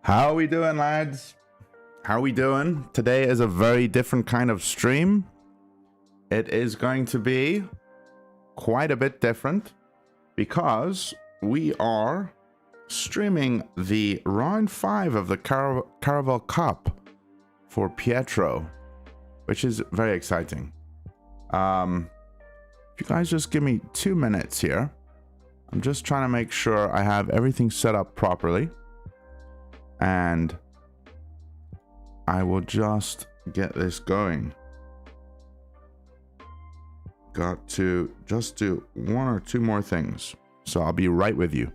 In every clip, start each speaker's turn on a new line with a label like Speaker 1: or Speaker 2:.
Speaker 1: How are we doing, lads? How are we doing? Today is a very different kind of stream. It is going to be quite a bit different because we are streaming the round 5 of the Caravel Cup for Pietro, which is very exciting. If you guys just give me 2 minutes here, I'm just trying to make sure I have everything set up properly, and I will just get this going. Got to just do 1 or 2 more things, so I'll be right with you.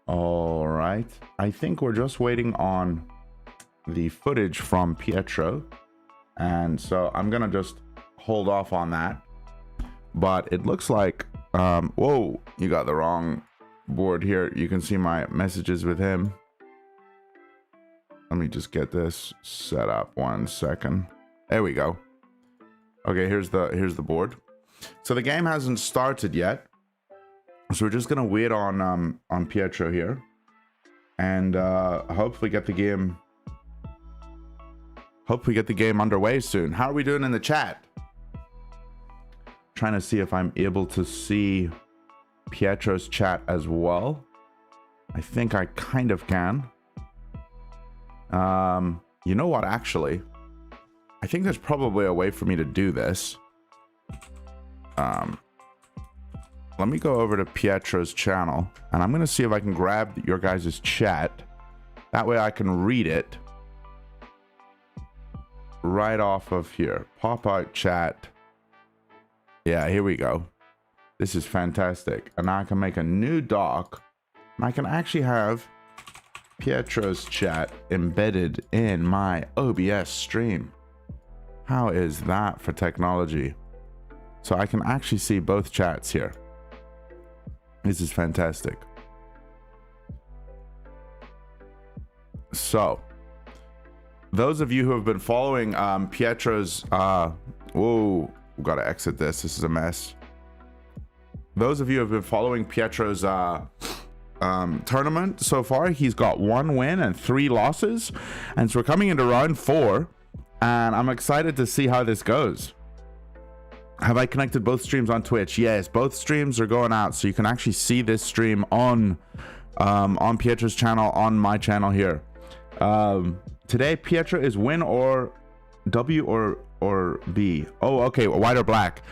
Speaker 1: All right. I think we're just waiting on the footage from Pietro. And so I'm going to just hold off on that. But it looks like, whoa, you got the wrong board here. You can see my messages with him. Let me just get this set up 1 second. There we go. Okay, here's the board. So the game hasn't started yet. So we're just gonna wait on Pietro here, and hopefully get the game underway soon. How are we doing in the chat? Trying to see if I'm able to see Pietro's chat as well. I think I kind of can. You know what? Actually, I think there's probably a way for me to do this. Let me go over to Pietro's channel, and I'm going to see if I can grab your guys' chat. That way I can read it right off of here. Pop out chat. Yeah, here we go. This is fantastic. And now I can make a new doc, and I can actually have Pietro's chat embedded in my OBS stream. How is that for technology? So I can actually see both chats here. This is fantastic. So, those of you who have been following Pietro's, whoa, we've got to exit this. This is a mess. Those of you who have been following Pietro's tournament so far, he's got 1 win and 3 losses. And so we're coming into round 4, and I'm excited to see how this goes. Have I connected both streams on Twitch? Yes, both streams are going out, so you can actually see this stream on Pietro's channel, on my channel here. Today, Pietro is win or W or B. Oh, okay, white or black.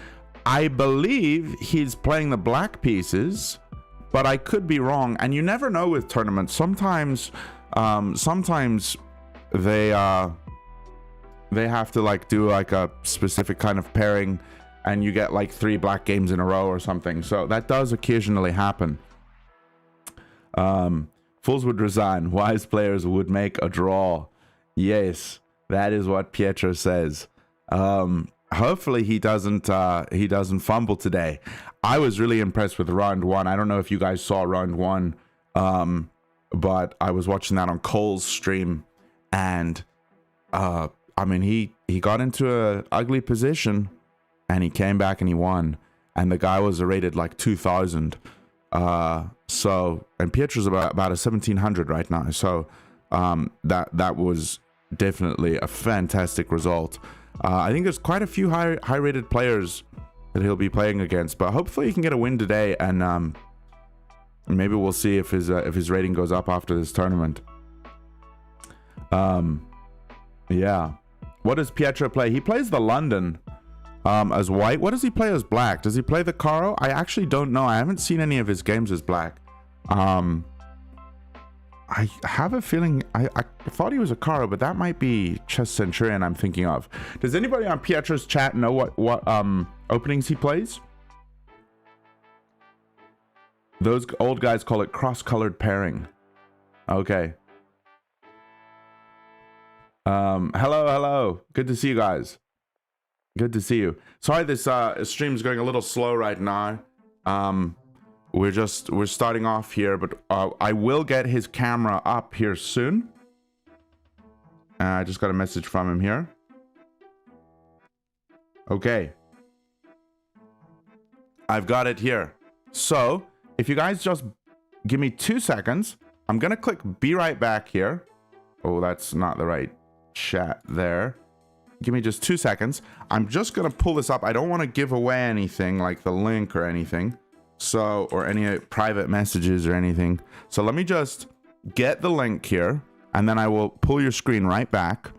Speaker 1: I believe he's playing the black pieces, but I could be wrong. And you never know with tournaments. Sometimes they have to like do like a specific kind of pairing, and you get like 3 black games in a row or something. So that does occasionally happen. Fools would resign. Wise players would make a draw. Yes, that is what Pietro says. Hopefully he doesn't fumble today. I was really impressed with round 1. I don't know if you guys saw round 1, but I was watching that on Cole's stream, and I mean he got into an ugly position, and he came back and he won, and the guy was rated like 2,000. So, and Pietro's about a 1,700 right now. So that was definitely a fantastic result. I think there's quite a few high rated players that he'll be playing against, but hopefully he can get a win today, and maybe we'll see if his rating goes up after this tournament. Yeah. What does Pietro play? He plays the London as white. What does he play as black? Does he play the Caro? I actually don't know. I haven't seen any of his games as black. I have a feeling I thought he was a Caro, but that might be Chess Centurion I'm thinking of. Does anybody on Pietro's chat know what openings he plays? Those old guys call it cross-colored pairing. Okay. Hello. Good to see you guys. Good to see you. Sorry, this stream's going a little slow right now. We're starting off here, but I will get his camera up here soon. I just got a message from him here. Okay. I've got it here. So, if you guys just give me 2 seconds, I'm gonna click be right back here. Oh, that's not the right chat there. Give me just 2 seconds. I'm just going to pull this up. I don't want to give away anything like the link or anything. So, or any private messages or anything. So let me just get the link here, and then I will pull your screen right back,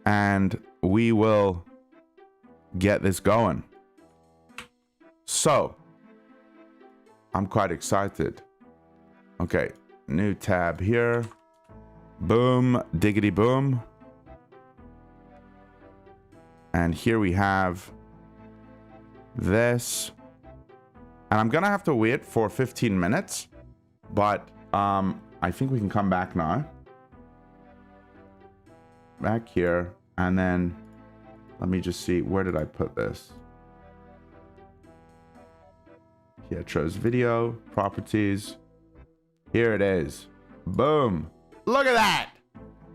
Speaker 1: and we will get this going. So, I'm quite excited. Okay, new tab here. Boom, diggity boom. And here we have this. And I'm gonna have to wait for 15 minutes, but I think we can come back now. Back here, and then let me just see, where did I put this? Pietro's video, properties. Here it is. Boom. Look at that.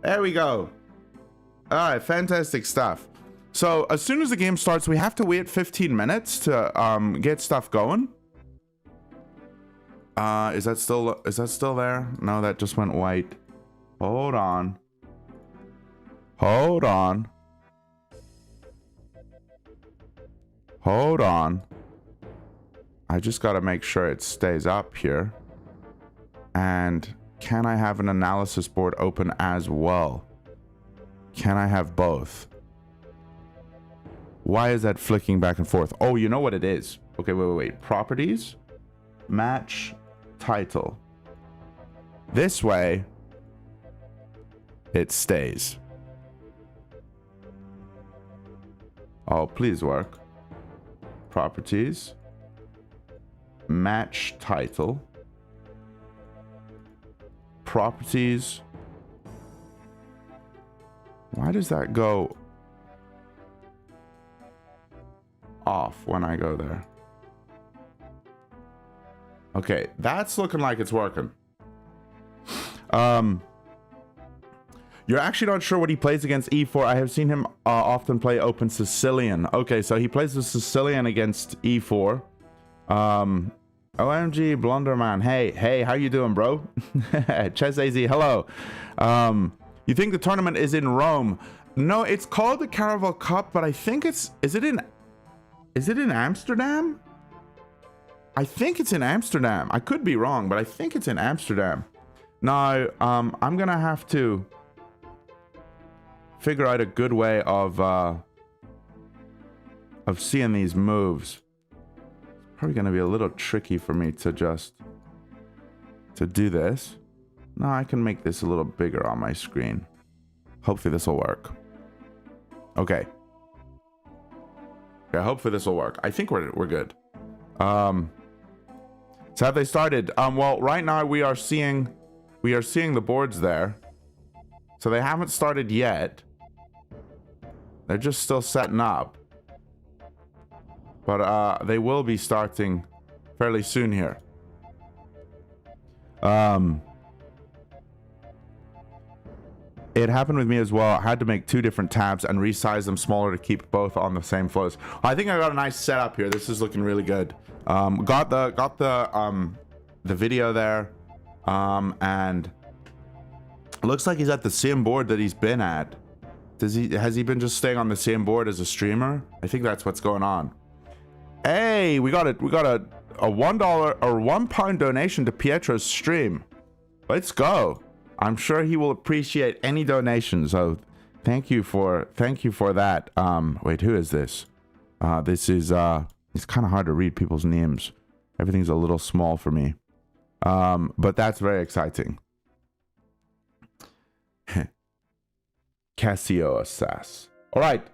Speaker 1: There we go. All right, fantastic stuff. So as soon as the game starts, we have to wait 15 minutes to get stuff going. Is that still there? No, that just went white. Hold on. Hold on. Hold on. I just got to make sure it stays up here. And can I have an analysis board open as well? Can I have both? Why is that flicking back and forth? Oh, you know what it is. Okay, wait. Properties. Match title. This way, it stays. Oh, please work. Properties. Match title. Properties. Why does that go off when I go there? Okay, that's looking like it's working. You're actually not sure what he plays against e4. I have seen him often play open Sicilian. Okay, so he plays the Sicilian against e4. OMG, Blunderman. Hey, how you doing, bro? Chessnut, hello. You think the tournament is in Rome? No, it's called the Caravel Cup, but I think is it in Amsterdam? I think it's in Amsterdam. I could be wrong, but I think it's in Amsterdam. Now, I'm gonna have to figure out a good way of seeing these moves. It's probably gonna be a little tricky for me to do this. No, I can make this a little bigger on my screen. Hopefully this will work. Okay. Yeah, hopefully this will work. I think we're good. So have they started? Well, right now we are seeing the boards there. So they haven't started yet. They're just still setting up. But they will be starting fairly soon here. It happened with me as well. I had to make 2 different tabs and resize them smaller to keep both on the same flows. I think I got a nice setup here. This is looking really good. Got the video there, and looks like he's at the same board that he's been at. Has he been just staying on the same board as a streamer? I think that's what's going on. Hey, we got a $1 or £1 donation to Pietro's stream. Let's go. I'm sure he will appreciate any donation. So thank you for that. Wait, who is this? This is it's kind of hard to read people's names. Everything's a little small for me. But that's very exciting. Casio Sass. All right.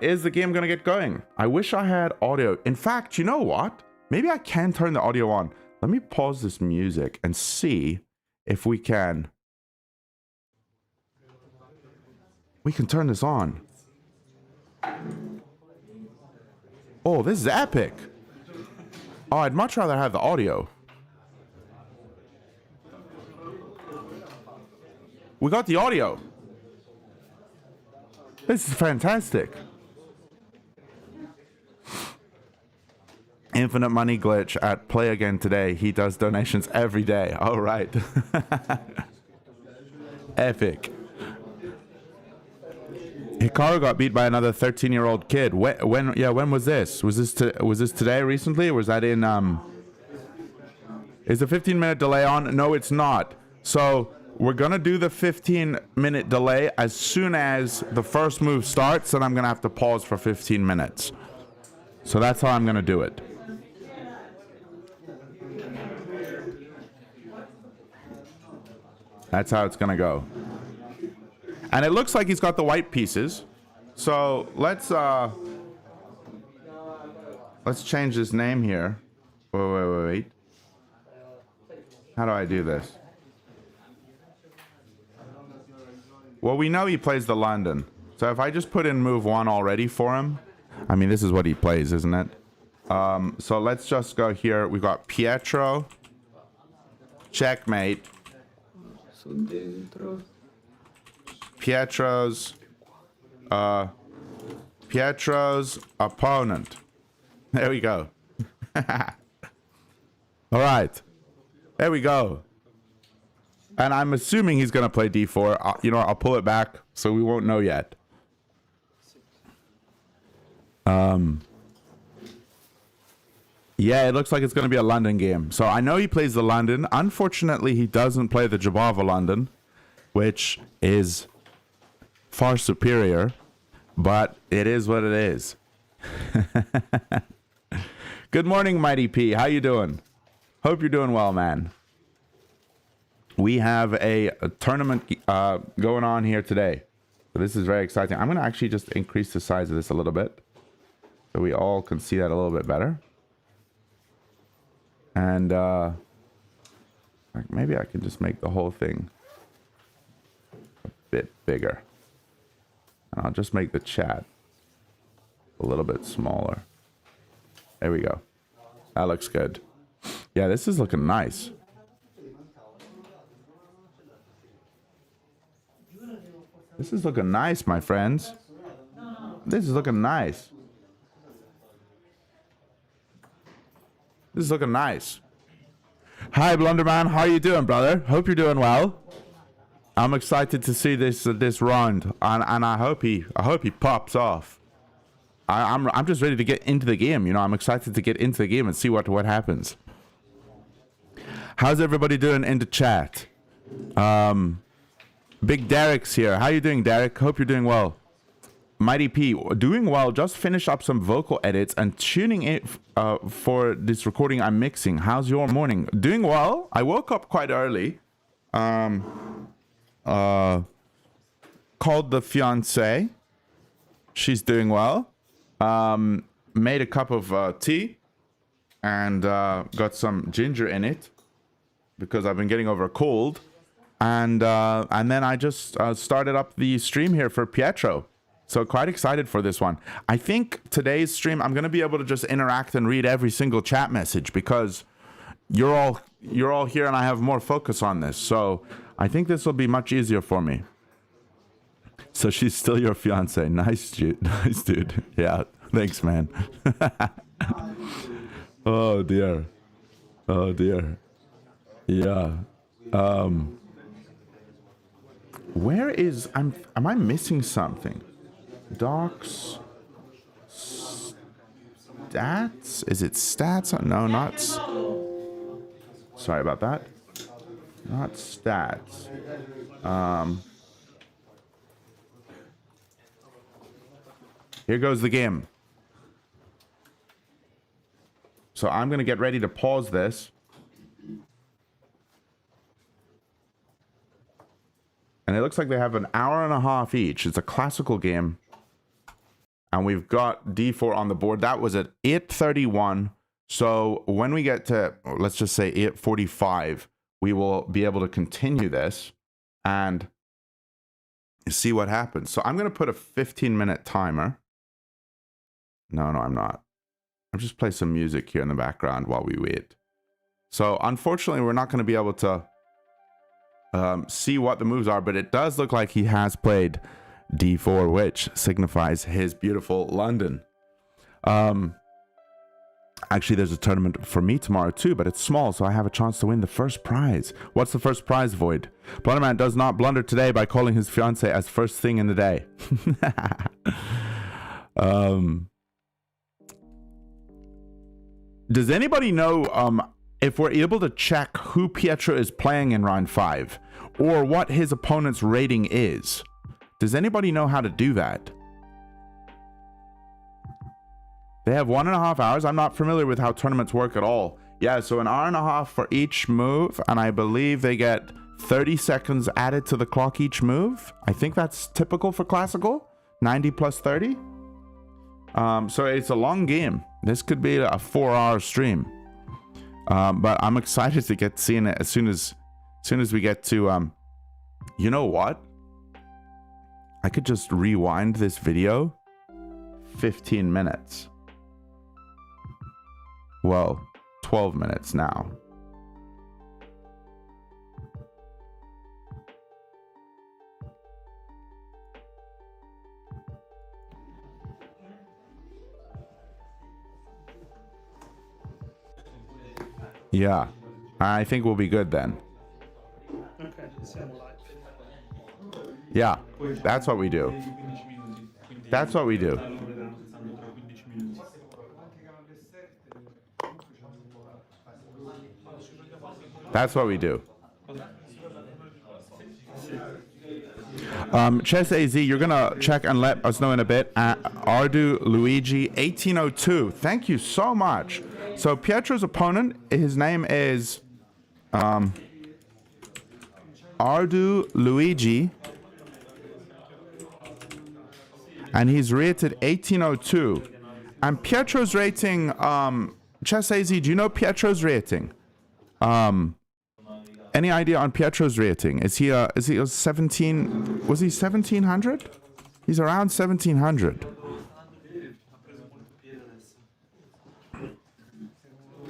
Speaker 1: Is the game gonna get going? I wish I had audio. In fact, you know what? Maybe I can turn the audio on. Let me pause this music and see if we can turn this on. Oh, this is epic. Oh, I'd much rather have the audio. We got the audio. This is fantastic. Infinite money glitch at Play Again today. He does donations every day. All right. Epic. Hikaru got beat by another 13-year-old kid. When was this? Was this today, recently, or was that in Is the 15-minute delay on? No, it's not. So we're gonna do the 15-minute delay as soon as the first move starts, and I'm gonna have to pause for 15 minutes. So that's how I'm gonna do it. That's how it's gonna go. And it looks like he's got the white pieces. So let's change his name here. Wait. How do I do this? Well, we know he plays the London. So if I just put in move 1 already for him, I mean, this is what he plays, isn't it? So let's just go here. We've got Pietro. Checkmate. Pietro's opponent. There we go. All right. There we go. And I'm assuming he's going to play d4. You know, I'll pull it back so we won't know yet. Yeah, it looks like it's going to be a London game. So I know he plays the London. Unfortunately, he doesn't play the Jabava London, which is far superior, but it is what it is. Good morning, Mighty P. How you doing? Hope you're doing well, man. We have a tournament going on here today. So this is very exciting. I'm going to actually just increase the size of this a little bit so we all can see that a little bit better. And maybe I can just make the whole thing a bit bigger. And I'll just make the chat a little bit smaller. There we go. That looks good. Yeah, this is looking nice. This is looking nice, my friends. This is looking nice. This is looking nice. Hi, Blunderman. How are you doing, brother? Hope you're doing well. I'm excited to see this round, and I hope he pops off. I'm just ready to get into the game. You know, I'm excited to get into the game and see what happens. How's everybody doing in the chat? Big Derek's here. How you doing, Derek? Hope you're doing well. Mighty P, doing well. Just finish up some vocal edits and tuning in for this recording I'm mixing. How's your morning? Doing well. I woke up quite early. Called the fiance. She's doing well. Made a cup of tea and got some ginger in it because I've been getting over a cold. And then I just started up the stream here for Pietro. So quite excited for this one. I think today's stream, I'm going to be able to just interact and read every single chat message because you're all here and I have more focus on this. So I think this will be much easier for me. So she's still your fiance. Nice, dude. Nice, dude. Yeah. Thanks, man. Oh, dear. Oh, dear. Yeah. Where is... am I missing something? Docs... Stats? Is it stats? No, not... Sorry about that. Not stats. Here goes the game. So I'm going to get ready to pause this. And it looks like they have an hour and a half each. It's a classical game. And we've got d4 on the board. That was at 8:31. So when we get to, let's just say 8:45, we will be able to continue this and see what happens. So I'm going to put a 15-minute timer. No, I'm not. I'll just play some music here in the background while we wait. So unfortunately, we're not going to be able to see what the moves are, but it does look like he has played d4, which signifies his beautiful London. Actually, there's a tournament for me tomorrow too, but it's small, so I have a chance to win the first prize. What's the first prize, Void? Blunderman does not blunder today by calling his fiance as first thing in the day. Does anybody know if we're able to check who Pietro is playing in round 5 or what his opponent's rating is? Does anybody know how to do that? They have 1.5 hours. I'm not familiar with how tournaments work at all. Yeah, so an hour and a half for each move, and I believe they get 30 seconds added to the clock each move. I think that's typical for Classical. 90 plus 30. So it's a long game. This could be a 4-hour stream. But I'm excited to get seeing it as soon as we get to you know what? I could just rewind this video 15 minutes. Well, 12 minutes now. Yeah, I think we'll be good then.
Speaker 2: Okay,
Speaker 1: yeah, that's what we do. That's what we do. That's what we do. Chess AZ, you're gonna check and let us know in a bit. Ardu Luigi 1802. Thank you so much. So Pietro's opponent, his name is Ardu Luigi, and he's rated 1802. And Pietro's rating, Chess AZ, do you know Pietro's rating? Any idea on Pietro's rating? Is he a 17? Was he 1700? He's around 1700.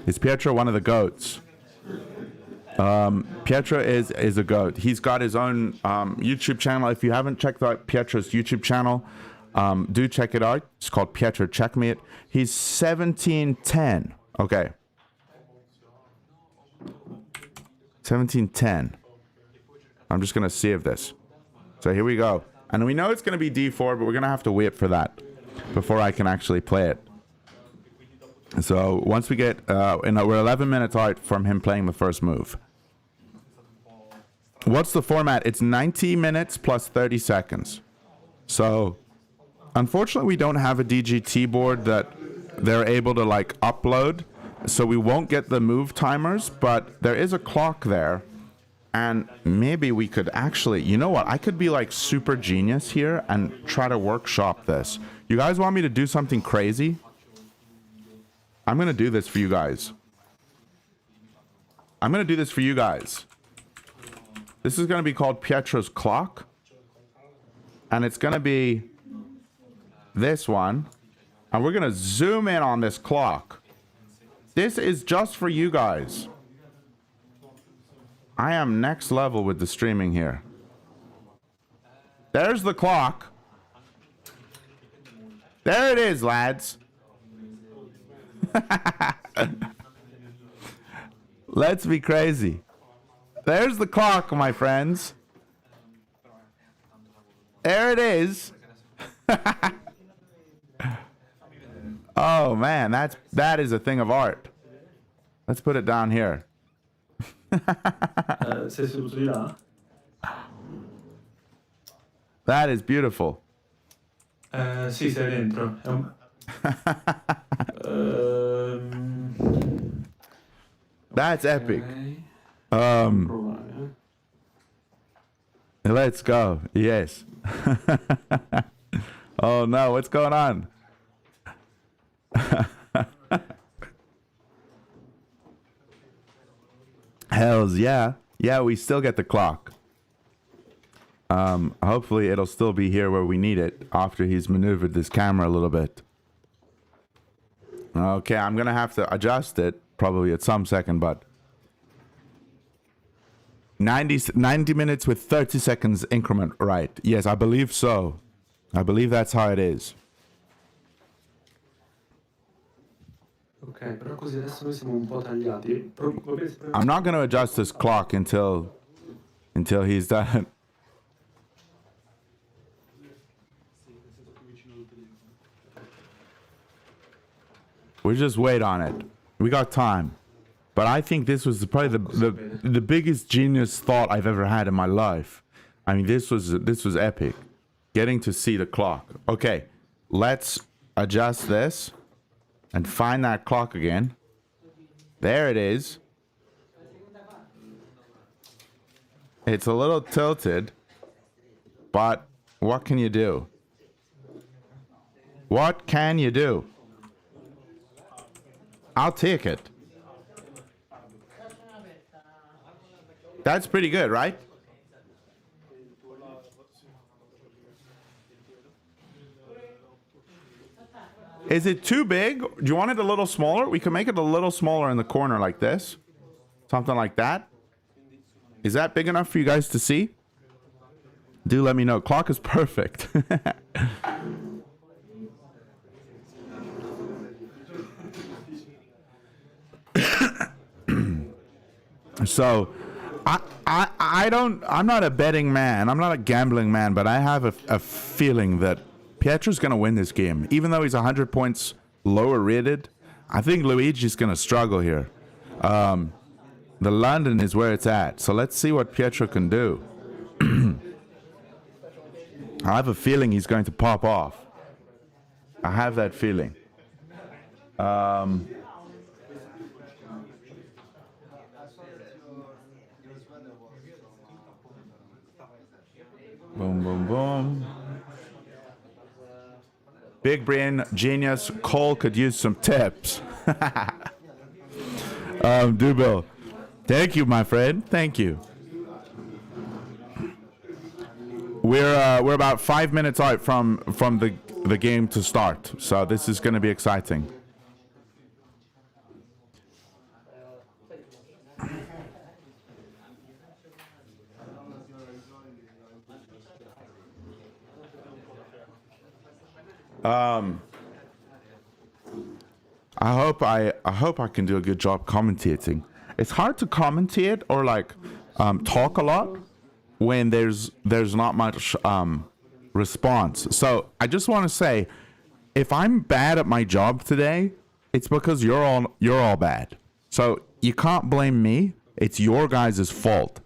Speaker 1: Is Pietro one of the goats? Pietro is a goat. He's got his own YouTube channel. If you haven't checked out Pietro's YouTube channel, do check it out. It's called Pietro Checkmate. He's 1710. Okay. 1710. I'm just going to save this. So here we go. And we know it's going to be D4, but we're going to have to wait for that before I can actually play it. So once we get, we're 11 minutes out from him playing the first move. What's the format? It's 90 minutes plus 30 seconds. So unfortunately, we don't have a DGT board that they're able to like upload. So we won't get the move timers, but there is a clock there. And maybe we could actually, you know what? I could be like super genius here and try to workshop this. You guys want me to do something crazy? I'm going to do this for you guys. I'm going to do this for you guys. This is going to be called Pietro's Clock. And it's going to be this one. And we're going to zoom in on this clock. This is just for you guys. I am next level with the streaming here. There's the clock. There it is, lads. Let's be crazy. There's the clock, my friends. There it is. Oh man, that is a thing of art. Let's put it down here. That is beautiful.
Speaker 2: Sì, sei dentro.
Speaker 1: That's epic. Let's go. Yes. Oh no, what's going on? Hells yeah. Yeah, we still get the clock. Hopefully it'll still be here where we need it after he's maneuvered this camera a little bit. Okay, I'm gonna have to adjust it probably at some second, but 90 minutes with 30 seconds increment, right? Yes, I believe so. I believe that's how it is.
Speaker 2: Ok, però così adesso noi siamo un po' tagliati. Va bene,
Speaker 1: I'm not going to adjust this clock until he's done. We just wait on it. We got time. But I think this was probably the biggest genius thought I've ever had in my life. I mean, this was epic. Getting to see the clock. Okay, let's adjust this and find that clock again. There it is. It's a little tilted, but what can you do? What can you do? I'll take it. That's pretty good, right? Is it too big? Do you want it a little smaller? We can make it a little smaller in the corner like this. Something like that. Is that big enough for you guys to see? Do let me know. Clock is perfect. So, I'm not a betting man. I'm not a gambling man, but I have a feeling that Pietro's going to win this game. Even though he's 100 points lower rated, I think Luigi's going to struggle here. The London is where it's at. So let's see what Pietro can do. I have a feeling he's going to pop off. I have that feeling. Boom, boom, boom. Big brain genius Cole could use some tips. Dubil. Thank you, my friend. Thank you. We're about 5 minutes out from the game to start, so this is going to be exciting. I hope I can do a good job commentating. It's hard to commentate or like talk a lot when there's not much response. So I just want to say, if I'm bad at my job today, it's because you're all bad. So you can't blame me. It's your guys' fault.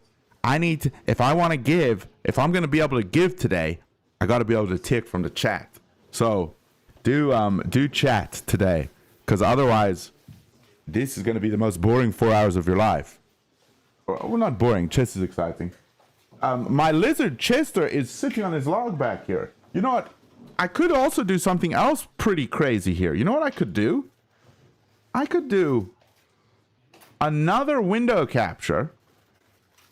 Speaker 1: If I'm going to be able to give today, I got to be able to take from the chat. So do chat today, because otherwise this is going to be the most boring 4 hours of your life. Well, not boring. Chess is exciting. My lizard Chester is sitting on his log back here. You know what? I could also do something else pretty crazy here. You know what I could do? I could do another window capture,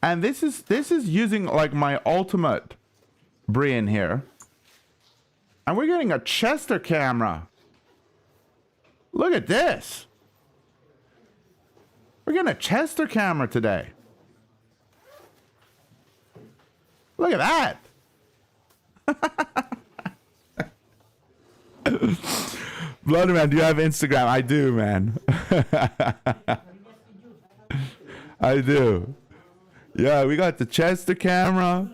Speaker 1: and this is using like my ultimate brain here, and we're getting a Chester camera. Look at this. We're getting a Chester camera today. Look at that. Bloodman, do you have Instagram? I do, man. I do. Yeah, we got the Chester camera.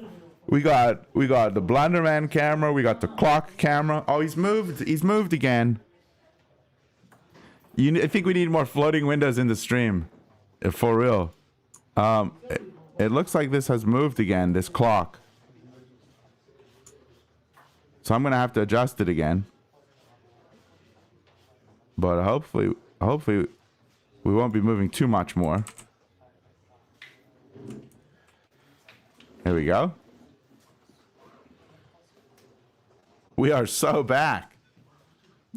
Speaker 1: We got the Blunderman camera. We got the clock camera. Oh, he's moved. He's moved again. I think we need more floating windows in the stream. For real. It looks like this has moved again, this clock. So I'm going to have to adjust it again. But hopefully we won't be moving too much more. Here we go. We are so back.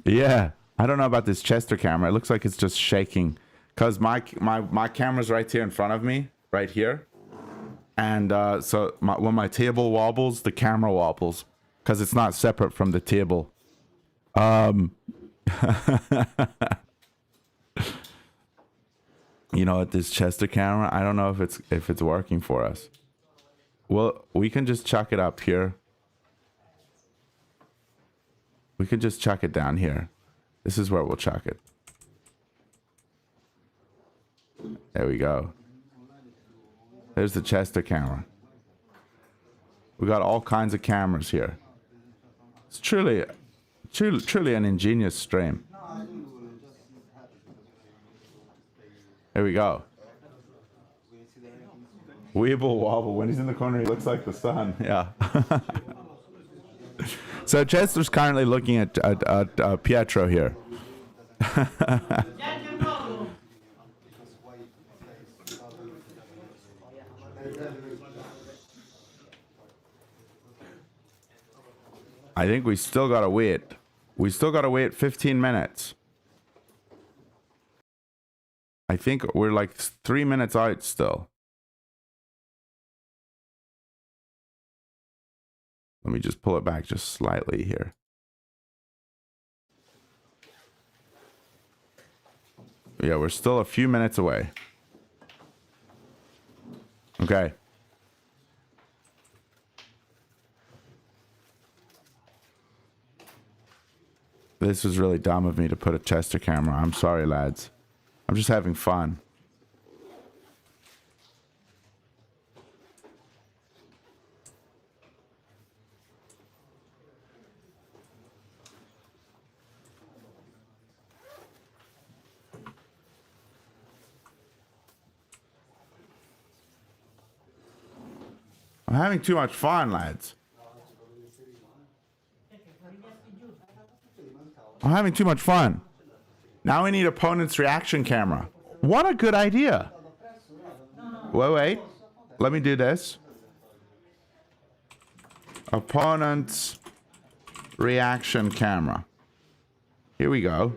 Speaker 1: Yeah. I don't know about this Chester camera. It looks like it's just shaking. Because my camera's right here in front of me. Right here. And so when my table wobbles, the camera wobbles. Because it's not separate from the table. You know what, this Chester camera, I don't know if it's working for us. Well, we can just chuck it up here. We can just chuck it down here. This is where we'll chuck it. There we go. There's the Chester camera. We got all kinds of cameras here. It's truly an ingenious stream. There we go. Weeble wobble. When he's in the corner, he looks like the sun. Yeah. So Chester's currently looking at Pietro here. I think we still gotta wait. We still gotta wait 15 minutes. I think we're like 3 minutes out still. Let me just pull it back just slightly here. Yeah, we're still a few minutes away. Okay. This was really dumb of me to put a Chester camera. I'm sorry, lads. I'm just having fun. I'm having too much fun, lads. I'm having too much fun. Now we need opponent's reaction camera. What a good idea. Wait. Let me do this. Opponent's reaction camera. Here we go.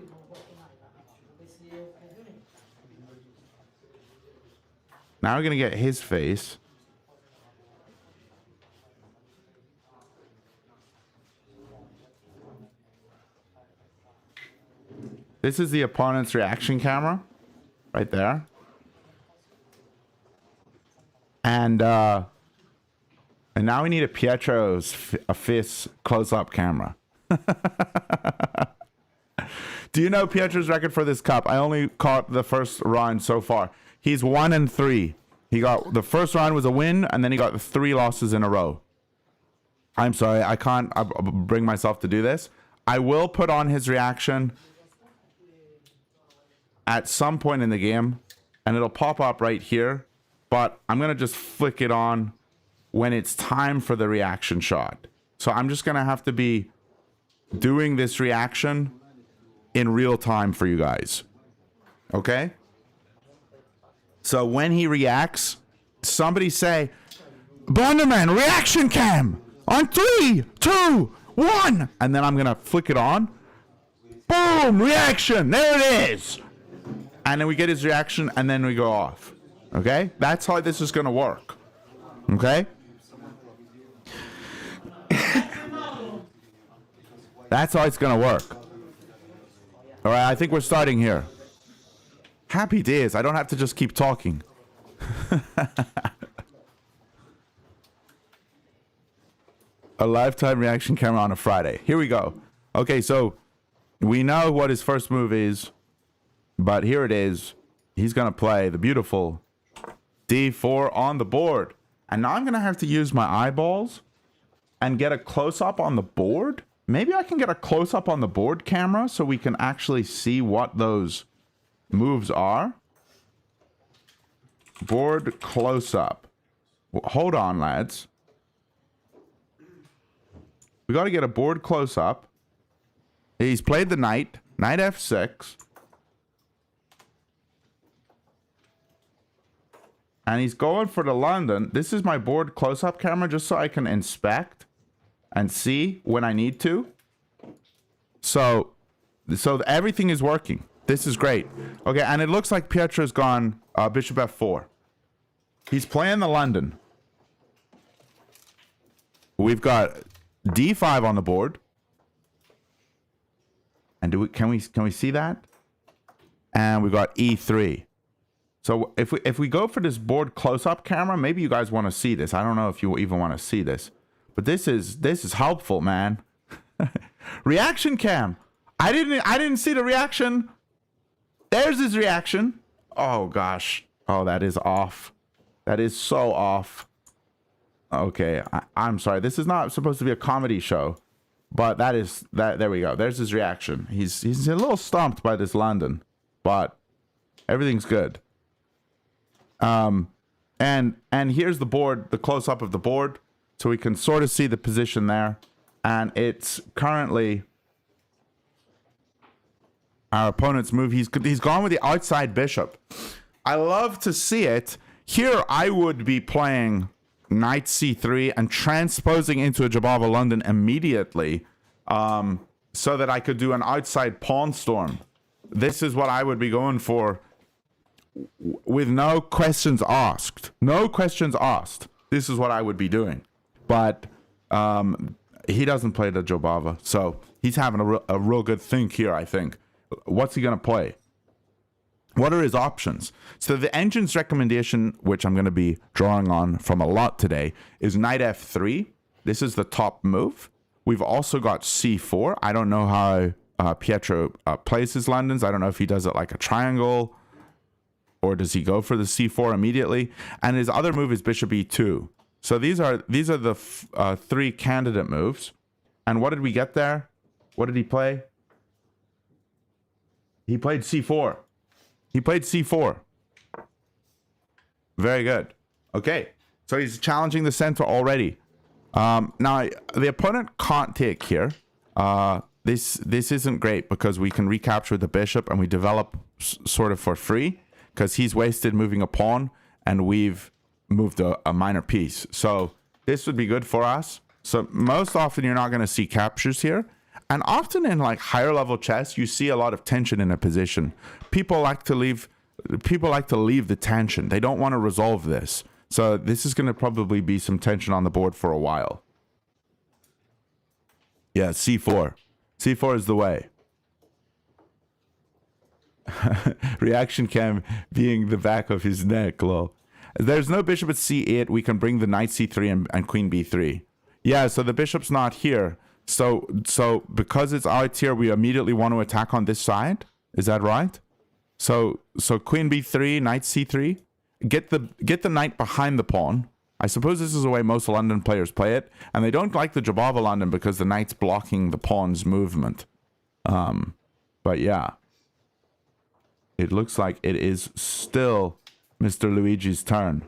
Speaker 1: Now we're going to get his face. This is the opponent's reaction camera, right there. And now we need a Pietro's face close-up camera. Do you know Pietro's record for this cup? I only caught the first round so far. He's 1-3. He got the first round was a win, and then he got 3 losses in a row. I'm sorry, I can't bring myself to do this. I will put on his reaction at some point in the game, and it'll pop up right here, but I'm gonna just flick it on when it's time for the reaction shot. So I'm just gonna have to be doing this reaction in real time for you guys. Okay? So when he reacts, somebody say, Bonderman, reaction cam! On 3, 2, 1! And then I'm gonna flick it on. Boom! Reaction! There it is! And then we get his reaction, and then we go off. Okay? That's how this is going to work. Okay? That's how it's going to work. All right, I think we're starting here. Happy days. I don't have to just keep talking. A lifetime reaction camera on a Friday. Here we go. Okay, so we know what his first move is. But here it is. He's going to play the beautiful D4 on the board. And now I'm going to have to use my eyeballs and get a close-up on the board. Maybe I can get a close-up on the board camera so we can actually see what those moves are. Board close-up. Well, hold on, lads. We got to get a board close-up. He's played the knight. Knight F6. And he's going for the London. This is my board close-up camera just so I can inspect and see when I need to. So everything is working. This is great. Okay, and it looks like Pietro's gone bishop F4. He's playing the London. We've got D5 on the board. And can we see that? And we got E3. So if we go for this board close-up camera, maybe you guys want to see this. I don't know if you even want to see this, but this is helpful, man. Reaction cam. I didn't see the reaction. There's his reaction. Oh gosh, Oh, that is off. That is so off. Okay, I'm sorry. This is not supposed to be a comedy show, but that is that. There we go. There's his reaction. He's a little stumped by this London, but everything's good. And here's the board, the close up of the board, so we can sort of see the position there. And it's currently our opponent's move. He's gone with the outside bishop. I love to see it. Here, I would be playing knight c3 and transposing into a Jabava London immediately, so that I could do an outside pawn storm. This is what I would be going for, with no questions asked. No questions asked. This is what I would be doing. But he doesn't play the Jobava, so he's having a real good think here, I think. What's he going to play? What are his options? So the engine's recommendation, which I'm going to be drawing on from a lot today, is knight f3. This is the top move. We've also got c4. I don't know how Pietro plays his Londons. I don't know if he does it like a triangle, or does he go for the c4 immediately? And his other move is bishop e2. So these are the three candidate moves. And what did we get there? What did he play? He played c4. He played c4. Very good. Okay, so he's challenging the center already. Now, the opponent can't take here. This isn't great because we can recapture the bishop and we develop sort of for free, because he's wasted moving a pawn and we've moved a minor piece. So this would be good for us. So most often you're not going to see captures here. And often in like higher level chess, you see a lot of tension in a position. People like to leave the tension. They don't want to resolve this. So this is going to probably be some tension on the board for a while. Yeah, c4. c4 is the way. Reaction cam being the back of his neck, lol. There's no bishop at c8. We can bring the knight c3 and queen b3. Yeah, so the bishop's not here. So because it's out here, we immediately want to attack on this side. Is that right? So queen b3, knight c3. Get the knight behind the pawn. I suppose this is the way most London players play it, and they don't like the Jabava London because the knight's blocking the pawn's movement. But yeah, it looks like it is still Mr. Luigi's turn.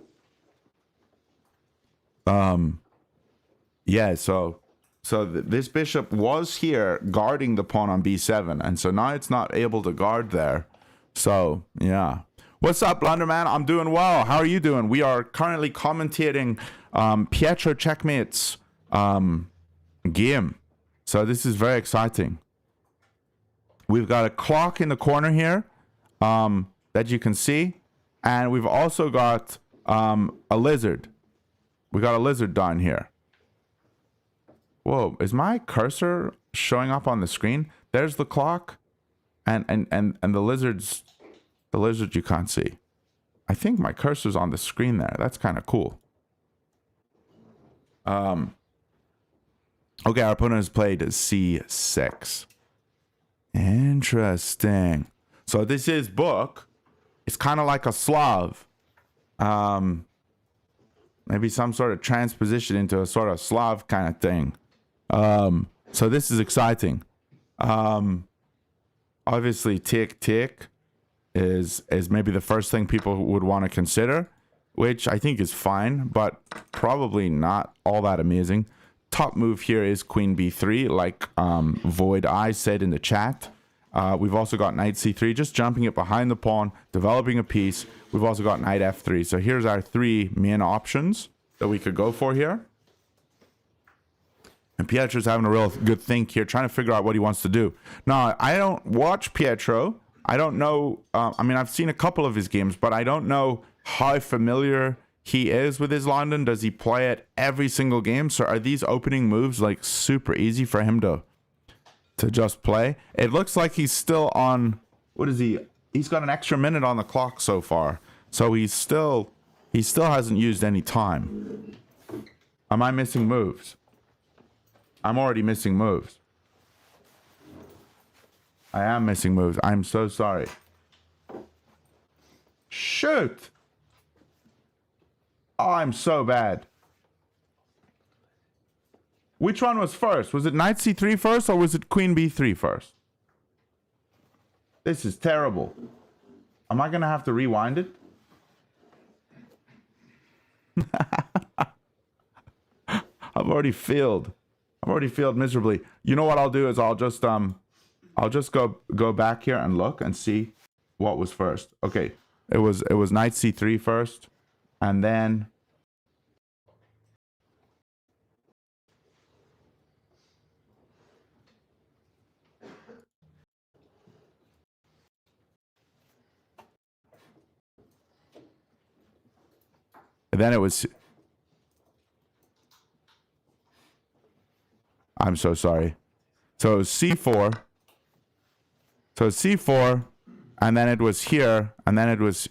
Speaker 1: Yeah, so this bishop was here guarding the pawn on b7, and so now it's not able to guard there. So yeah, what's up, Blunderman? I'm doing well. How are you doing? We are currently commentating Pietro Checkmate's game, so this is very exciting. We've got a clock in the corner here that you can see, and we've also got a lizard. We got a lizard down here. Whoa, is my cursor showing up on the screen? There's the clock, and the lizard you can't see. I think my cursor's on the screen there. That's kind of cool. Okay, our opponent has played c6. Interesting. So this is book. It's kind of like a Slav. Maybe some sort of transposition into a sort of Slav kind of thing. So this is exciting. Obviously tick is maybe the first thing people would want to consider, which I think is fine, but probably not all that amazing. Top move here is queen b3, like Void Eye said in the chat. We've also got knight c3, just jumping it behind the pawn, developing a piece. We've also got knight f3. So here's our three main options that we could go for here. And Pietro's having a real good think here, trying to figure out what he wants to do. Now, I don't watch Pietro. I don't know. I mean, I've seen a couple of his games, but I don't know how familiar he is with his London. Does he play it every single game? So are these opening moves like super easy for him to just play? It looks like he's still on. What is he? He's got an extra minute on the clock so far. So he still hasn't used any time. Am I missing moves? I'm already missing moves. I am missing moves. I'm so sorry. Shoot! Oh, I'm so bad. Which one was first? Was it knight c3 first or was it queen b3 first? This is terrible. Am I going to have to rewind it? I've already failed. I've already failed miserably. You know what I'll do is I'll just go back here and look and see what was first. Okay. It was knight c3 first, and then it was. I'm so sorry. So it was c4. So it's c4, and then it was here, and then it was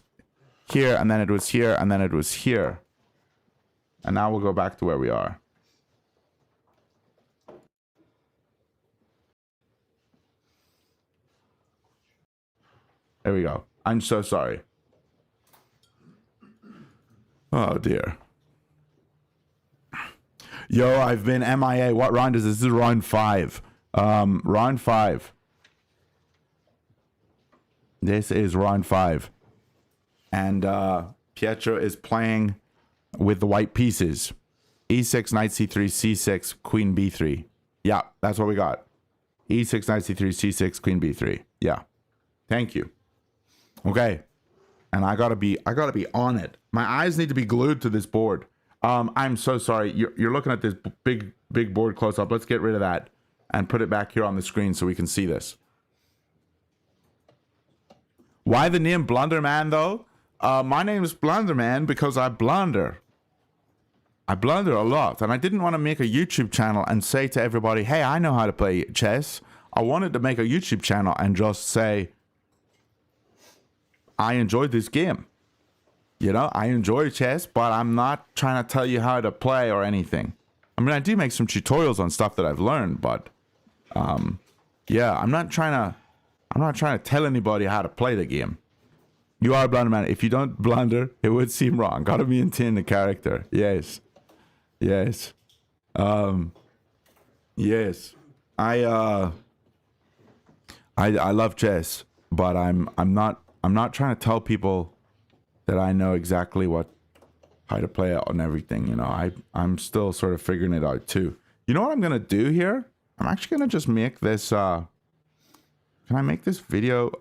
Speaker 1: here, and then it was here, and then it was here. And now we'll go back to where we are. There we go. I'm so sorry. Oh, dear. Yo, I've been MIA. What round is this? This is round 5. Round 5. This is round 5. And Pietro is playing with the white pieces. E6, knight c3, c6, queen b3. Yeah, that's what we got. E6, knight c3, c6, queen b3. Yeah. Thank you. Okay. And I gotta be on it. My eyes need to be glued to this board. I'm so sorry. You're looking at this big board close up. Let's get rid of that and put it back here on the screen so we can see this. Why the name Blunderman though? My name is Blunderman because I blunder. I blunder a lot, and I didn't want to make a YouTube channel and say to everybody, hey, I know how to play chess. I wanted to make a YouTube channel and just say, I enjoyed this game. You know, I enjoy chess, but I'm not trying to tell you how to play or anything. I mean, I do make some tutorials on stuff that I've learned, but yeah, I'm not trying to tell anybody how to play the game. You are a Blunderman. If you don't blunder, it would seem wrong. Gotta maintain the character. Yes. Yes. Yes. I love chess, but I'm not trying to tell people that I know exactly how to play it and everything. You know, I'm still sort of figuring it out too. You know what I'm gonna do here? I'm actually gonna just make this. Can I make this video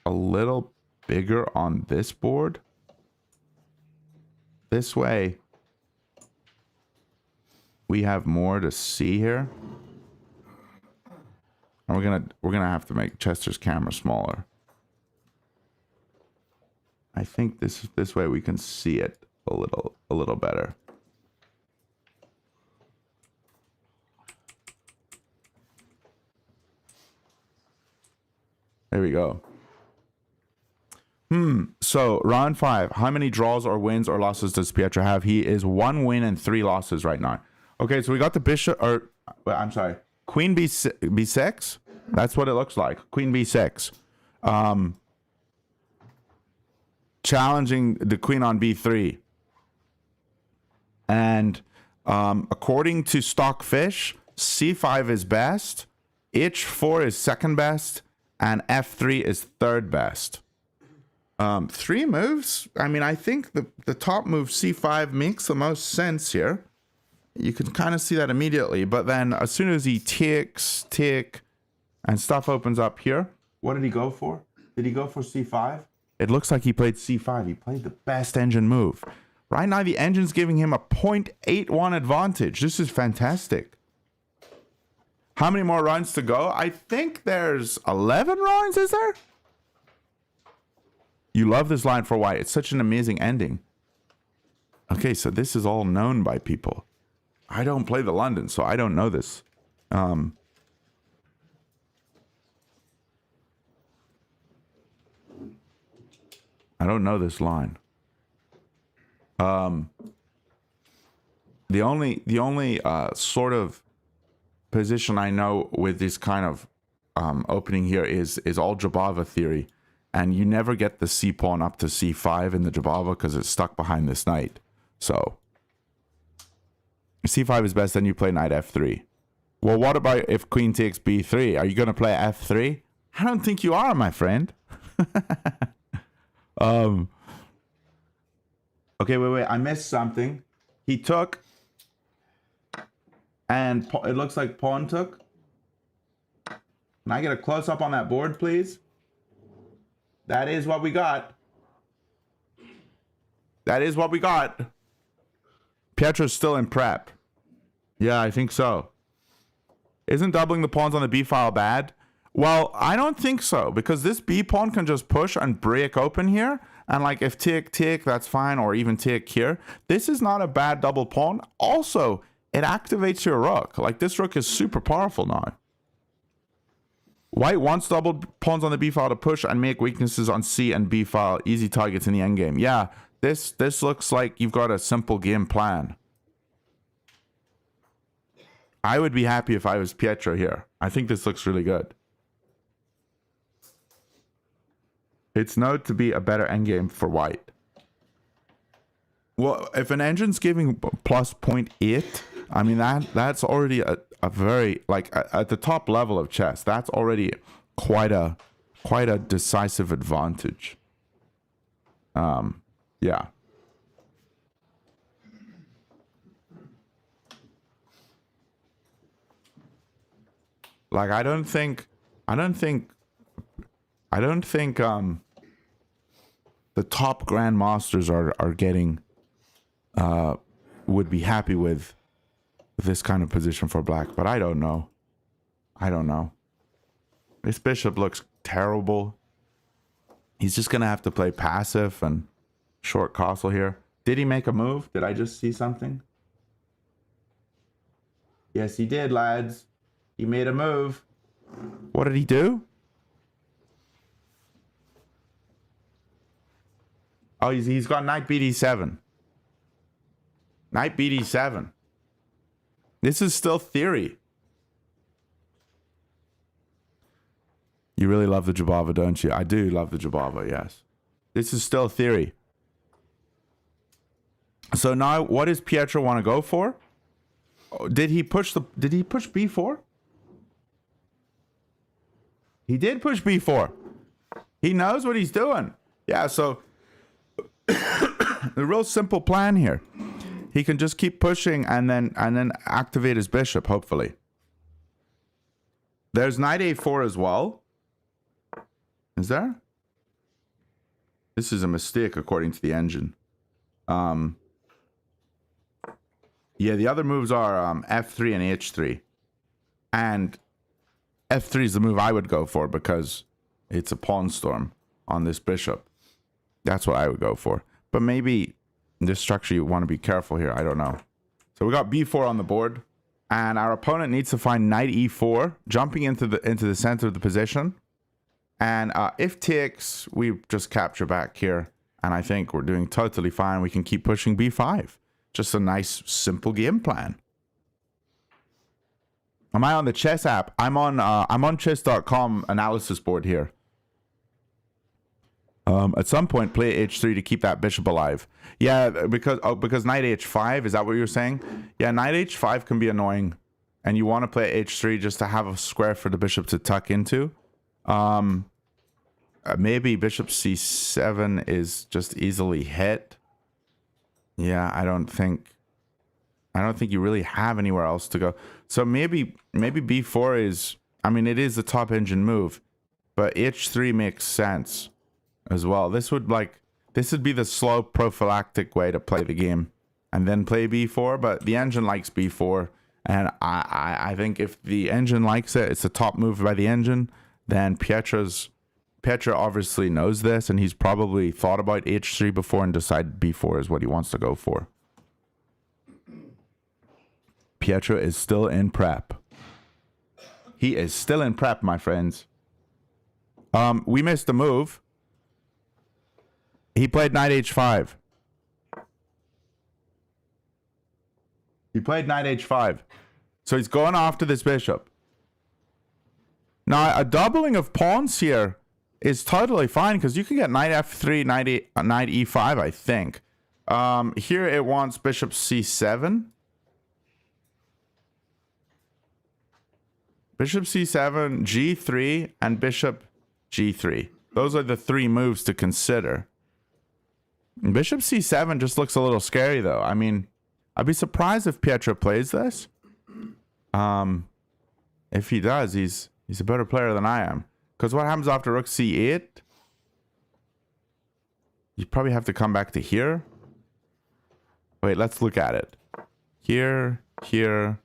Speaker 1: a little bigger on this board? This way, we have more to see here. And we're gonna have to make Chester's camera smaller. I think this way we can see it a little better. There we go. So round 5. How many draws or wins or losses does Pietro have? He is 1 win and 3 losses right now. Okay, so we got the bishop, or I'm sorry, queen b6. That's what it looks like. Queen b6. Challenging the queen on b3. And according to Stockfish, c5 is best, h4 is second best, and f3 is third best. 3 moves. I mean, I think the top move c5 makes the most sense here. You can kind of see that immediately, but then as soon as he takes, and stuff opens up here, what did he go for? Did he go for c5? It looks like he played c5. He played the best engine move. Right now, the engine's giving him a 0.81 advantage. This is fantastic. How many more rounds to go? I think there's 11 rounds, is there? You love this line for white. It's such an amazing ending. Okay, so this is all known by people. I don't play the London, so I don't know this. I don't know this line. The only sort of position I know with this kind of opening here is all Jabava theory, and you never get the c pawn up to c5 in the Jabava because it's stuck behind this knight. So c5 is best, then you play knight f3. Well, what about if queen takes b3? Are you going to play f3? I don't think you are, my friend. Okay, wait. I missed something. He took, and it looks like pawn took. Can I get a close-up on that board, please? That is what we got. That is what we got. Pietro's still in prep. Yeah, I think so. Isn't doubling the pawns on the b file bad? Well, I don't think so, because this b pawn can just push and break open here. And like if take, that's fine, or even take here. This is not a bad double pawn. Also, it activates your rook. Like this rook is super powerful now. White wants double pawns on the b file to push and make weaknesses on c and b file easy targets in the endgame. Yeah, this looks like you've got a simple game plan. I would be happy if I was Pietro here. I think this looks really good. It's known to be a better endgame for white. Well, if an engine's giving plus 0.8, I mean that's already a very, like at the top level of chess, that's already quite a decisive advantage. Yeah. Like I don't think the top grandmasters are getting would be happy with this kind of position for black, but I don't know. This bishop looks terrible. He's just gonna have to play passive and short castle here. Did he make a move? Did I just see something? Yes, he did, lads. He made a move. What did he do? Oh, he's got knight bd7. Knight bd7. This is still theory. You really love the Jabava, don't you? I do love the Jabava, yes. This is still theory. So now, what does Pietro want to go for? Did he push b4? He did push b4. He knows what he's doing. Yeah, so the real simple plan here. He can just keep pushing and then activate his bishop, hopefully. There's knight a4 as well. Is there? This is a mistake according to the engine. Yeah, the other moves are f3 and h3. And f3 is the move I would go for because it's a pawn storm on this bishop. That's what I would go for. But maybe this structure, you want to be careful here. I don't know. So we got b4 on the board. And our opponent needs to find knight e4, jumping into the center of the position. And if takes, we just capture back here. And I think we're doing totally fine. We can keep pushing b5. Just a nice, simple game plan. Am I on the chess app? I'm on chess.com analysis board here. At some point, play h3 to keep that bishop alive. Yeah, because knight h5, is that what you're saying? Yeah, knight h5 can be annoying. And you want to play h3 just to have a square for the bishop to tuck into. Maybe bishop c7 is just easily hit. Yeah, I don't think you really have anywhere else to go. So maybe b4 is, I mean, it is the top engine move, but h3 makes sense as well. This would be the slow prophylactic way to play the game and then play b4, but the engine likes b4. And I think if the engine likes it, it's the top move by the engine, then Pietro obviously knows this, and he's probably thought about h3 before and decided b4 is what he wants to go for. Pietro is still in prep. He is still in prep, my friends. We missed the move. He played knight h5. So he's going after this bishop. Now, a doubling of pawns here is totally fine because you can get knight f3, knight e5, I think. Here it wants bishop c7. Bishop c7, g3, and bishop g3. Those are the three moves to consider. Bishop c7 just looks a little scary, though. I mean, I'd be surprised if Pietro plays this. If he does, he's a better player than I am. Because what happens after rook c8? You probably have to come back to here. Wait, let's look at it. Here, here.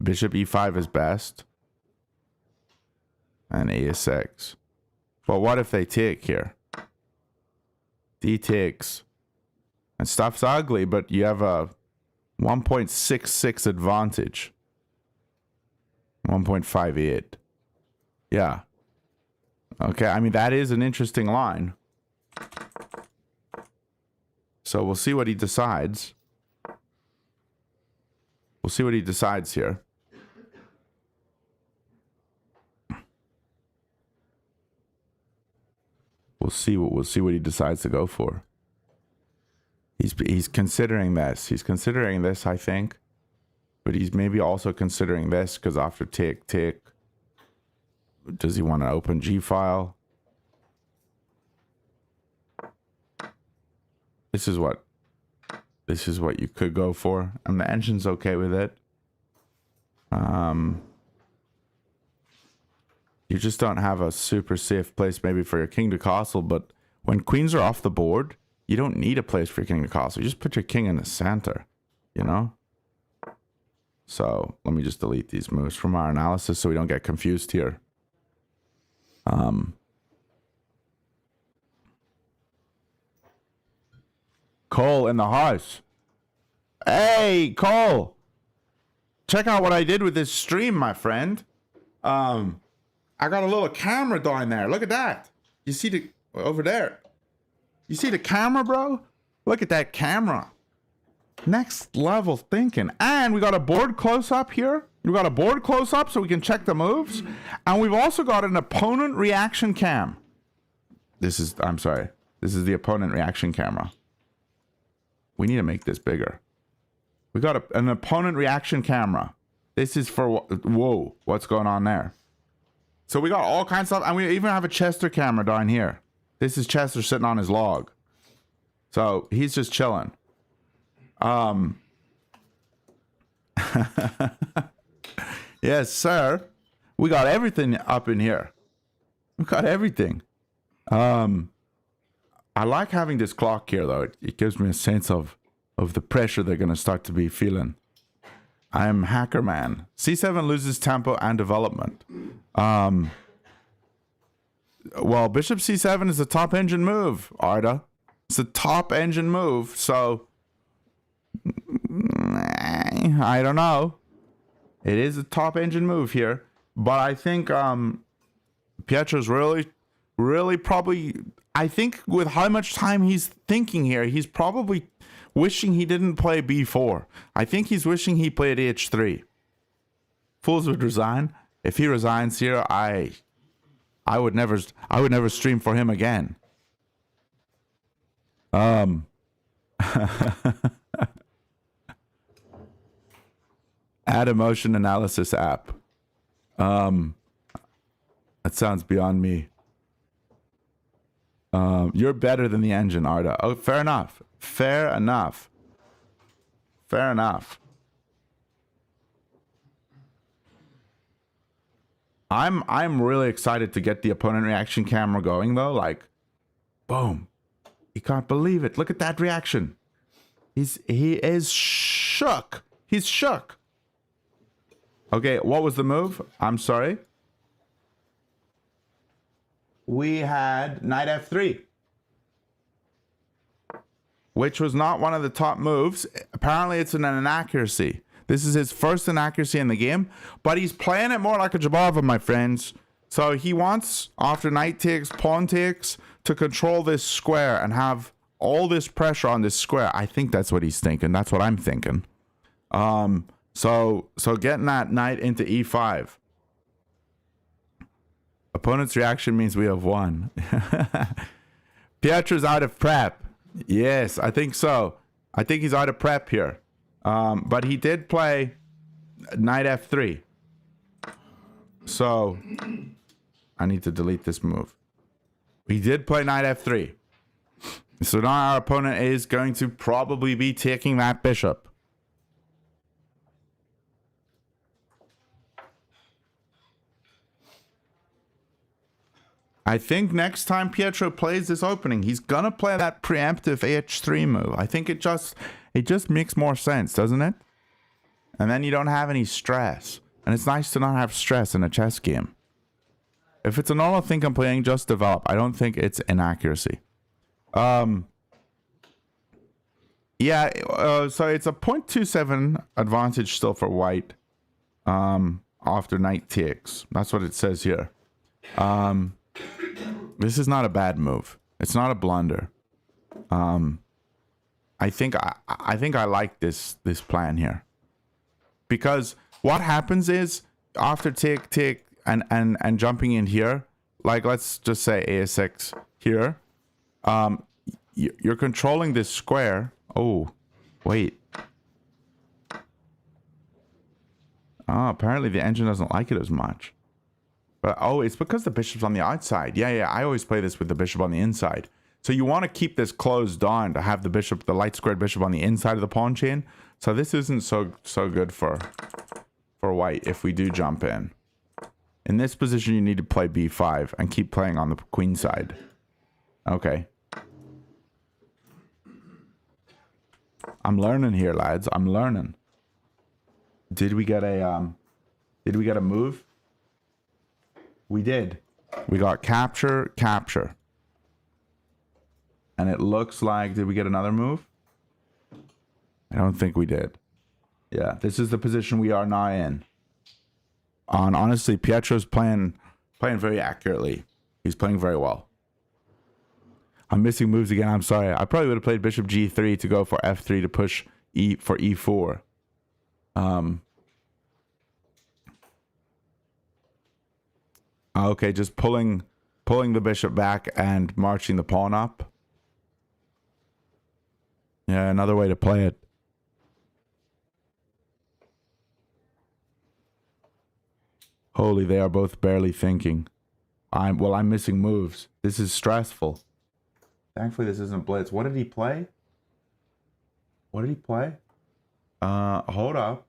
Speaker 1: Bishop e5 is best. And a6. But what if they take here? D takes. And stuff's ugly, but you have a 1.66 advantage. 1.58. Yeah. Okay, I mean, that is an interesting line. So we'll see what he decides. We'll see what he decides here. We'll see what he decides to go for. He's considering this. He's considering this, I think. But he's maybe also considering this, because after take, does he want to open G file? This is what you could go for, and the engine's okay with it. You just don't have a super safe place maybe for your king to castle, but when queens are off the board, you don't need a place for your king to castle. You just put your king in the center, you know? So let me just delete these moves from our analysis so we don't get confused here. Cole in the house. Hey, Cole. Check out what I did with this stream, my friend. I got a little camera down there. Look at that. You see the over there. You see the camera, bro? Look at that camera. Next level thinking. And we got a board close up here. We got a board close up so we can check the moves. And we've also got an opponent reaction cam. I'm sorry. This is the opponent reaction camera. We need to make this bigger. We got an opponent reaction camera. This is for, whoa, what's going on there? So we got all kinds of stuff. And we even have a Chester camera down here. This is Chester sitting on his log. So he's just chilling. Yes, sir. We got everything up in here. We got everything. I like having this clock here, though. It gives me a sense of the pressure they're going to start to be feeling. I'm hacker man. C7 loses tempo and development. Well, bishop c7 is a top engine move, Arda. It's a top engine move, so I don't know. It is a top engine move here, but I think Pietro's really probably, I think with how much time he's thinking here, he's probably wishing he didn't play b4. I think he's wishing he played h3. Fools would resign. If he resigns here, I would never stream for him again. Add emotion analysis app. That sounds beyond me. You're better than the engine, Arda. Oh, fair enough. Fair enough. Fair enough. I'm really excited to get the opponent reaction camera going, though. Like, boom. You can't believe it. Look at that reaction. He is shook. He's shook. Okay, what was the move? I'm sorry. We had knight f3, which was not one of the top moves. Apparently, it's an inaccuracy. This is his first inaccuracy in the game, but he's playing it more like a Jabava, my friends. So he wants, after knight takes, pawn takes, to control this square and have all this pressure on this square. I think that's what he's thinking. That's what I'm thinking. So getting that knight into e5. Opponent's reaction means we have won. Pietro's out of prep. Yes, I think so. I think he's out of prep here. But he did play knight f3. So I need to delete this move. He did play knight f3. So now our opponent is going to probably be taking that bishop. I think next time Pietro plays this opening, he's gonna play that preemptive h3 move. I think it just makes more sense, doesn't it? And then you don't have any stress. And it's nice to not have stress in a chess game. If it's a normal thing I'm playing, just develop. I don't think it's inaccuracy. Yeah, so it's a 0.27 advantage still for white after knight takes. That's what it says here. This is not a bad move. It's not a blunder. I think I like this plan here. Because what happens is after take and jumping in here, like let's just say a6 here, you're controlling this square. Oh, wait. Oh, apparently the engine doesn't like it as much. But, oh, it's because the bishop's on the outside. Yeah, I always play this with the bishop on the inside. So you want to keep this closed down to have the bishop, the light squared bishop on the inside of the pawn chain. So this isn't so good for white if we do jump in. In this position, you need to play b5 and keep playing on the queen side. Okay. I'm learning here, lads. I'm learning. Did we get a move? We did. We got capture. And it looks like, did we get another move? I don't think we did. Yeah, this is the position we are now in. Honestly, Pietro's playing very accurately. He's playing very well. I'm missing moves again. I'm sorry. I probably would have played bishop g3 to go for f3 to push for e4. Okay, just pulling the bishop back and marching the pawn up. Yeah, another way to play it. Holy, they are both barely thinking. I'm missing moves. This is stressful. Thankfully, this isn't blitz. What did he play? Hold up.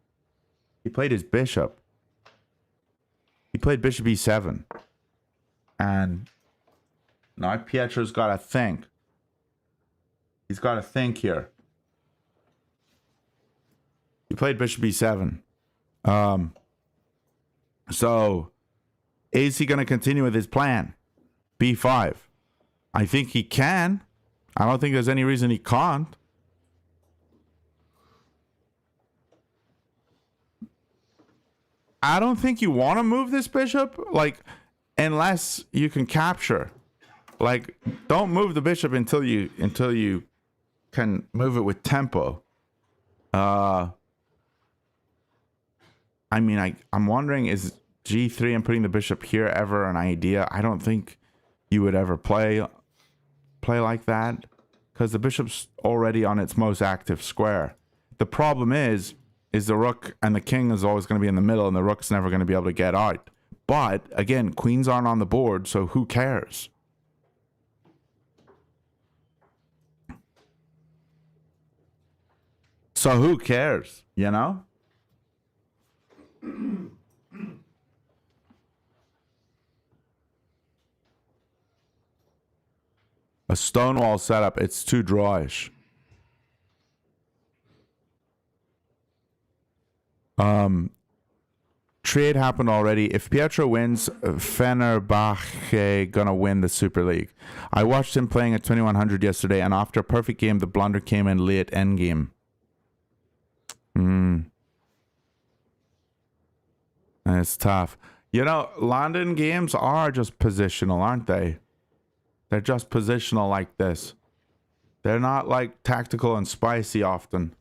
Speaker 1: He played his bishop. He played bishop e7. And now Pietro's got to think. He's got to think here. He played bishop e7. So, is he going to continue with his plan? b5. I think he can. I don't think there's any reason he can't. I don't think you want to move this bishop, like, unless you can capture. Like, don't move the bishop until you can move it with tempo. I mean, I'm wondering, is g3 and putting the bishop here ever an idea? I don't think you would ever play like that, because the bishop's already on its most active square. The problem is the rook and the king is always going to be in the middle, and the rook's never going to be able to get out. But again, queens aren't on the board, so who cares? So who cares, you know? A stonewall setup, it's too drawish. Trade happened already. If Pietro wins, Fenerbahce gonna win the Super League. I watched him playing at 2100 yesterday, and after a perfect game, the blunder came in late endgame. It's tough. You know, London games are just positional, aren't they? They're just positional like this. They're not like tactical and spicy often.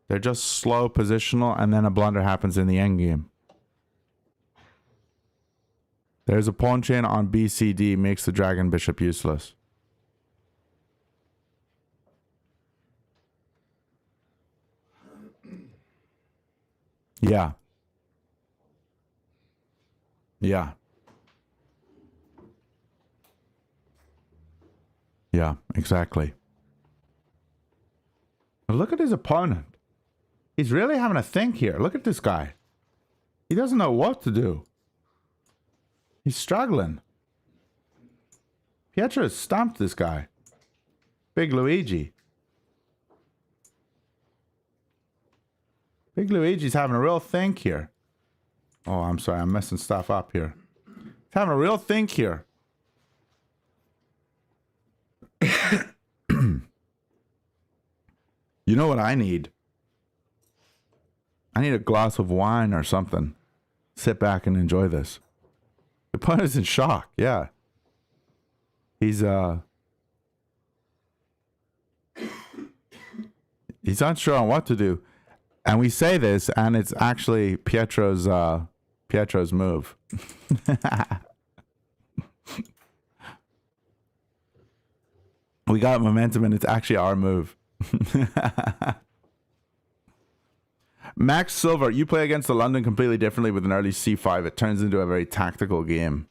Speaker 1: They're just slow positional, and then a blunder happens in the endgame. There's a pawn chain on BCD, makes the dragon bishop useless. Yeah. Yeah. Yeah, exactly. But look at his opponent. He's really having a think here. Look at this guy. He doesn't know what to do. He's struggling. Pietro has stomped this guy. Big Luigi. Big Luigi's having a real think here. Oh, I'm sorry. I'm messing stuff up here. He's having a real think here. You know what I need? I need a glass of wine or something. Sit back and enjoy this. The opponent's in shock. Yeah. He's unsure on what to do. And we say this, and it's actually Pietro's move. We got momentum, and it's actually our move. Max Silver, you play against the London completely differently with an early c5. It turns into a very tactical game.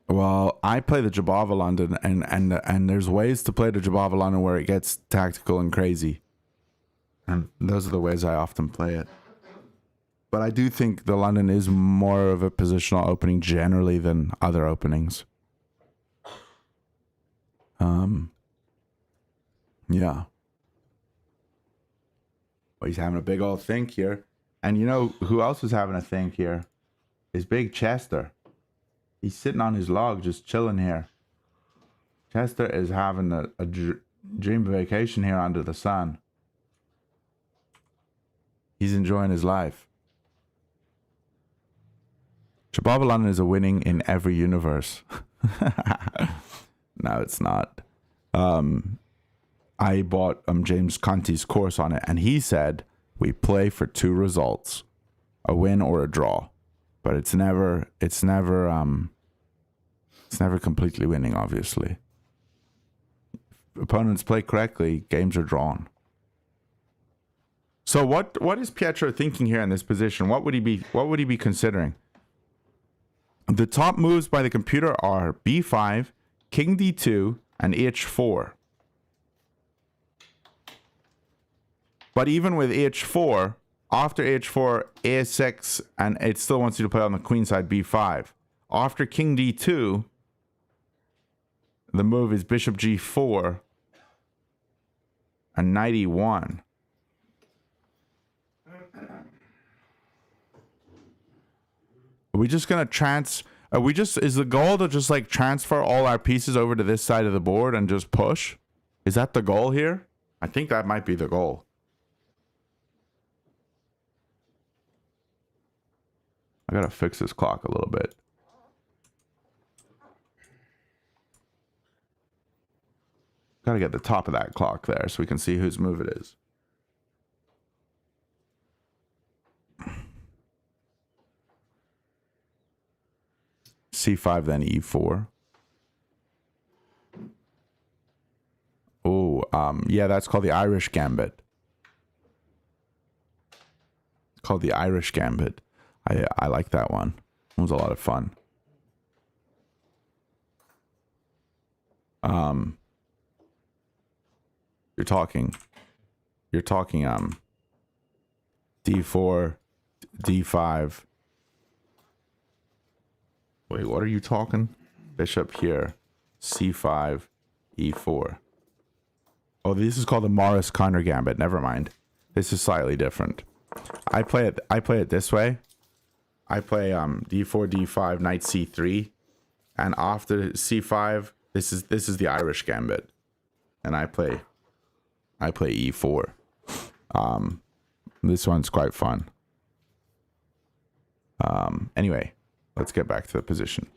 Speaker 1: Well, I play the Jabava London, and there's ways to play the Jabava London where it gets tactical and crazy. And those are the ways I often play it. But I do think the London is more of a positional opening generally than other openings. Yeah. Well, he's having a big old think here. And you know who else is having a think here? Is Big Chester. He's sitting on his log just chilling here. Chester is having a dream vacation here under the sun. He's enjoying his life. Jababa London is a winning in every universe. No, it's not. I bought James Conti's course on it, and he said we play for two results, a win or a draw, but it's never completely winning. Obviously, if opponents play correctly, games are drawn. So what is Pietro thinking here in this position? What would he be considering? The top moves by the computer are b5, king d2, and h4. But even with h4, after h4, a6, and it still wants you to play on the queen side b5. After king d2, the move is bishop g4 and knight e1. Are we just gonna is the goal to just like transfer all our pieces over to this side of the board and just push? Is that the goal here? I think that might be the goal. I gotta fix this clock a little bit. Gotta get the top of that clock there so we can see whose move it is. C5, then E4. Oh, yeah, that's called the Irish Gambit. It's called the Irish Gambit. I like that one. It was a lot of fun. You're talking D4, D5. Wait, what are you talking? Bishop here, C5, E4. Oh, this is called the Morris Connor Gambit. Never mind. This is slightly different. I play it this way. I play D4, D5, Knight C3, and after C5, this is the Irish Gambit, and I play E4. This one's quite fun. Anyway, let's get back to the position.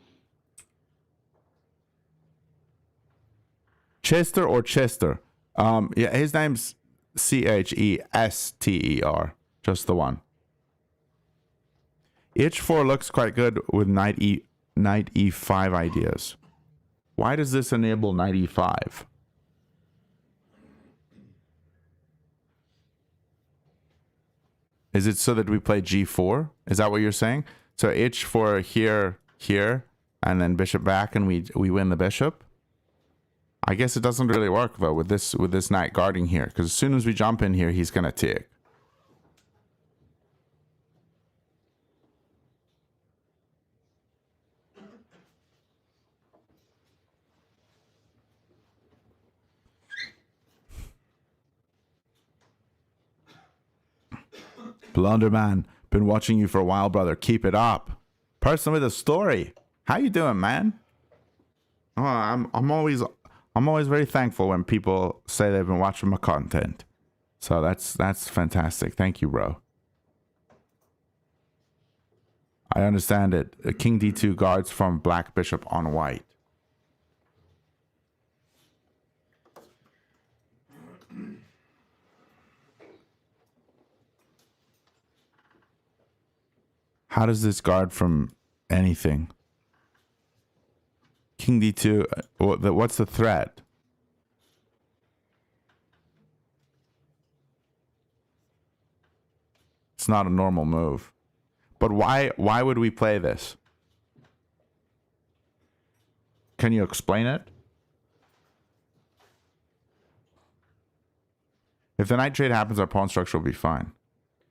Speaker 1: Chester or Chester? Yeah, his name's Chester. Just the one. H4 looks quite good with knight E5 ideas. Why does this enable knight E5? Is it so that we play g4? Is that what you're saying? So h4 here, here, and then bishop back, and we win the bishop? I guess it doesn't really work though with this knight guarding here, because as soon as we jump in here, he's gonna take. Blunderman, been watching you for a while, brother. Keep it up. Person with a story. How you doing, man? Oh, I'm always very thankful when people say they've been watching my content. So that's fantastic. Thank you, bro. I understand it. King d2 guards from black bishop on white. How does this guard from anything? King d2, what's the threat? It's not a normal move. But why would we play this? Can you explain it? If the knight trade happens, our pawn structure will be fine.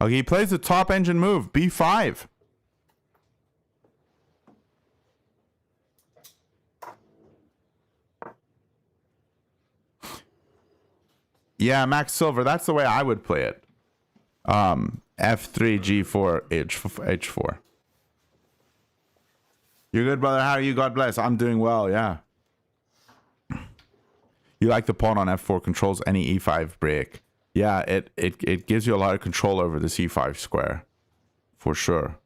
Speaker 1: Okay, he plays the top engine move, b5. Yeah, Max Silver, that's the way I would play it. F3, G4, H4. You're good, brother. How are you? God bless. I'm doing well, yeah. You like the pawn on F4 controls any E5 break. Yeah, it gives you a lot of control over the C5 square. For sure.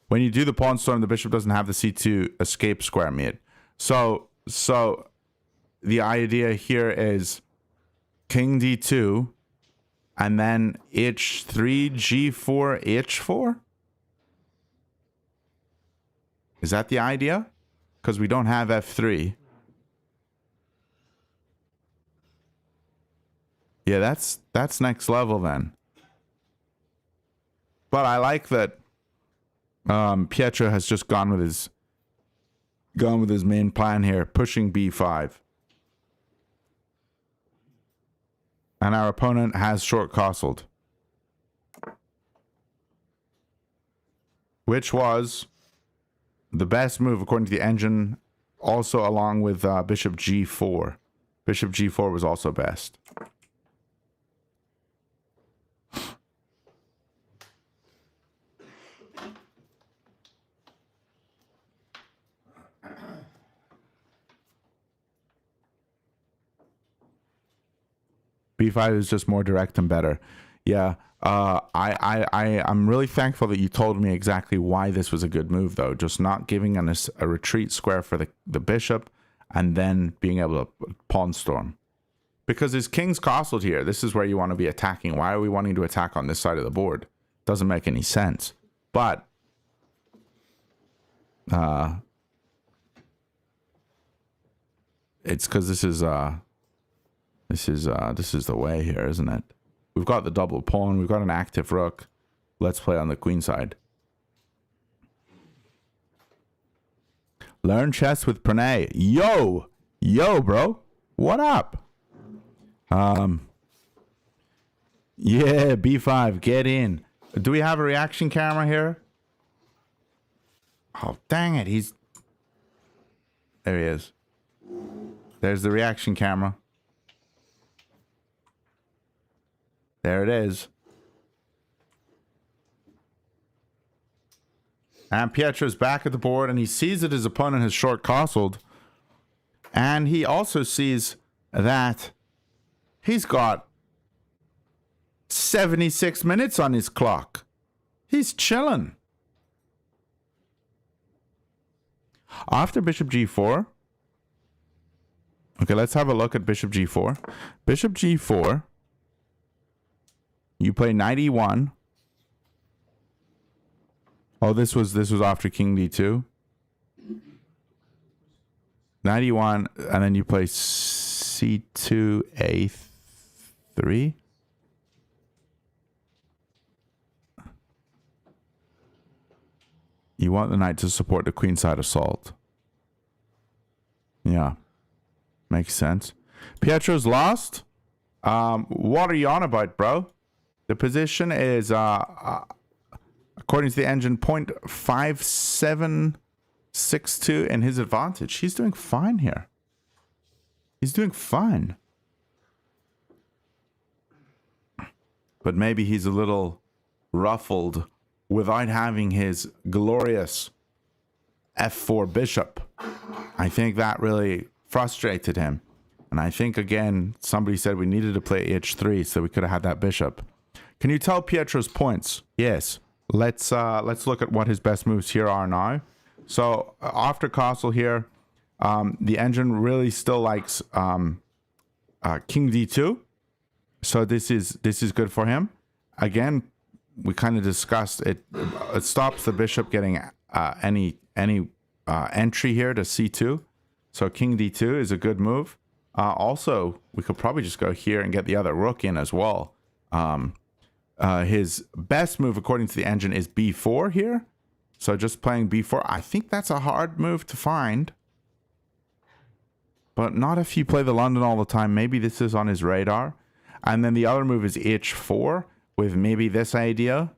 Speaker 1: When you do the pawn storm, the bishop doesn't have the C2 escape square mate. So the idea here is king d2 and then h3 g4 h4. Is that the idea? Because we don't have f3. Yeah, that's next level then. But I like that Pietro has just gone with his main plan here, pushing b5. And our opponent has short castled, which was the best move according to the engine, also along with bishop g4. Bishop g4 was also best. B5 is just more direct and better. Yeah, I'm really thankful that you told me exactly why this was a good move, though. Just not giving us a retreat square for the bishop and then being able to pawn storm. Because his king's castled here. This is where you want to be attacking. Why are we wanting to attack on this side of the board? Doesn't make any sense. But it's because this is the way here, isn't it? We've got the double pawn. We've got an active rook. Let's play on the queen side. Learn chess with Pranay. Yo, bro. What up? Yeah, b5. Get in. Do we have a reaction camera here? Oh, dang it. There he is. There's the reaction camera. There it is. And Pietro's back at the board, and he sees that his opponent has short castled. And he also sees that he's got 76 minutes on his clock. He's chilling. After bishop g4. Okay, let's have a look at bishop g4. Bishop g4. You play knight e1. Oh, this was after king d2. Knight e1, and then you play c2 a3. e3. You want the knight to support the queenside assault. Yeah. Makes sense. Pietro's lost. What are you on about, bro? The position is, according to the engine, 0.5762 in his advantage. He's doing fine here. He's doing fine. But maybe he's a little ruffled without having his glorious f4 bishop. I think that really frustrated him. And I think, again, somebody said we needed to play h3 so we could have had that bishop. Can you tell Pietro's points? Yes. Let's look at what his best moves here are now. So after castle here, the engine really still likes king d2. So this is good for him. Again, we kind of discussed it. It stops the bishop getting any entry here to c2. So king d2 is a good move. Also, we could probably just go here and get the other rook in as well. His best move, according to the engine, is b4 here. So just playing b4. I think that's a hard move to find. But not if you play the London all the time. Maybe this is on his radar. And then the other move is h4 with maybe this idea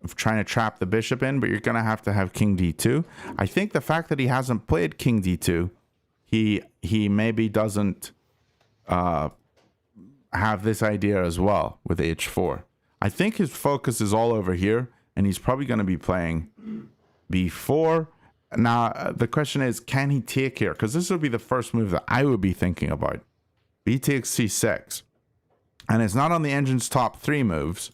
Speaker 1: of trying to trap the bishop in, but you're going to have king d2. I think the fact that he hasn't played king d2, he maybe doesn't have this idea as well with h4. I think his focus is all over here, and he's probably going to be playing b4. Now, the question is, can he take here? Because this would be the first move that I would be thinking about. B takes c6. And it's not on the engine's top 3 moves.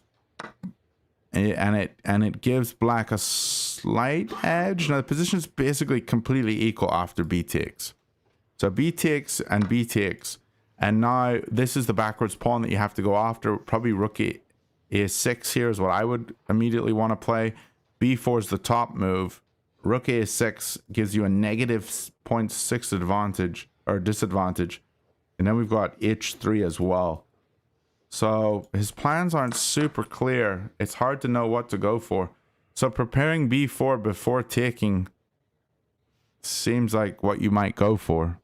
Speaker 1: And it gives black a slight edge. Now, the position is basically completely equal after b takes. So b takes and b takes. And now this is the backwards pawn that you have to go after. Probably rook a6 here is what I would immediately want to play. b4 is the top move. Rook a6 gives you a negative 0.6 advantage or disadvantage. And then we've got h3 as well. So his plans aren't super clear. It's hard to know what to go for. So preparing b4 before taking seems like what you might go for.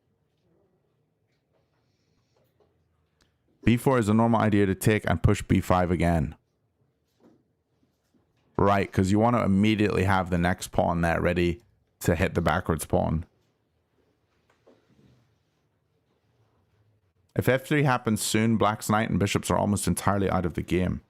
Speaker 1: b4 is a normal idea to take and push b5 again. Right, because you want to immediately have the next pawn there ready to hit the backwards pawn. If f3 happens soon, black's knight and bishops are almost entirely out of the game.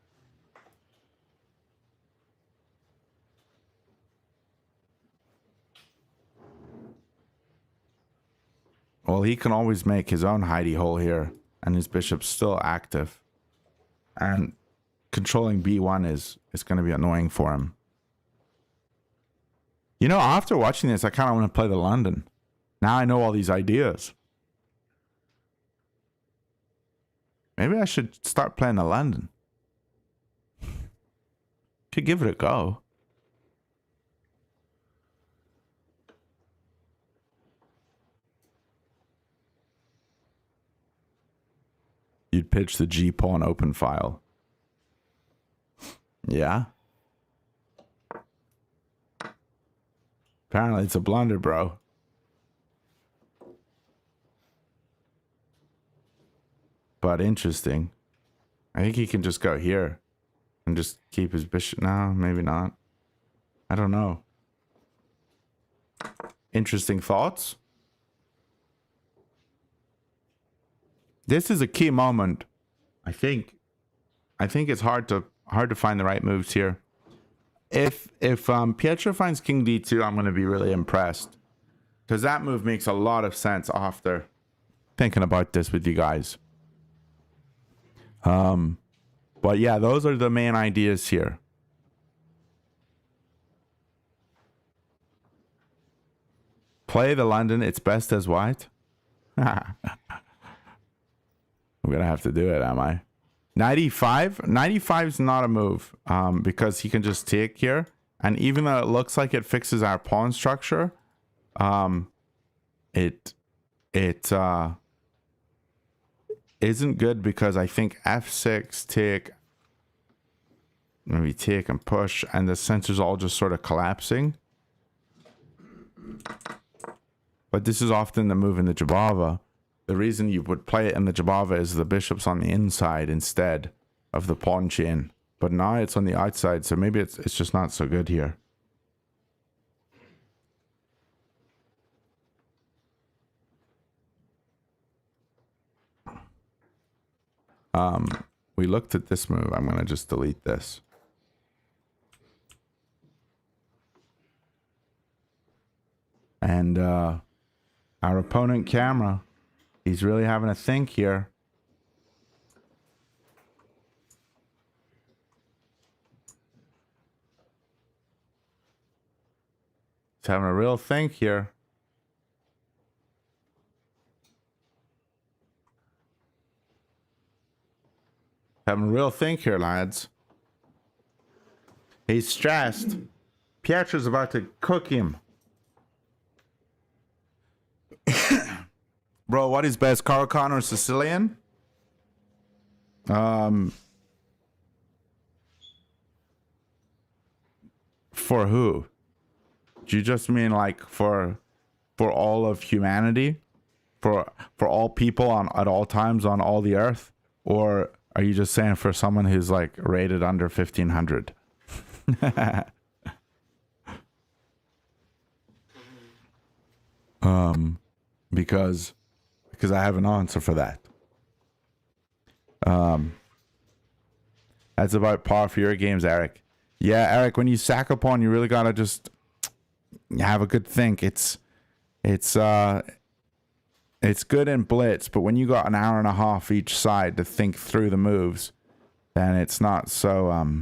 Speaker 1: Well, he can always make his own hidey hole here, and his bishop's still active. And controlling b1 is going to be annoying for him. You know, after watching this, I kind of want to play the London. Now I know all these ideas. Maybe I should start playing the London. Could give it a go. You'd pitch the G pawn open file. Yeah. Apparently it's a blunder, bro. But interesting. I think he can just go here and just keep his bishop. No, maybe not. I don't know. Interesting thoughts. This is a key moment. I think it's hard to find the right moves here. If Pietro finds king d2, I'm going to be really impressed, because that move makes a lot of sense after thinking about this with you guys. But yeah, those are the main ideas here. Play the London. It's best as white. I'm gonna have to do it, am I? 95? 95 is not a move, because he can just take here. And even though it looks like it fixes our pawn structure, it isn't good because I think f6, take, maybe take and push, and the center's all just sort of collapsing. But this is often the move in the Jabava. The reason you would play it in the Jabava is the bishop's on the inside instead of the pawn chain. But now it's on the outside, so maybe it's just not so good here. We looked at this move. I'm going to just delete this. And our opponent, Camera, he's really having a think here. He's having a real think here. Having a real think here, lads. He's stressed. Pietro's about to cook him. Bro, what is best, Caravel or Sicilian? For who? Do you just mean like for all of humanity? For all people at all times on all the earth? Or are you just saying for someone who's like rated under 1500? Because I have an answer for that. That's about par for your games, Eric. Yeah, Eric, when you sack a pawn, you really gotta just have a good think. It's good in blitz, but when you got an hour and a half each side to think through the moves, then it's not so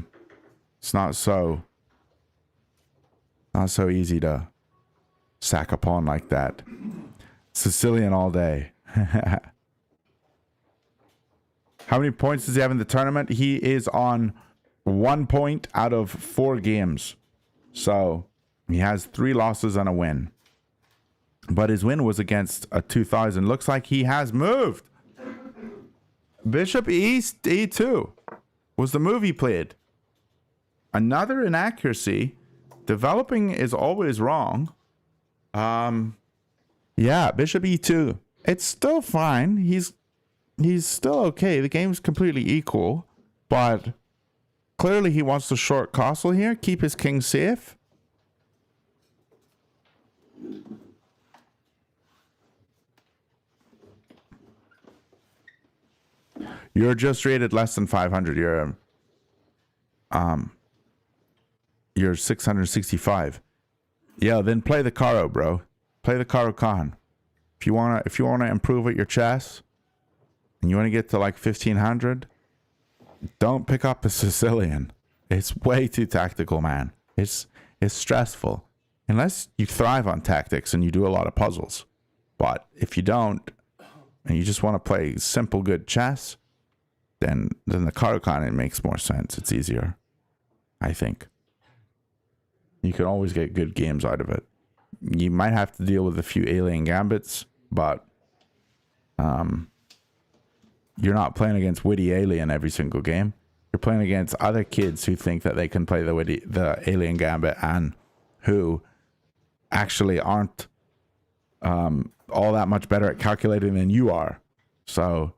Speaker 1: easy to sack a pawn like that. Sicilian all day. How many points does he have in the tournament? He is on 1 point out of 4 games. So he has 3 losses and a win. But his win was against a 2000. Looks like he has moved. Bishop E2 was the move he played. Another inaccuracy. Developing is always wrong. Yeah, Bishop E2. It's still fine. He's still okay. The game's completely equal. But clearly he wants to short castle here. Keep his king safe. You're just rated less than 500. You're 665. Yeah, then play the Caro, bro. Play the Caro Khan. If you wanna improve at your chess, and you wanna get to like 1500, don't pick up a Sicilian. It's way too tactical, man. It's stressful. Unless you thrive on tactics and you do a lot of puzzles. But if you don't, and you just want to play simple, good chess, then the Caro Khan, it makes more sense. It's easier, I think. You can always get good games out of it. You might have to deal with a few alien gambits, but you're not playing against witty alien every single game. You're playing against other kids who think that they can play the alien gambit and who actually aren't all that much better at calculating than you are. So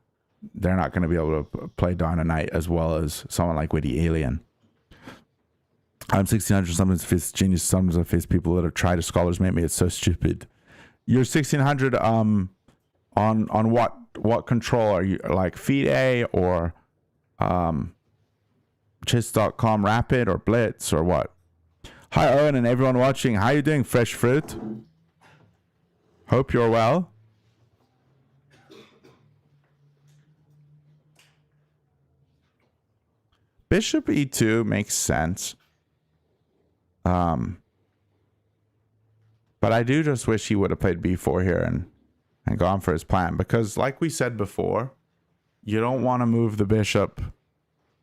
Speaker 1: they're not going to be able to play down a knight as well as someone like witty alien. I'm 1600. Sometimes face genius. Sometimes I face people that have tried to scholars mate me. It's so stupid. You're 1600. On what control are you, like FIDE or chess.com rapid or blitz or what? Hi Owen and everyone watching. How you doing, fresh fruit? Hope you're well. Bishop E2 makes sense. But I do just wish he would have played B4 here and gone for his plan, because like we said before, you don't want to move the bishop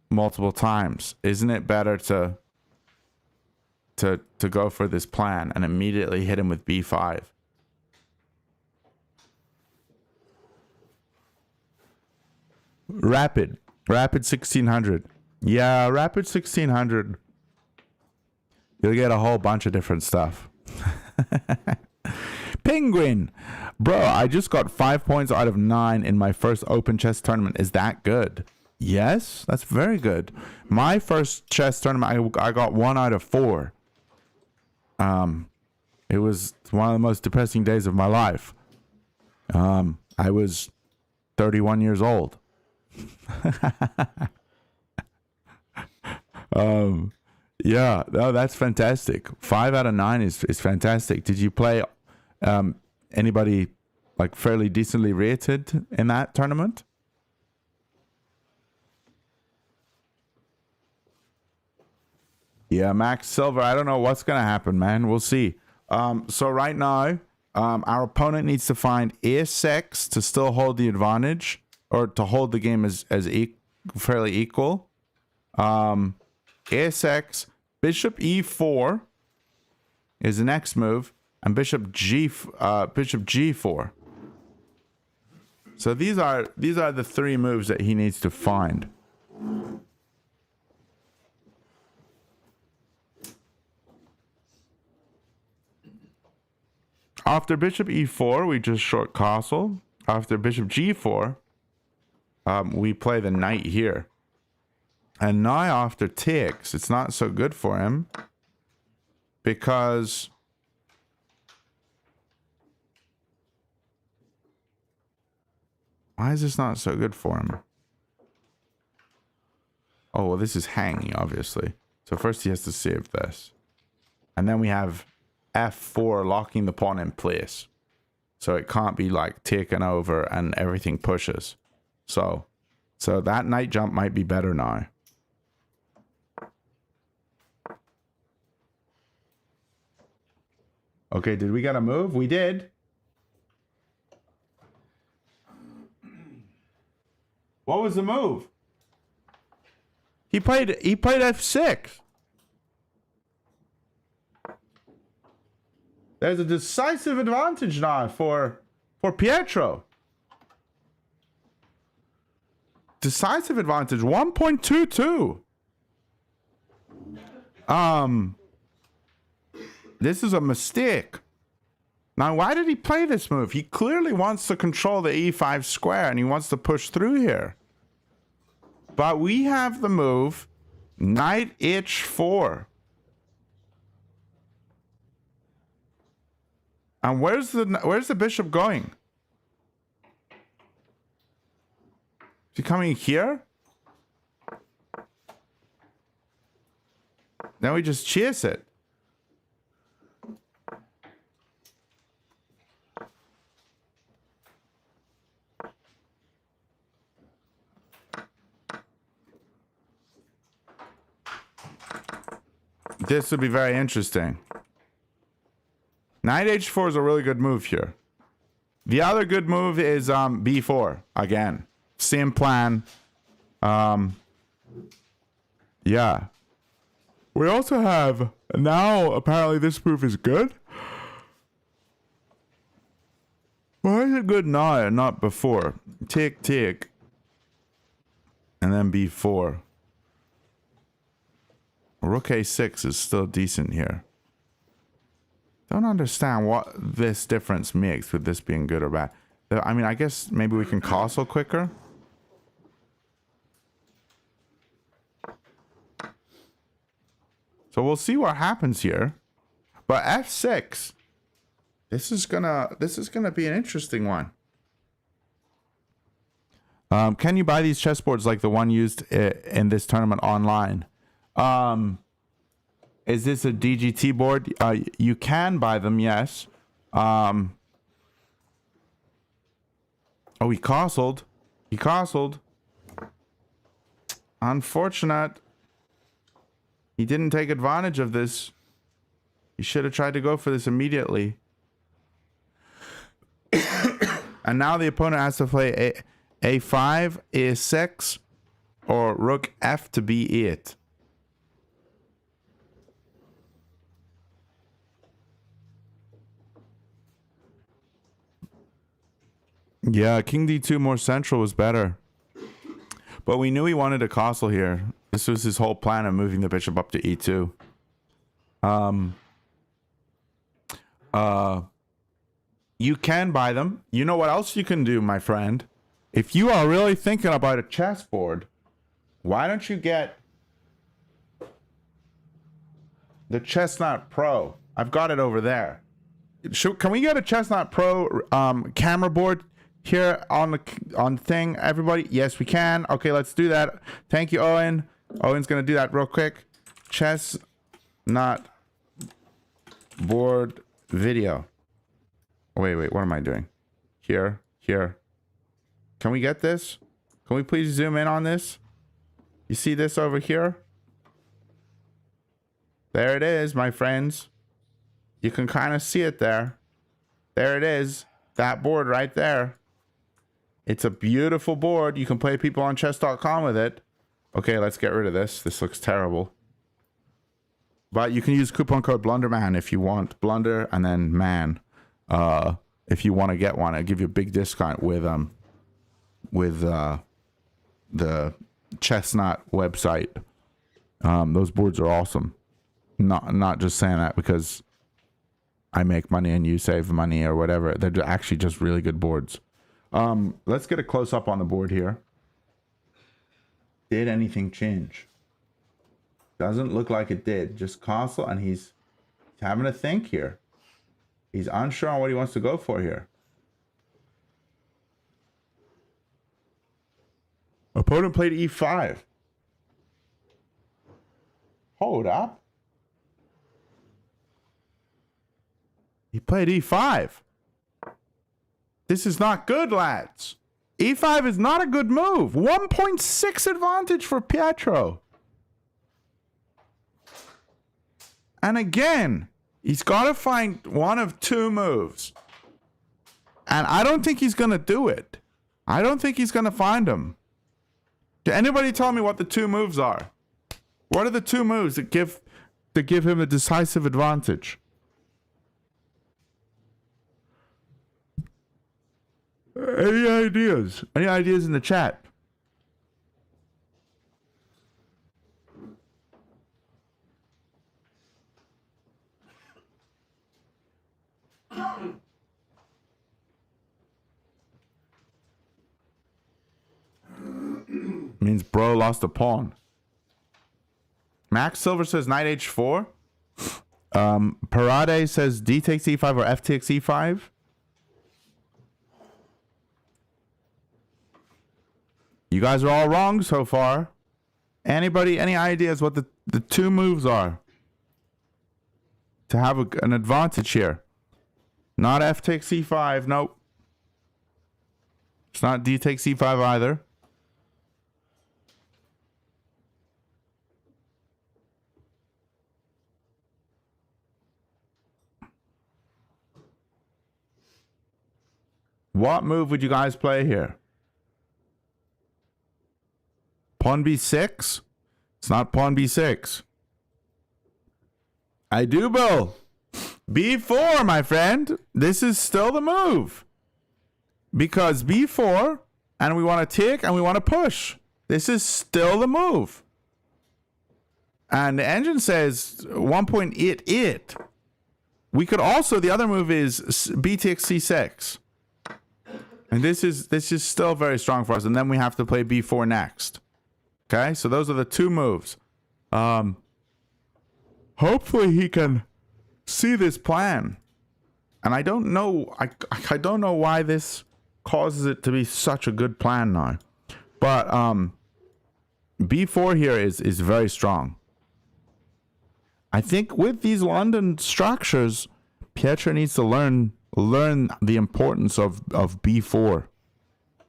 Speaker 1: multiple times. Isn't it better to go for this plan and immediately hit him with B5? Rapid 1600. Yeah, Rapid 1600. You'll get a whole bunch of different stuff. Penguin. Bro, I just got 5 points out of 9 in my first open chess tournament. Is that good? Yes, that's very good. My first chess tournament, I got 1 out of 4. It was one of the most depressing days of my life. I was 31 years old. Yeah, no, that's fantastic. 5 out of 9 is fantastic. Did you play anybody like fairly decently rated in that tournament? Yeah, Max Silver, I don't know what's going to happen, man. We'll see. So right now, our opponent needs to find a6 to still hold the advantage, or to hold the game as fairly equal. A6, bishop e4 is the next move, and bishop g4. So these are the 3 moves that he needs to find. After bishop e4, we just short castle. After bishop g4, we play the knight here. And now after takes, it's not so good for him, because why is this not so good for him? Oh, well, this is hanging, obviously. So first he has to save this. And then we have f4 locking the pawn in place. So it can't be like taken over and everything pushes. So that knight jump might be better now. Okay, did we get a move? We did. What was the move? He played f6. There's a decisive advantage now for Pietro. Decisive advantage, 1.22. This is a mistake. Now, why did he play this move? He clearly wants to control the e5 square, and he wants to push through here. But we have the move knight h4. And where's the bishop going? Is he coming here? Then we just chase it. This would be very interesting. Knight h4 is a really good move here. The other good move is b4. Again, same plan. Yeah. We also have, now apparently this move is good. Why is it good now and not before? Take. And then b4. Rook a6 is still decent here. Don't understand what this difference makes with this being good or bad. I mean, I guess maybe we can castle quicker. So we'll see what happens here. But f6, this is gonna be an interesting one. Can you buy these chessboards like the one used in this tournament online? Is this a DGT board? You can buy them, yes. Oh, he castled. He castled. Unfortunate. He didn't take advantage of this. He should have tried to go for this immediately. And now the opponent has to play a5, a6, or rook f to b8. Yeah, king d2 more central was better. But we knew he wanted a castle here. This was his whole plan of moving the bishop up to e2. You can buy them. You know what else you can do, my friend? If you are really thinking about a chessboard, why don't you get the Chessnut Pro? I've got it over there. Can we get a Chessnut Pro camera board here on the thing, everybody? Yes, we can. Okay, let's do that. Thank you, Owen. Owen's gonna do that real quick. Chessnut Board video. Wait, what am I doing? Here. Can we get this? Can we please zoom in on this? You see this over here? There it is, my friends. You can kind of see it there. There it is. That board right there. It's a beautiful board. You can play people on chess.com with it. Okay, let's get rid of this. This looks terrible. But you can use coupon code Blunderman if you want. Blunder and then man. If you want to get one, I'll give you a big discount with the Chessnut website. Those boards are awesome. Not just saying that because I make money and you save money or whatever. They're actually just really good boards. Let's get a close up on the board here. Did anything change? Doesn't look like it did. Just castle, and he's having to think here. He's unsure on what he wants to go for here. Opponent played e5. Hold up. He played e5. This is not good, lads. e5 is not a good move. 1.6 advantage for Pietro. And again, he's got to find one of two moves. And I don't think he's going to do it. I don't think he's going to find them. Can anybody tell me what the two moves are? What are the two moves that give him a decisive advantage? Any ideas? Any ideas in the chat? Means bro lost a pawn. Max Silver says knight h4. Parade says d takes e5 or f takes e5. You guys are all wrong so far. Anybody, any ideas what the two moves are to have an advantage here? Not f takes e5, nope. It's not d takes e5 either. What move would you guys play here? Pawn b6? It's not pawn b6. I do, Bill. b4, my friend. This is still the move. Because b4, and we want to take and we want to push. This is still the move. And the engine says 1.88. We could also, the other move is b takes c6. And this is still very strong for us. And then we have to play b4 next. Okay, so those are the two moves. Hopefully he can see this plan. And I don't know, I don't know why this causes it to be such a good plan now. But b4 here is very strong. I think with these London structures, Pietro needs to learn the importance of b4.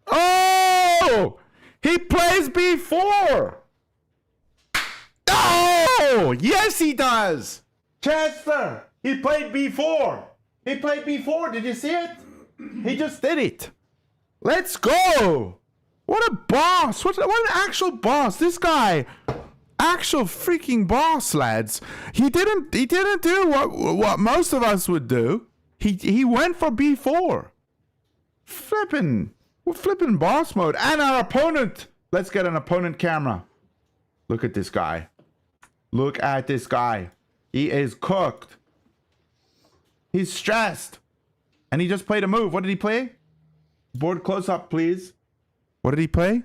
Speaker 1: Oh! He plays b4! Oh! Yes, he does! Chester! He played b4! He played b4! Did you see it? He just did it! Let's go! What a boss! What an actual boss! This guy, actual freaking boss, lads. He didn't do what most of us would do. He went for b4. Flippin' boss mode. And our opponent Let's get an opponent camera. Look at this guy. Look at this guy. He is cooked. He's stressed. And he just played a move. What did he play? Board close up, please. What did he play?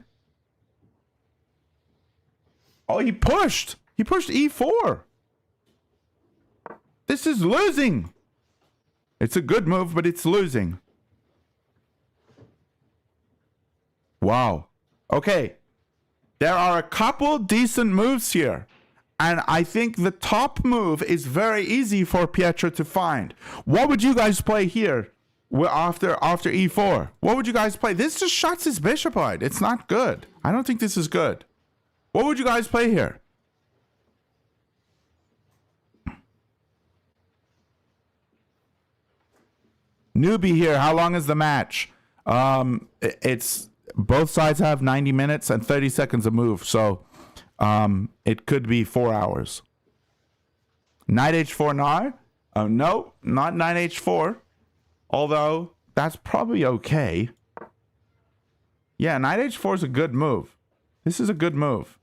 Speaker 1: Oh, he pushed. He pushed e4. This is losing. It's a good move, but it's losing. Wow. Okay. There are a couple decent moves here. And I think the top move is very easy for Pietro to find. What would you guys play here after e4? What would you guys play? This just shuts his bishop out. It's not good. I don't think this is good. What would you guys play here? Newbie here. How long is the match? It's both sides have 90 minutes and 30 seconds a move. So it could be 4 hours. Knight h4 now? Oh, no, not knight h4. Although, that's probably okay. Yeah, knight h4 is a good move. This is a good move.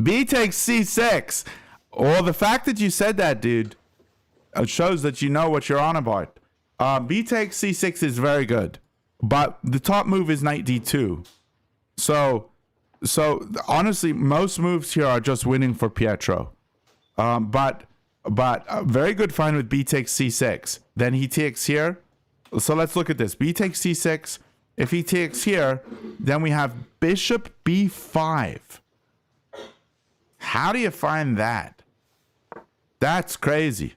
Speaker 1: B takes c6. Well, the fact that you said that, dude, shows that you know what you're on about. B takes c6 is very good, but the top move is knight d2. So honestly, most moves here are just winning for Pietro. But a very good find with B takes c6. Then he takes here. So let's look at this. B takes c6. If he takes here, then we have bishop b5. How do you find that? That's crazy.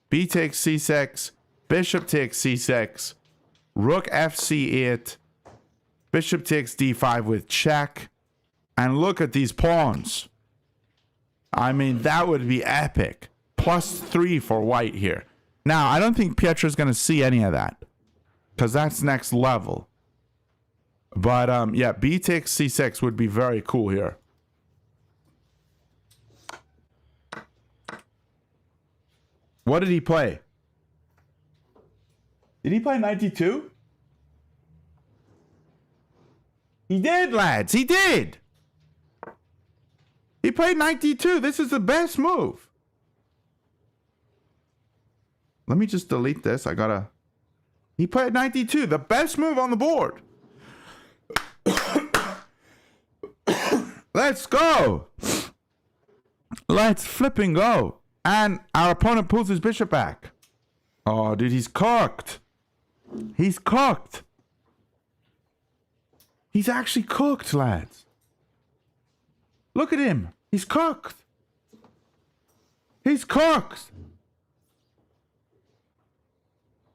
Speaker 1: B takes c6. Bishop takes c6. Rook fc8. Bishop takes d5 with check. And look at these pawns. I mean, that would be epic. +3 for white here. Now, I don't think Pietro's going to see any of that, because that's next level. But, yeah, B takes c6 would be very cool here. What did he play? Did he play 92? He did, lads. He did. He played 92. This is the best move. Let me just delete this. He played 92. The best move on the board. Let's go. Let's flipping go. And our opponent pulls his bishop back. Oh, dude, he's cooked. He's cooked. He's actually cooked, lads. Look at him. He's cooked. He's cooked.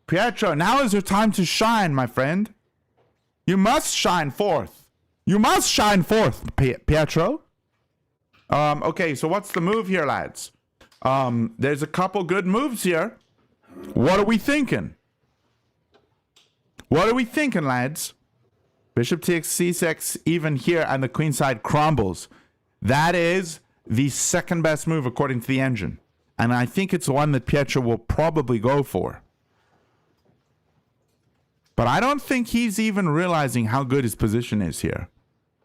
Speaker 1: Pietro, now is your time to shine, my friend. You must shine forth. You must shine forth, Pietro. Okay, so what's the move here, lads? There's a couple good moves here. What are we thinking? What are we thinking, lads? Bishop takes c6 even here, and the queen side crumbles. That is the second best move according to the engine. And I think it's one that Pietro will probably go for. But I don't think he's even realizing how good his position is here.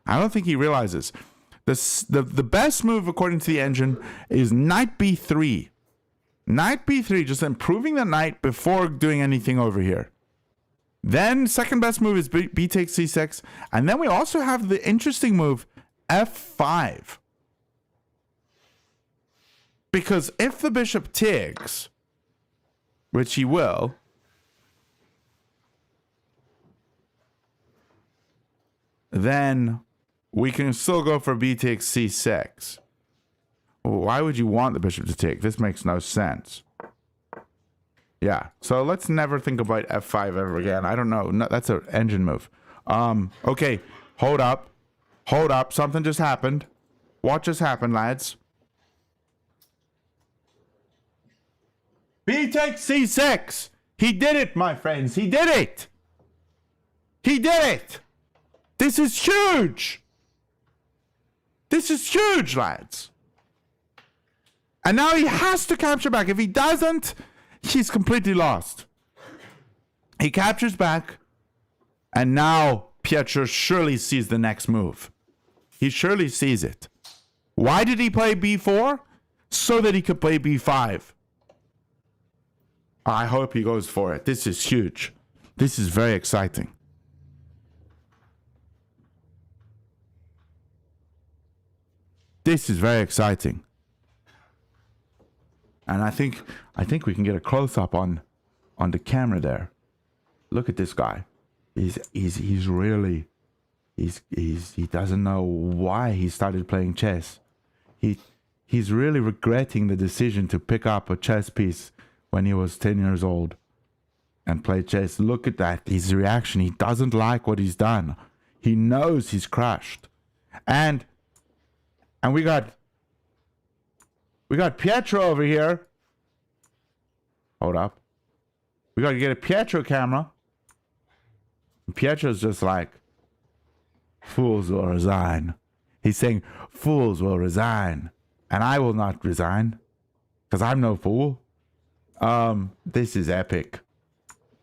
Speaker 1: I don't think he realizes. The best move according to the engine is knight b3. Knight b3, just improving the knight before doing anything over here. Then second best move is b takes c6. And then we also have the interesting move f5. Because if the bishop takes, which he will, then we can still go for b takes c6. Why would you want the bishop to take? This makes no sense. Yeah, so let's never think about f5 ever again. I don't know. No, that's an engine move. Okay, hold up. Hold up. Something just happened. What just happened, lads? B takes c6. He did it, my friends. He did it. He did it. This is huge. This is huge, lads. And now he has to capture back. If he doesn't, he's completely lost. He captures back, and now Pietro surely sees the next move. He surely sees it. Why did he play b4? So that he could play b5. I hope he goes for it. This is huge. This is very exciting. This is very exciting. And I think we can get a close-up on the camera there. Look at this guy. He doesn't know why he started playing chess. He's really regretting the decision to pick up a chess piece when he was 10 years old and play chess. Look at that. His reaction. He doesn't like what he's done. He knows he's crushed. And we got Pietro over here. Hold up. We got to get a Pietro camera. Pietro's just like, fools will resign. He's saying, fools will resign. And I will not resign. Because I'm no fool. This is epic.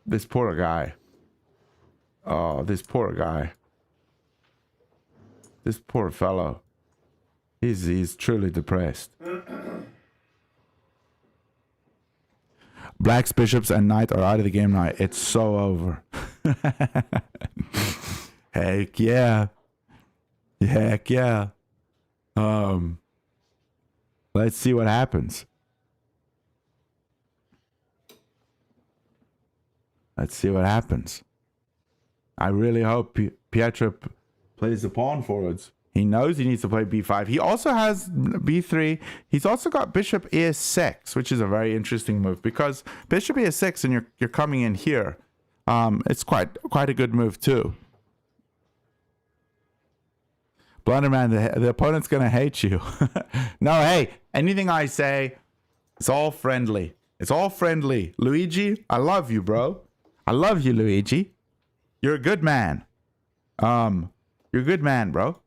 Speaker 1: This poor guy. Oh, this poor guy. This poor fellow. He's truly depressed. Blacks, bishops, and knight are out of the game now. It's so over. Heck yeah. Heck yeah. Let's see what happens. Let's see what happens. I really hope Pietro plays the pawn forwards. He knows he needs to play b5. He also has b3. He's also got bishop e6, which is a very interesting move because bishop e6 and you're coming in here. It's quite a good move too. Blunderman, the opponent's gonna hate you. No, hey, anything I say, it's all friendly. It's all friendly. Luigi, I love you, bro. I love you, Luigi. You're a good man. You're a good man, bro.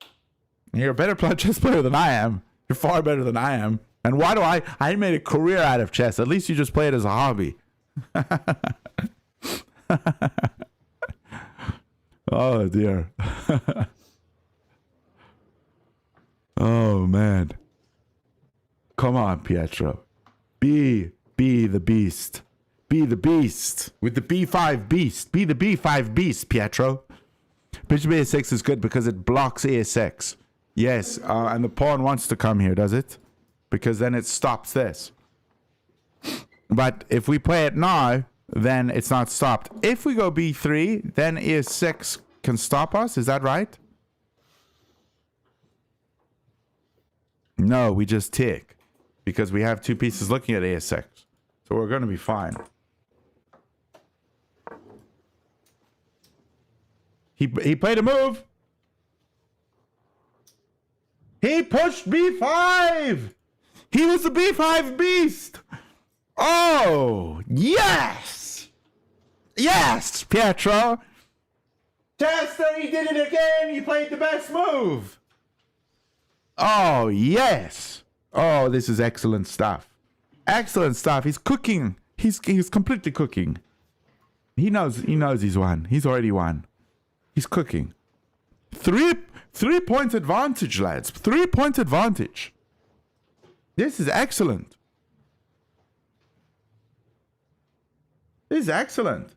Speaker 1: You're a better chess player than I am. You're far better than I am. And why do I made a career out of chess. At least you just play it as a hobby. Oh, dear. Oh, man. Come on, Pietro. Be the beast. Be the beast. With the b5 beast. Be the b5 beast, Pietro. Bishop a6 is good because it blocks a6. Yes, and the pawn wants to come here, does it? Because then it stops this. But if we play it now, then it's not stopped. If we go b3, then e6 can stop us. Is that right? No, we just tick. Because we have two pieces looking at a6. So we're going to be fine. He played a move. He pushed b5. He was the b5 beast. Oh, yes. Yes, Pietro. Chester, he did it again. He played the best move. Oh, yes. Oh, this is excellent stuff. Excellent stuff. He's cooking. He's completely cooking. He knows he's won. He's already won. He's cooking. 3 point advantage, lads. 3 point advantage. This is excellent. This is excellent.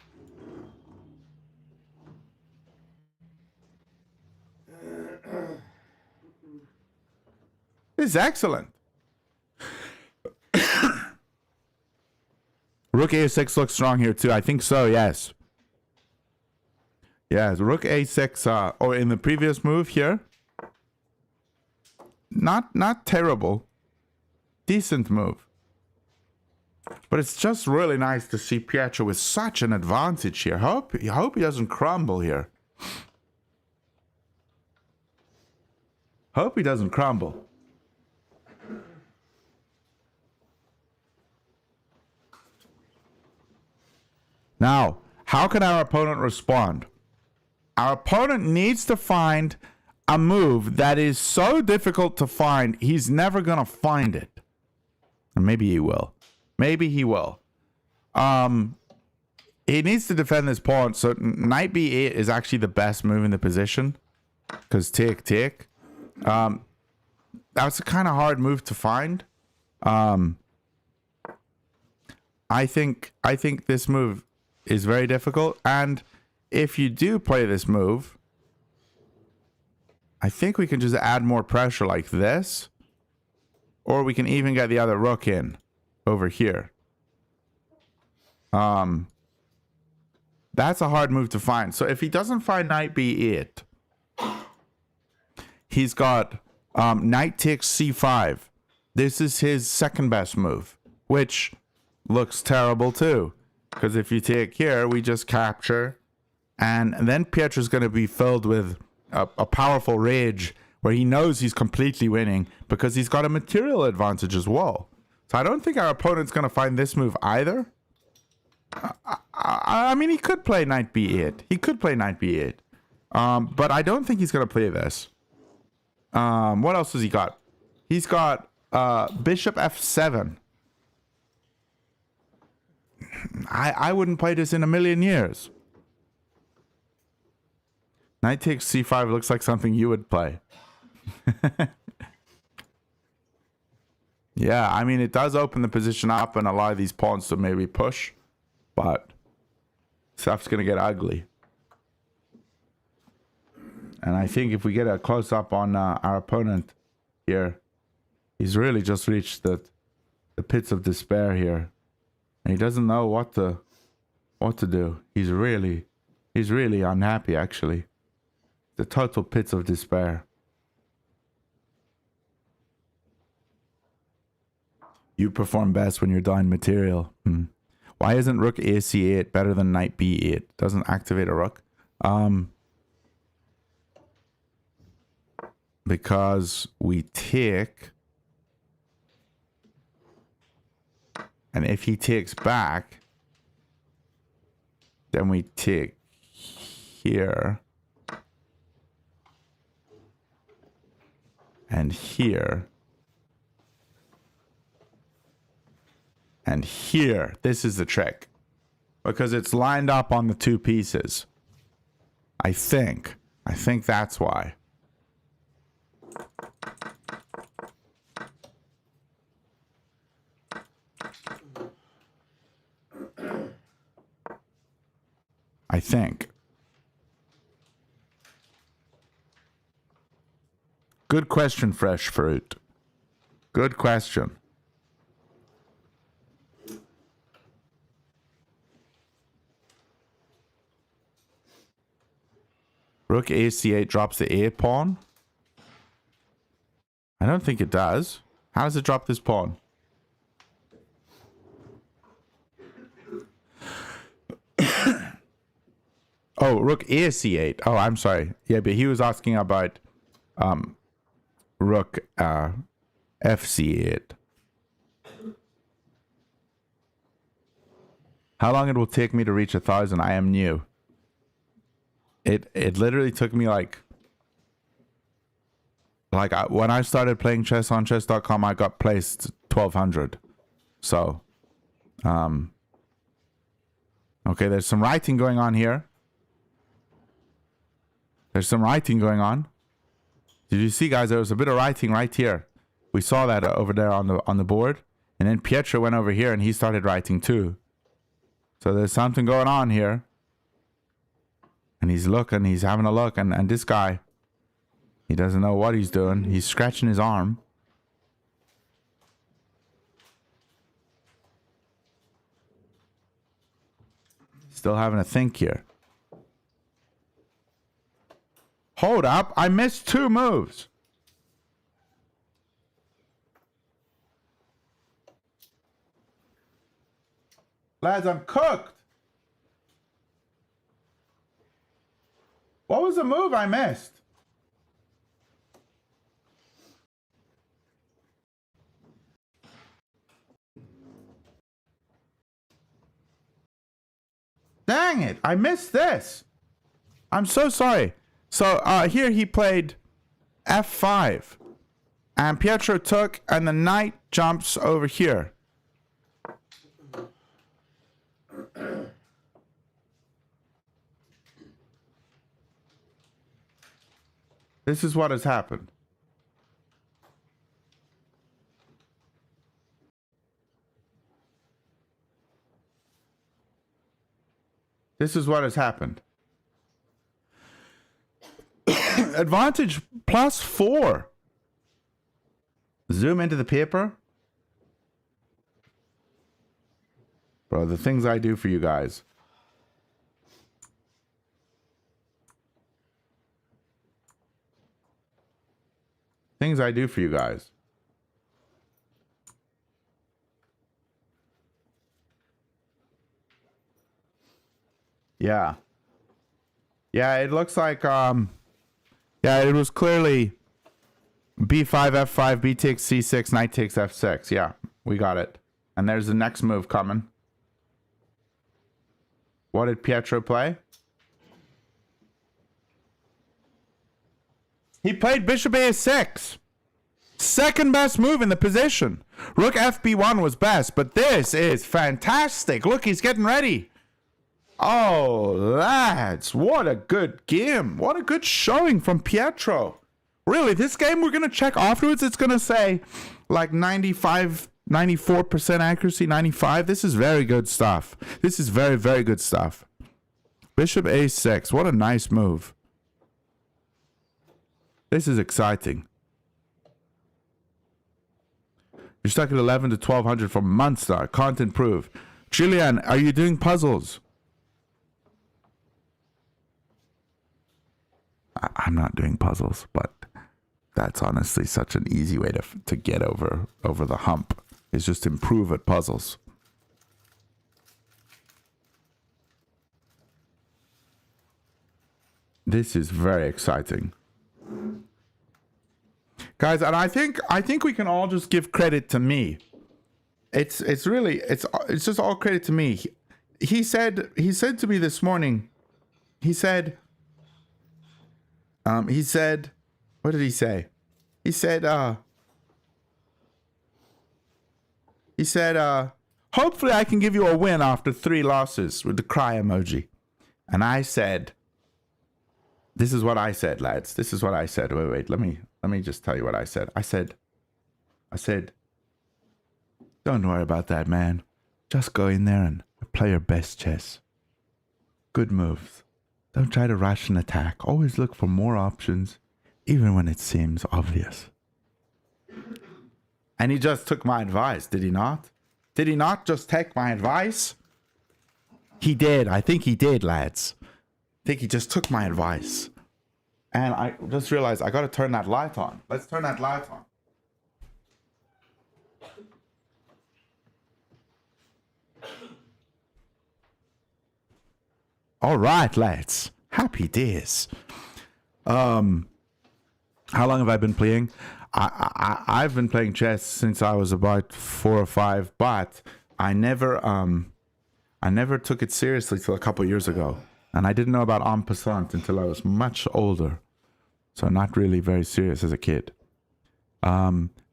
Speaker 1: This is excellent. Rook a6 looks strong here too. I think so, yes. Yes, rook a6, or in the previous move here. Not terrible. Decent move. But it's just really nice to see Pietro with such an advantage here. Hope he doesn't crumble here. Hope he doesn't crumble. Now, how can our opponent respond? Our opponent needs to find a move that is so difficult to find, he's never going to find it. And maybe he will. Maybe he will. he needs to defend this pawn. So knight b8 is actually the best move in the position. Because take. That's a kind of hard move to find. I think this move is very difficult. And if you do play this move, I think we can just add more pressure like this. Or we can even get the other rook in over here. That's a hard move to find. So if he doesn't find knight b8, he's got knight takes c5. This is his second best move, which looks terrible too. Because if you take here, we just capture. And then Pietro's going to be filled with a powerful rage where he knows he's completely winning because he's got a material advantage as well. So I don't think our opponent's going to find this move either. I mean, he could play knight b8. He could play knight b8. But I don't think he's going to play this. What else has he got? He's got bishop f7. I wouldn't play this in a million years. Knight takes c5 looks like something you would play. Yeah, I mean, it does open the position up and allow these pawns to maybe push, but stuff's going to get ugly. And I think if we get a close-up on our opponent here, he's really just reached the pits of despair here. And he doesn't know what to do. He's really unhappy, actually. The total pits of despair. You perform best when you're down material. Why isn't rook ac8 better than knight b8? Doesn't activate a rook. Because we take, and if he takes back, then we take here and here and here. This is the trick because it's lined up on the two pieces. I think that's why. I think. Good question, Fresh Fruit. Good question. Rook ac8 drops the a pawn. I don't think it does. How does it drop this pawn? Oh, rook ac8. Oh, I'm sorry. Yeah, but he was asking about rook fc8. How long it will take me to reach 1,000? I am new. It literally took me like when I started playing chess on chess.com, I got placed 1,200. So, okay, there's some writing going on here. There's some writing going on. Did you see, guys? There was a bit of writing right here. We saw that over there on the board. And then Pietro went over here and he started writing too. So there's something going on here. And he's looking, he's having a look. And this guy, he doesn't know what he's doing. He's scratching his arm. Still having a think here. Hold up, I missed 2 moves. Lads, I'm cooked. What was the move I missed? Dang it, I missed this. I'm so sorry. So here he played f5. And Pietro took, and the knight jumps over here. This is what has happened. This is what has happened. Advantage +4. Zoom into the paper. Bro, the things I do for you guys. Things I do for you guys. Yeah. Yeah, it looks like yeah, it was clearly b5 f5 b takes c6 knight takes f6. Yeah, we got it. And there's the next move coming. What did Pietro play? He played bishop a6. Second best move in the position. Rook fb1 was best, but this is fantastic. Look, he's getting ready. Oh, lads, what a good game. What a good showing from Pietro. Really, this game we're going to check afterwards. It's going to say like 95, 94% accuracy, 95. This is very good stuff. This is very, very good stuff. Bishop a6. What a nice move. This is exciting. You're stuck at 11 to 1200 for Munster. Can't improve. Julian, are you doing puzzles? I'm not doing puzzles, but that's honestly such an easy way to get over the hump. Is just improve at puzzles. This is very exciting. Guys, and I think we can all just give credit to me. It's just all credit to me. He said to me this morning, he said, what did he say? He said, hopefully I can give you a win after 3 losses with the cry emoji. And I said, this is what I said, lads. This is what I said. Wait, let me just tell you what I said. I said, don't worry about that, man. Just go in there and play your best chess. Good moves. Don't try to rush an attack. Always look for more options, even when it seems obvious. And he just took my advice, did he not? Did he not just take my advice? He did. I think he did, lads. I think he just took my advice. And I just realized I got to turn that light on. Let's turn that light on. All right, lads. Happy days. How long have I been playing? I've been playing chess since I was about 4 or 5, but I never took it seriously till a couple of years ago. And I didn't know about en passant until I was much older. So not really very serious as a kid.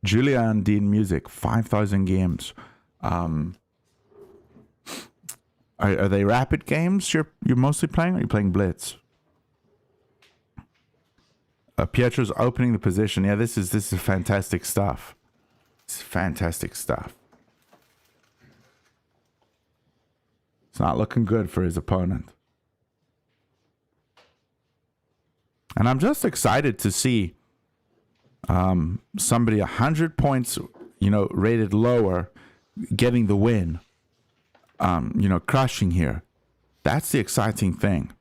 Speaker 1: Julia and Dean Music, 5,000 games. Are they rapid games you're mostly playing, or are you playing Blitz? Pietro's opening the position. Yeah, this is fantastic stuff. It's fantastic stuff. It's not looking good for his opponent. And I'm just excited to see somebody 100 points, rated lower, getting the win. Crushing here. That's the exciting thing.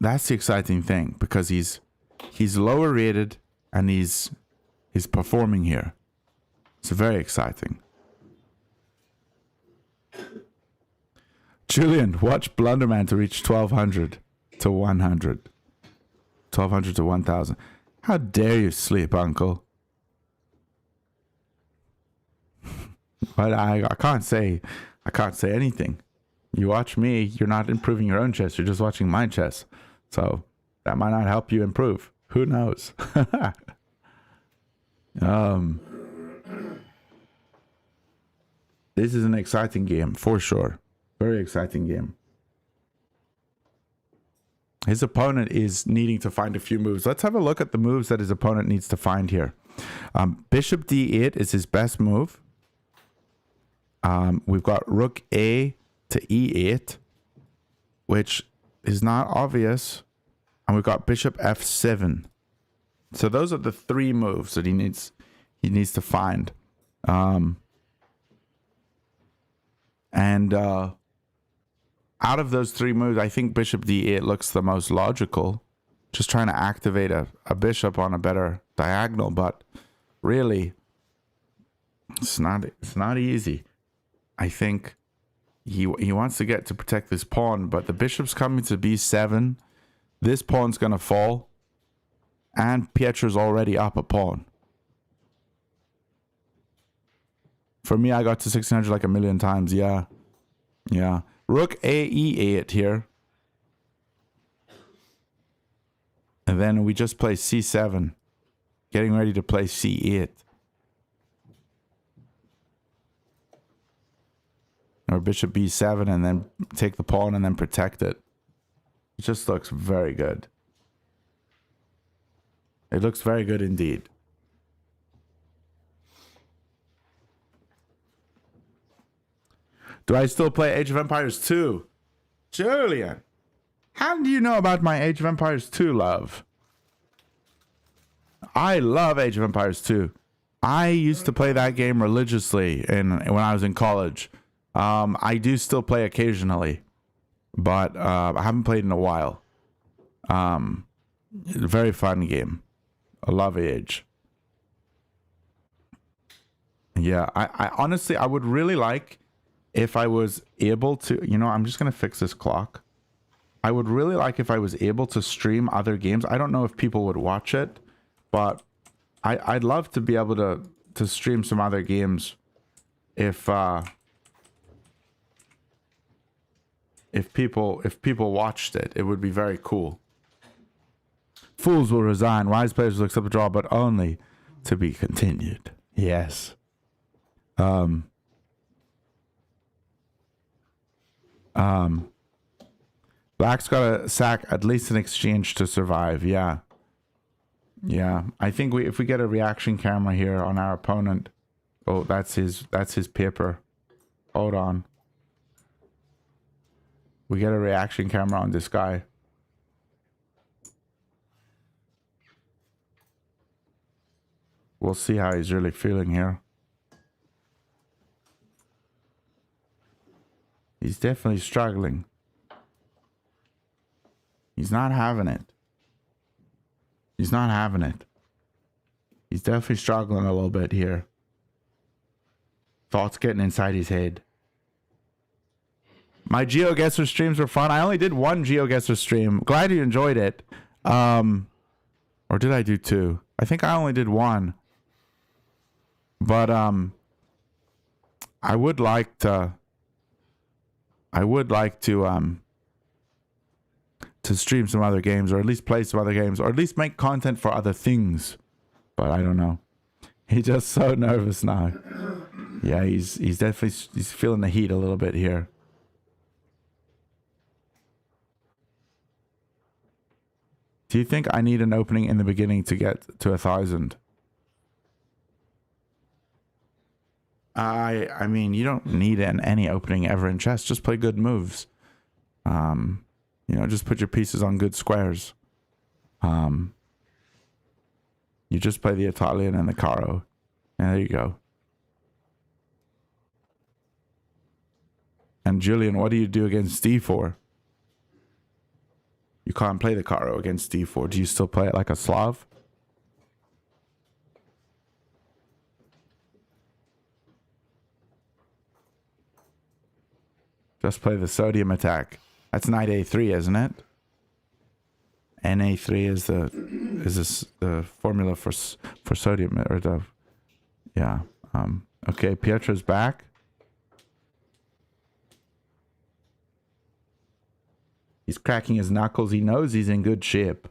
Speaker 1: That's the exciting thing, because he's lower rated and he's performing here. It's very exciting. Julian, watch Blunderman to reach 1200 to 100. 1200 to 1000. How dare you sleep, uncle? But I can't say anything. You watch me, you're not improving your own chess, you're just watching my chess. So that might not help you improve. Who knows? This is an exciting game, for sure. Very exciting game. His opponent is needing to find a few moves. Let's have a look at the moves that his opponent needs to find here. Bishop d8 is his best move. We've got rook a to e8, which is not obvious. And we've got bishop f7. So those are the three moves that he needs to find. Out of those three moves, I think bishop d8 looks the most logical. Just trying to activate a bishop on a better diagonal, but really, it's not easy. I think he wants to get to protect this pawn, but the bishop's coming to b7. This pawn's gonna fall, and Pietro's already up a pawn. For me, I got to 1600 like a million times. Yeah. Rook a e8 here. And then we just play c7. Getting ready to play c8. Or bishop b7 and then take the pawn and then protect it. It just looks very good. It looks very good indeed. Do I still play Age of Empires 2? Julian, how do you know about my Age of Empires 2 love? I love Age of Empires 2. I used to play that game religiously when I was in college. I do still play occasionally, but I haven't played in a while. Very fun game. I love Age. Yeah, I honestly, I would really like if I was able to, I'm just going to fix this clock. I would really like if I was able to stream other games. I don't know if people would watch it, but I'd love to be able to stream some other games if people watched it. It would be very cool. Fools will resign. Wise players will accept a draw, but only to be continued. Yes. Black's got to sack at least an exchange to survive. Yeah. I think if we get a reaction camera here on our opponent. Oh, that's his paper. Hold on. We get a reaction camera on this guy. We'll see how he's really feeling here. He's definitely struggling. He's not having it. He's definitely struggling a little bit here. Thoughts getting inside his head. My GeoGuessr streams were fun. I only did one GeoGuessr stream. Glad you enjoyed it. Or did I do two? I think I only did one. But I would like to stream some other games, or at least play some other games, or at least make content for other things. But I don't know. He's just so nervous now. Yeah, he's definitely feeling the heat a little bit here. Do you think I need an opening in the beginning to get to 1,000? I mean, you don't need any opening ever in chess. Just play good moves. Just put your pieces on good squares. You just play the Italian and the Caro. And there you go. And Julian, what do you do against d4? You can't play the Caro against d4. Do you still play it like a Slav? Just play the sodium attack. That's knight a3, isn't it? Na3 is the formula for sodium, or the okay. Pietro's back. He's cracking his knuckles. He knows he's in good shape.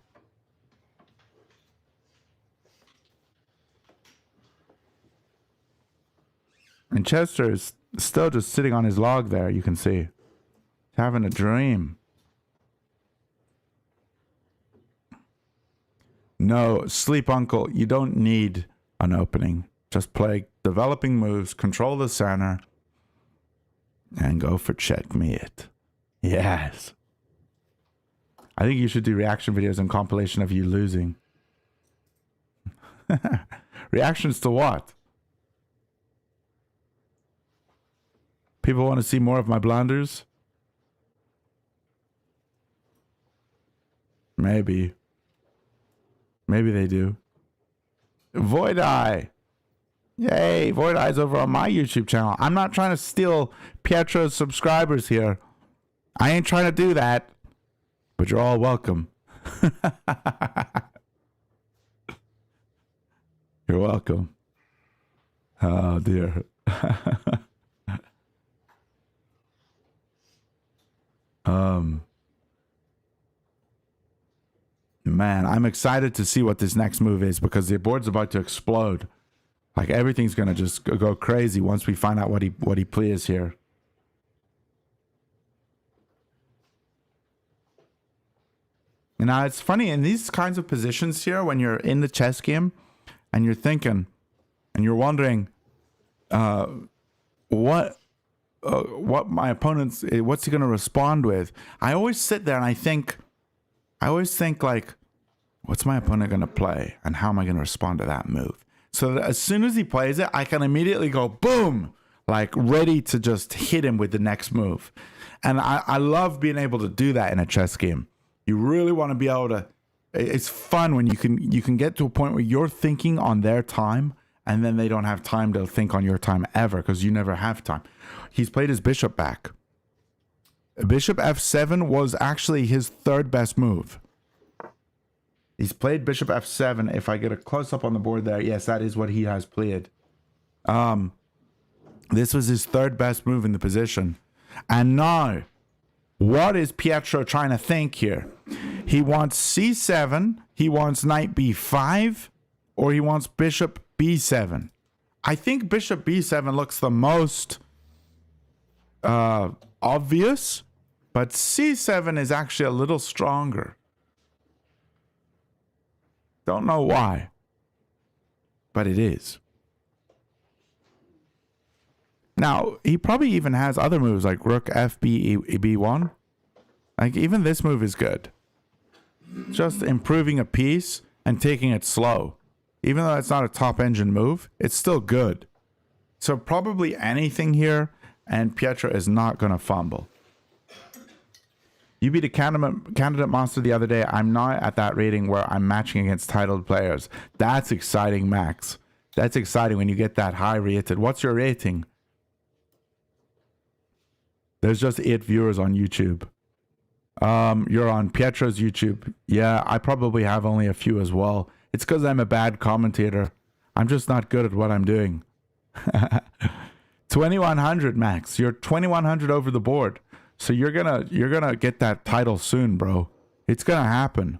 Speaker 1: And Chester is still just sitting on his log there, you can see. He's having a dream. No, sleep uncle, you don't need an opening. Just play developing moves, control the center, and go for checkmate. Yes. I think you should do reaction videos and compilation of you losing. Reactions to what? People want to see more of my blunders? Maybe. Maybe they do. Void Eye. Yay, Void Eye's over on my YouTube channel. I'm not trying to steal Pietro's subscribers here. I ain't trying to do that. But you're all welcome. You're welcome. Oh, dear. Man, I'm excited to see what this next move is because the board's about to explode. Like everything's gonna just go crazy once we find out what he plays here. Now it's funny in these kinds of positions here when you're in the chess game and you're thinking and you're wondering what my opponent's what's he gonna respond with. I always sit there and I always think like, what's my opponent gonna play and how am I gonna respond to that move? So that as soon as he plays it, I can immediately go boom, like ready to just hit him with the next move. And I love being able to do that in a chess game. You really want to be able to. It's fun when you can get to a point where you're thinking on their time, and then they don't have time to think on your time ever because you never have time. He's played his bishop back. Bishop f7 was actually his third best move. He's played bishop f7. If I get a close up on the board there, yes, that is what he has played. This was his third best move in the position. And now, what is Pietro trying to think here? He wants c7, he wants knight b5, or he wants bishop b7. I think bishop b7 looks the most obvious, but c7 is actually a little stronger. Don't know why, but it is. Now, he probably even has other moves like rook b1. Like, even this move is good. Just improving a piece and taking it slow. Even though it's not a top engine move, it's still good. So probably anything here, and Pietro is not going to fumble. You beat a candidate monster the other day. I'm not at that rating where I'm matching against titled players. That's exciting, Max. That's exciting when you get that high rated. What's your rating? There's just 8 viewers on YouTube. You're on Pietro's YouTube. Yeah, I probably have only a few as well. It's because I'm a bad commentator. I'm just not good at what I'm doing. 2100, Max. You're 2100 over the board. So you're gonna get that title soon, bro. It's gonna happen.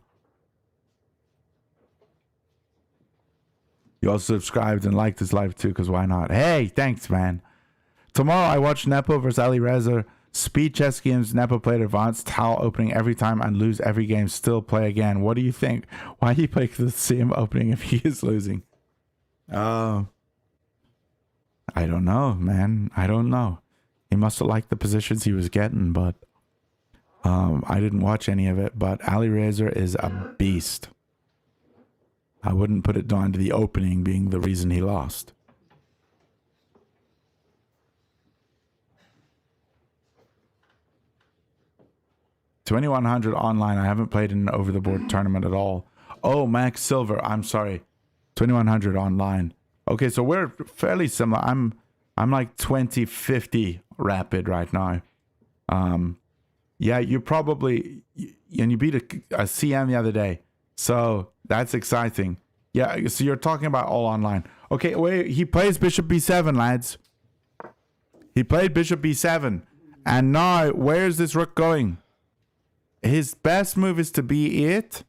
Speaker 1: You also subscribed and liked this live too, because why not? Hey, thanks, man. Tomorrow I watch Nepo versus Ali Reza. Speed chess games, Nepo played advanced towel opening every time and lose every game, still play again. What do you think? Why do you play the same opening if he is losing? I don't know, man. I don't know. He must have liked the positions he was getting, but I didn't watch any of it. But Ali Reza is a beast. I wouldn't put it down to the opening being the reason he lost. $2,100 online. I haven't played in an over-the-board tournament at all. Oh, Max Silver. I'm sorry. 2,100 online. Okay, so we're fairly similar. I'm like 2050 rapid right now. Yeah, you probably and you beat a CM the other day, so that's exciting. Yeah, so you're talking about all online. Okay, wait. He plays Bishop B7, lads. He played Bishop B7, and now where's this rook going? His best move is to B8.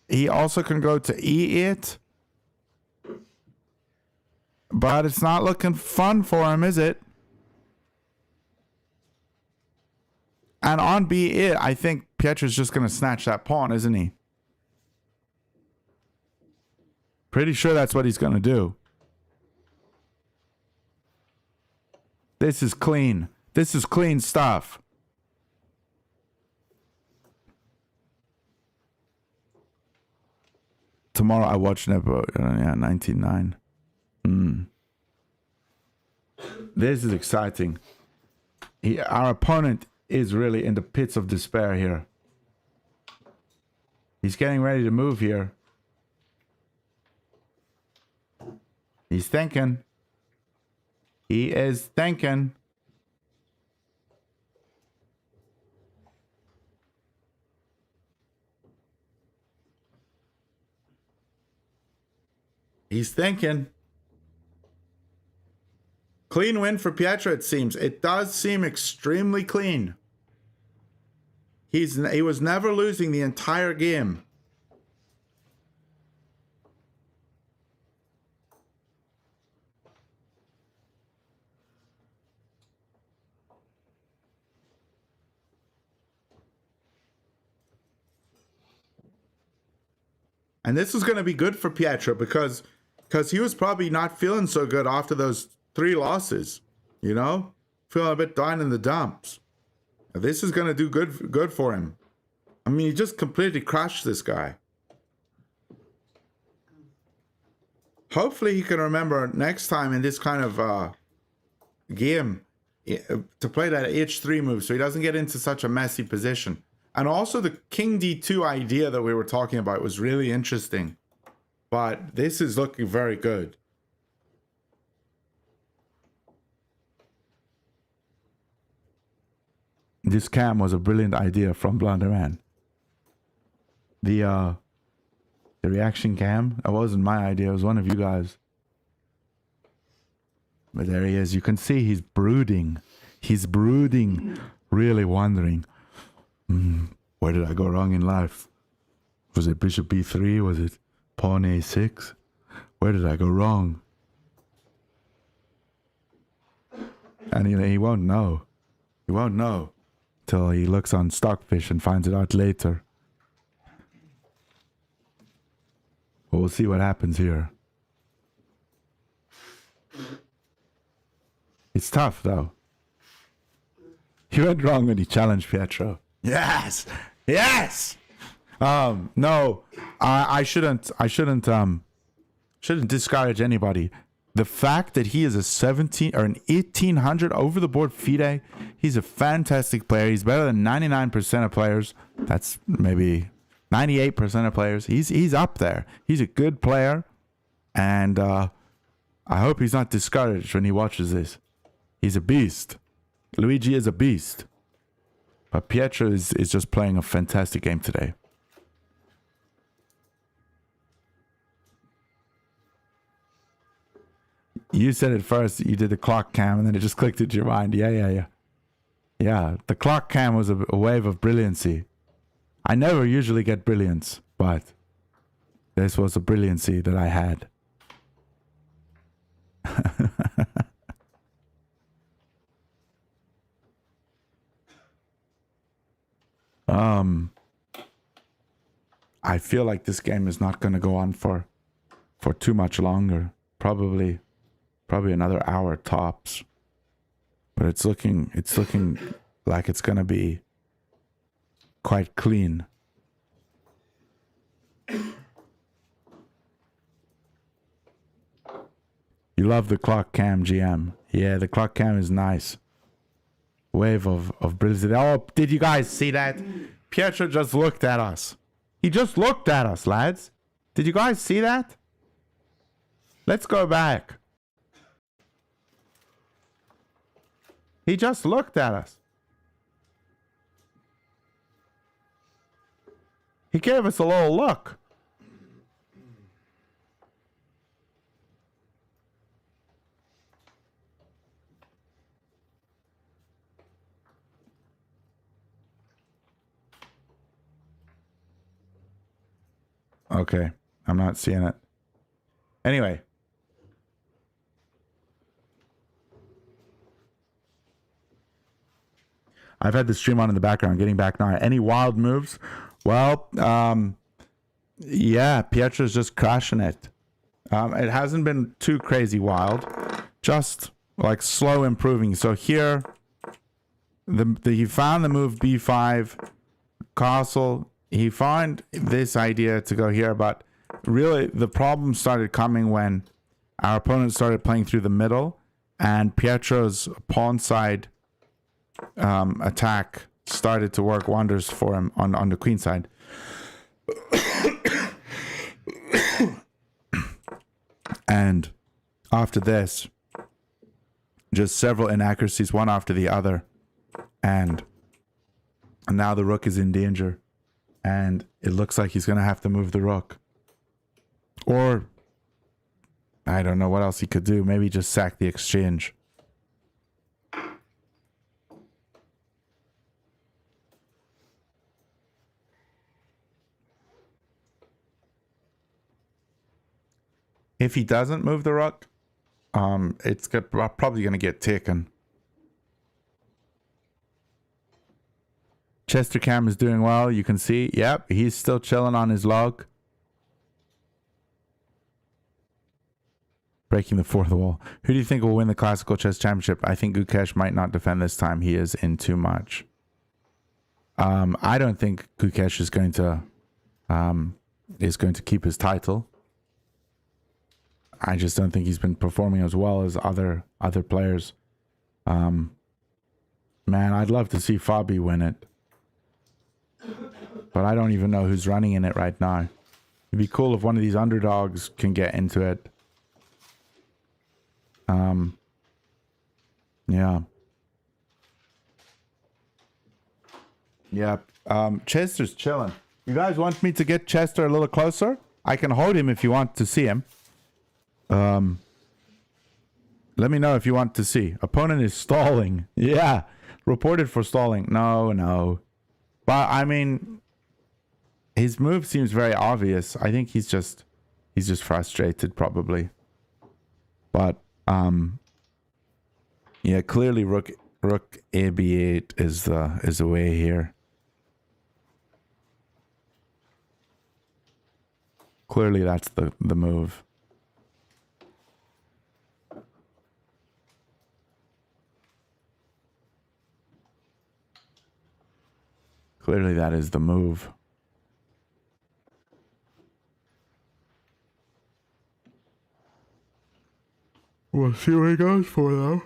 Speaker 1: He also can go to E8. But it's not looking fun for him, is it? And on B8, I think Pietro's just going to snatch that pawn, isn't he? Pretty sure that's what he's going to do. This is clean. This is clean stuff. Tomorrow I watch Nepo. Yeah, 19.9. This is exciting. Our opponent is really in the pits of despair here. He's getting ready to move here. He's thinking. He is thinking. He's thinking. Clean win for Pietro, it seems. It does seem extremely clean. He was never losing the entire game. And this is going to be good for Pietro because he was probably not feeling so good after those 3 losses, you know? Feeling a bit down in the dumps. This is going to do good for him. I mean, he just completely crushed this guy. Hopefully he can remember next time in this kind of game to play that h3 move so he doesn't get into such a messy position. And also the King D2 idea that we were talking about was really interesting. But this is looking very good. This cam was a brilliant idea from Blunderman. The reaction cam, that wasn't my idea, it was one of you guys. But there he is. You can see he's brooding. He's brooding, really wondering, where did I go wrong in life? Was it bishop b3? Was it pawn a6? Where did I go wrong? And he won't know. He won't know till he looks on Stockfish and finds it out later. But we'll see what happens here. It's tough though. He went wrong when he challenged Pietro. Yes! Yes! No, I shouldn't discourage anybody. The fact that he is a 17 or an 1800 over the board FIDE, he's a fantastic player. He's better than 99% of players. That's maybe 98% of players. He's up there. He's a good player, and I hope he's not discouraged when he watches this. He's a beast. Luigi is a beast. But Pietro is just playing a fantastic game today. You said it first. You did the clock cam, and then it just clicked into your mind. Yeah. Yeah, the clock cam was a wave of brilliancy. I never usually get brilliance, but this was a brilliancy that I had. I feel like this game is not going to go on for too much longer. Probably another hour tops. But it's looking like it's going to be quite clean. You love the clock cam, GM. Yeah, the clock cam is nice. Wave of brilliance. Oh, did you guys see that? Pietro just looked at us. He just looked at us, lads. Did you guys see that? Let's go back. He just looked at us. He gave us a little look. Okay, I'm not seeing it. Anyway. I've had the stream on in the background, getting back now. Any wild moves? Well, yeah, Pietro's just crashing it. It hasn't been too crazy wild, just like slow improving. So here, he found the move b5, castle. He found this idea to go here, but really the problem started coming when our opponent started playing through the middle, and Pietro's pawn side attack started to work wonders for him on the queen side. And after this, just several inaccuracies, one after the other. And now the rook is in danger. And it looks like he's going to have to move the rook. Or, I don't know what else he could do. Maybe just sack the exchange. If he doesn't move the rook, it's probably going to get taken. Chester Cam is doing well. You can see, yep, he's still chilling on his log. Breaking the fourth wall. Who do you think will win the Classical Chess Championship? I think Gukesh might not defend this time. He is in too much. I don't think Gukesh is going to keep his title. I just don't think he's been performing as well as other players. Man, I'd love to see Fabi win it. But I don't even know who's running in it right now. It'd be cool if one of these underdogs can get into it. Yeah. Yep. Chester's chilling. You guys want me to get Chester a little closer? I can hold him if you want to see him. Let me know if you want to see. Opponent is stalling. Yeah. Reported for stalling. No. But I mean, his move seems very obvious. I think he's just frustrated probably. But yeah, clearly rook a b8 is the way here. Clearly that's the move. Clearly that is the move. We'll see what he goes for though.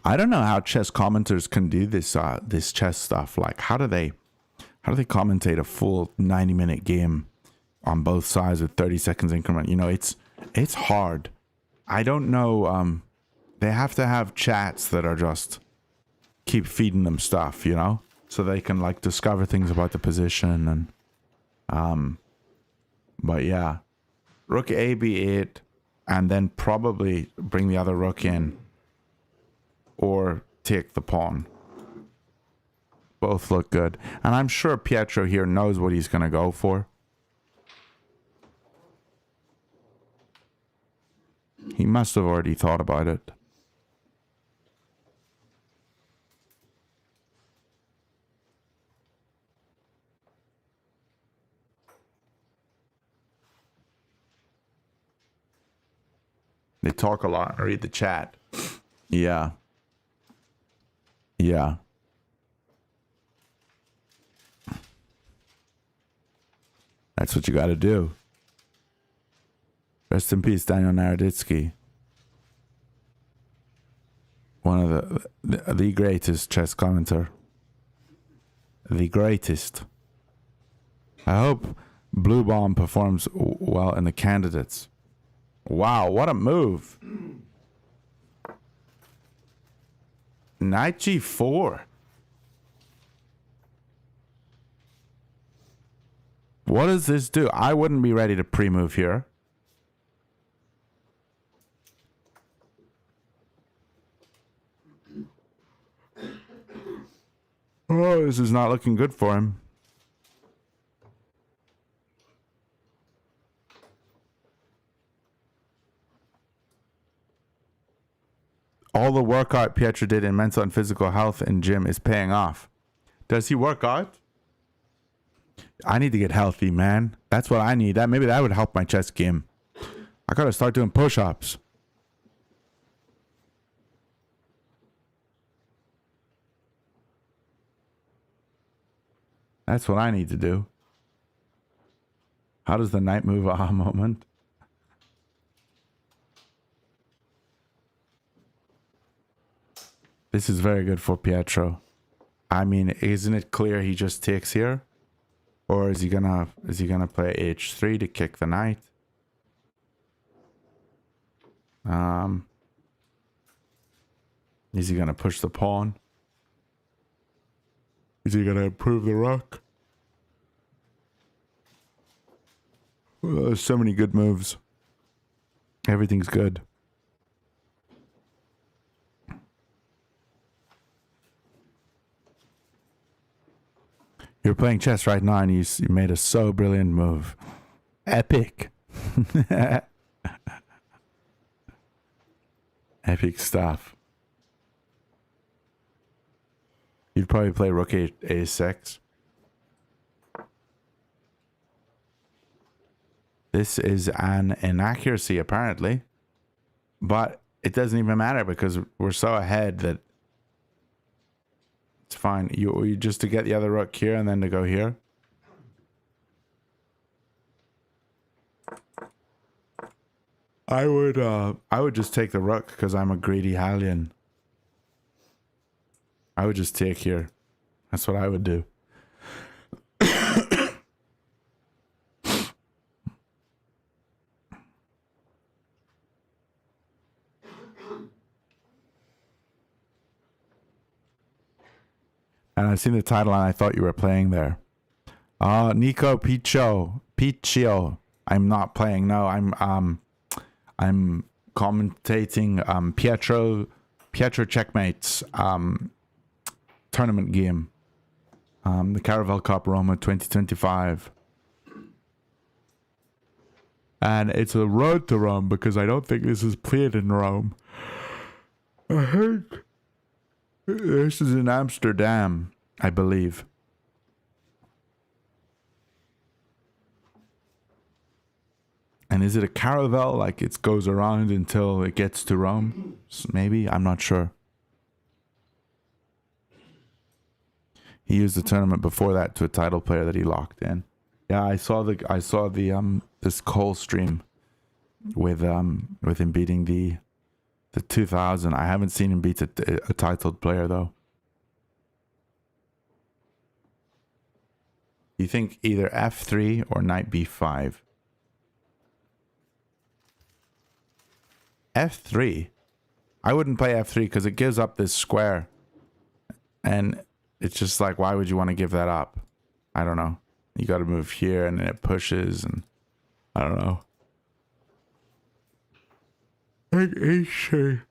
Speaker 1: I don't know how chess commenters can do this this chess stuff. Like how do they commentate a full 90-minute game on both sides with 30 seconds increment? You know, it's hard. I don't know. They have to have chats that are just keep feeding them stuff, you know, so they can like discover things about the position and but yeah, rook a b8 and then probably bring the other rook in or take the pawn. Both look good. And I'm sure Pietro here knows what he's going to go for. He must have already thought about it. They talk a lot. I read the chat. Yeah. Yeah. That's what you got to do. Rest in peace, Daniel Naroditsky. One of the greatest chess commentator. The greatest. I hope Blue Bomb performs well in the candidates. Wow, what a move. Knight g4. What does this do? I wouldn't be ready to pre-move here. Oh, this is not looking good for him. All the workout Pietro did in mental and physical health in gym is paying off. Does he work out? I need to get healthy, man. That's what I need. Maybe that would help my chess game. I gotta start doing push-ups. That's what I need to do. How does the knight move? Aha moment. This is very good for Pietro. I mean, isn't it clear he just takes here? Or is he gonna play h3 to kick the knight? Is he gonna push the pawn? Is he gonna improve the rook? There's so many good moves. Everything's good. You're playing chess right now and you made a so brilliant move. Epic. Epic stuff. You'd probably play rook a6. This is an inaccuracy apparently. But it doesn't even matter because we're so ahead that it's fine. You just to get the other rook here and then to go here. I would just take the rook because I'm a greedy Hallian. I would just take here. That's what I would do. And I've seen the title and I thought you were playing there. Nico Piccio. I'm not playing. No, I'm commentating Pietro Checkmate's tournament game. The Caravel Cup Roma 2025. And it's a road to Rome because I don't think this is played in Rome. I think this is in Amsterdam, I believe. And is it a caravel? Like it goes around until it gets to Rome? Maybe? I'm not sure. He used the tournament before that to a title player that he locked in. Yeah, I saw the this Cole stream with him beating the 2000. I haven't seen him beat a titled player though. You think either f3 or knight b5? f3? I wouldn't play f3 because it gives up this square. And it's just like, why would you want to give that up? I don't know. You got to move here and then it pushes and I don't know. And h3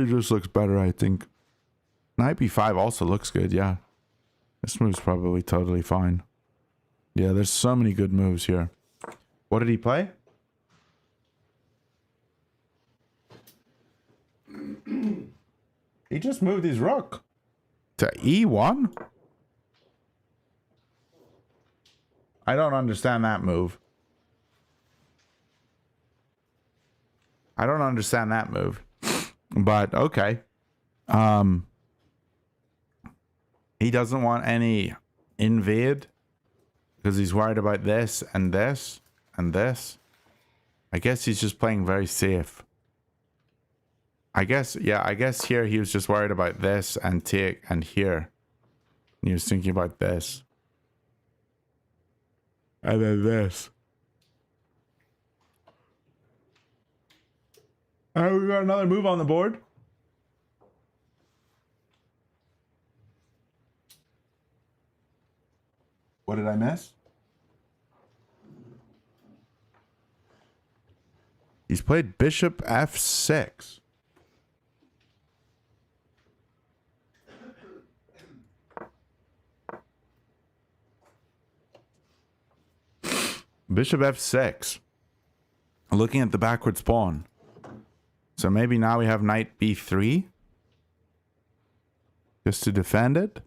Speaker 1: just looks better, I think. Knight b5 also looks good, yeah. This move's probably totally fine. Yeah, there's so many good moves here. What did he play? He just moved his rook to e1? I don't understand that move. I don't understand that move. But okay. He doesn't want any invade because he's worried about this and this and this. I guess he's just playing very safe. I guess, yeah, I guess here he was just worried about this and take and here. And he was thinking about this. And then this. Alright, we got another move on the board. What did I miss? He's played bishop f6. Bishop f6. Looking at the backwards pawn. So maybe now we have knight b3. Just to defend it.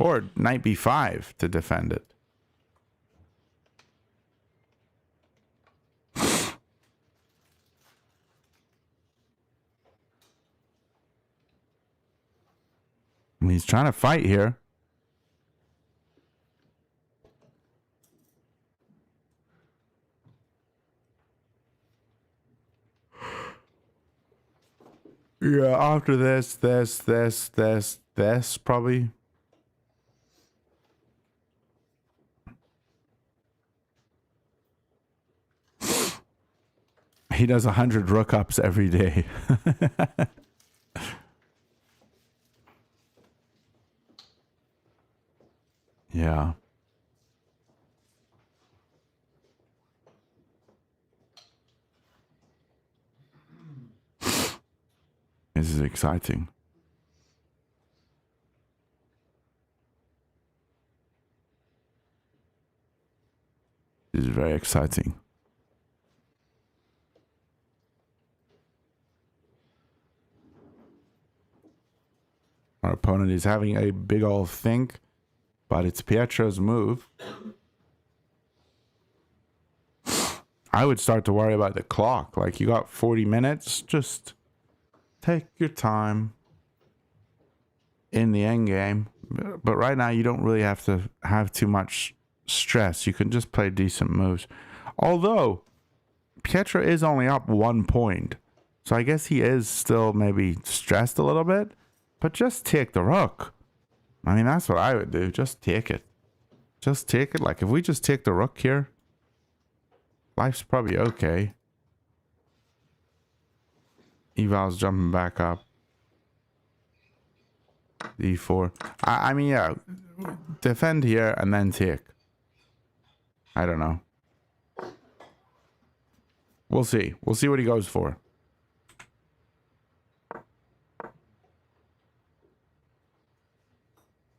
Speaker 1: Or knight b5 to defend it. And he's trying to fight here. Yeah, after this, probably. He does 100 rook ups every day. Yeah. This is exciting. This is very exciting. Our opponent is having a big old think, but it's Pietro's move. I would start to worry about the clock. Like, you got 40 minutes, just take your time in the end game. But right now, you don't really have to have too much stress. You can just play decent moves. Although, Pietro is only up 1 point. So I guess he is still maybe stressed a little bit. But just take the rook. I mean, that's what I would do. Just take it. Just take it. Like, if we just take the rook here, life's probably okay. Eval's jumping back up. D4. I mean, yeah. Defend here and then take. I don't know. We'll see. We'll see what he goes for.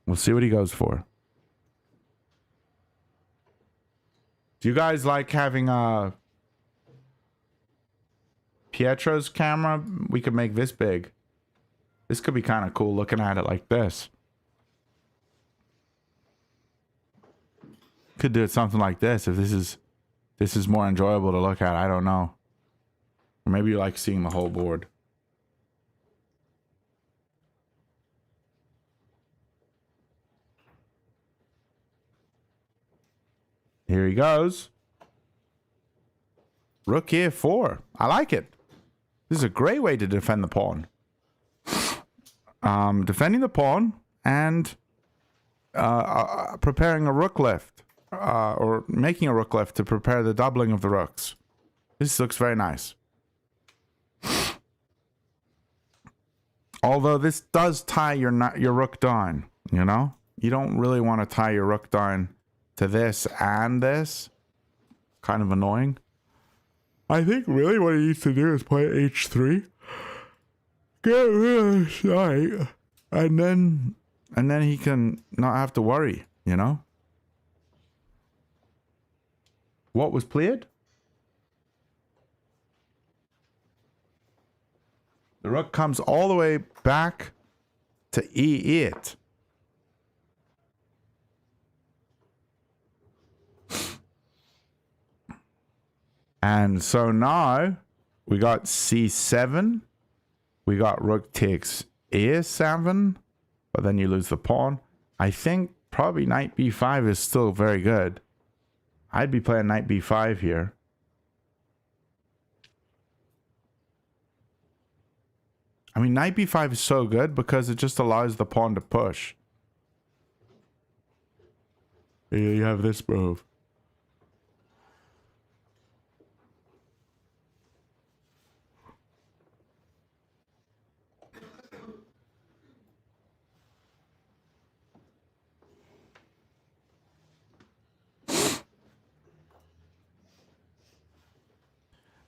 Speaker 1: We'll see what he goes for. Do you guys like having Pietro's camera? We could make this big. This could be kind of cool looking at it like this. Could do it something like this if this is more enjoyable to look at. I don't know. Or maybe you like seeing the whole board. Here he goes. Rook E4. I like it. This is a great way to defend the pawn. Defending the pawn and preparing a rook lift. Or making a rook lift to prepare the doubling of the rooks. This looks very nice. Although this does tie your rook down, you know? You don't really want to tie your rook down to this and this. Kind of annoying. I think really what he needs to do is play h3. Get rid of this knight. And then he can not have to worry, you know? What was played? The rook comes all the way back to e8. And so now we got c7. We got rook takes a7. But then you lose the pawn. I think probably knight b5 is still very good. I'd be playing knight b5 here. I mean, knight b5 is so good because it just allows the pawn to push. Here you have this move.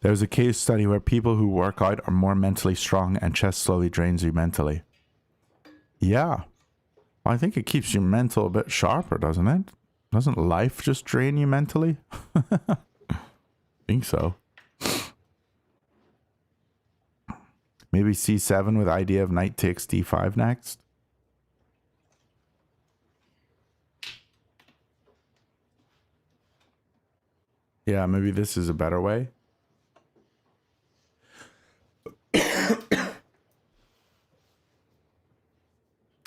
Speaker 1: There's a case study where people who work out are more mentally strong and chess slowly drains you mentally. Yeah. I think it keeps your mental a bit sharper, doesn't it? Doesn't life just drain you mentally? I think so. Maybe c7 with idea of knight takes d5 next. Yeah, maybe this is a better way.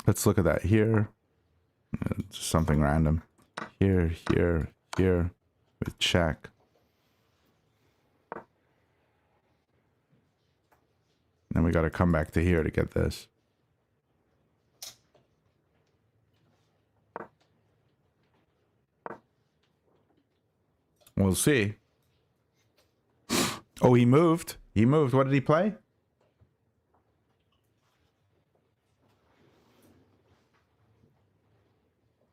Speaker 1: Let's look at that here. Just something random. Here, here, here, with check. Then we got to come back to here to get this. We'll see. Oh, he moved. He moved. What did he play?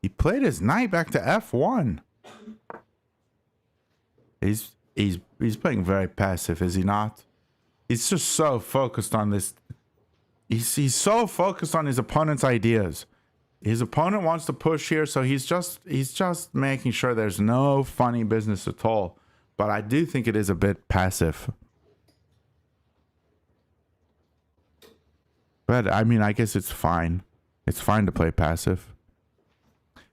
Speaker 1: He played his knight back to F1. He's playing very passive, is he not? He's just so focused on this. He's so focused on his opponent's ideas. His opponent wants to push here, so he's just making sure there's no funny business at all. But I do think it is a bit passive. But I mean, I guess it's fine. It's fine to play passive.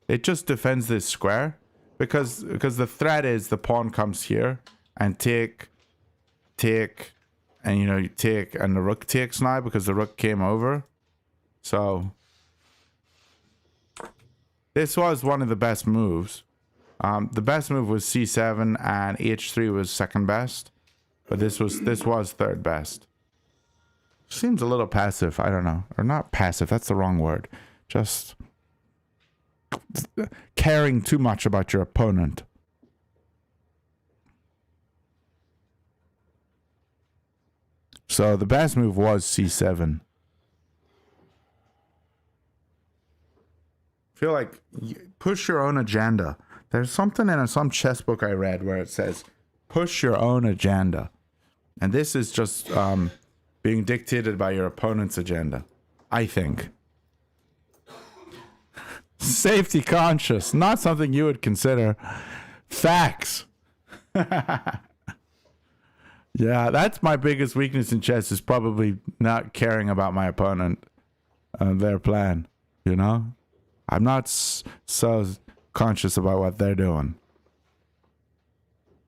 Speaker 1: It just defends this square because the threat is the pawn comes here and take, and you take, and the rook takes now because the rook came over. So this was one of the best moves. The best move was c7 and h3 was second best, but this was third best. Seems a little passive. I don't know, or not passive. That's the wrong word. Just caring too much about your opponent. So the best move was c7. Feel like push your own agenda. There's something in some chess book I read where it says push your own agenda, and this is just being dictated by your opponent's agenda, I think. Safety conscious, not something you would consider. Facts. Yeah, that's my biggest weakness in chess, is probably not caring about my opponent and their plan, you know? I'm not so conscious about what they're doing.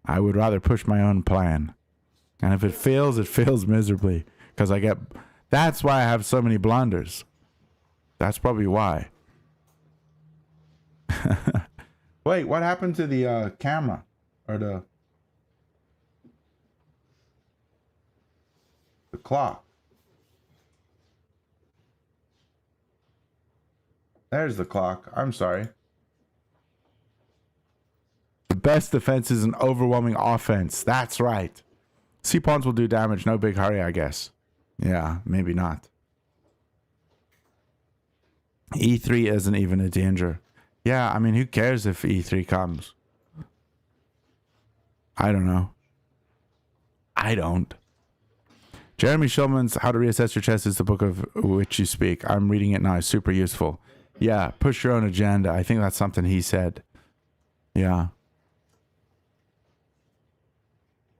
Speaker 1: I would rather push my own plan. And if it fails miserably. Because that's why I have so many blunders. That's probably why. Wait, what happened to the camera? Or the clock? There's the clock. I'm sorry. The best defense is an overwhelming offense. That's right. C-pawns will do damage. No big hurry, I guess. Yeah, maybe not. E3 isn't even a danger. Yeah, I mean, who cares if E3 comes? I don't know. I don't. Jeremy Shulman's How to Reassess Your Chess is the book of which you speak. I'm reading it now. It's super useful. Yeah, push your own agenda. I think that's something he said. Yeah.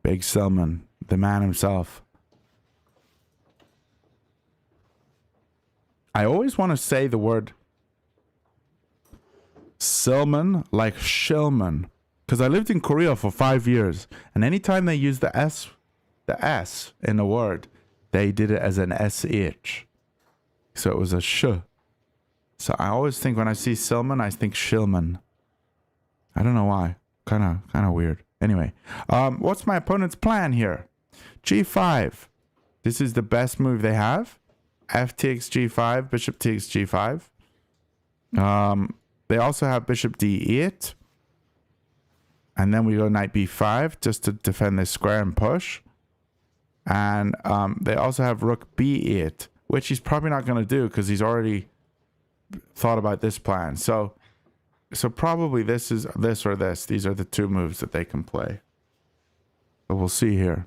Speaker 1: Big Silman, the man himself. I always want to say the word Silman like Shilman, because I lived in Korea for 5 years, and anytime they used the S in a word, they did it as an SH. So it was a sh. So I always think when I see Silman, I think Shilman. I don't know why. Kind of weird. Anyway, what's my opponent's plan here? G5. This is the best move they have. F takes G5, bishop takes G5. They also have bishop D8. And then we go knight B5 just to defend this square and push. And they also have rook B8, which he's probably not going to do because he's already thought about this plan. So probably this is this or this. These are the two moves that they can play. But we'll see here.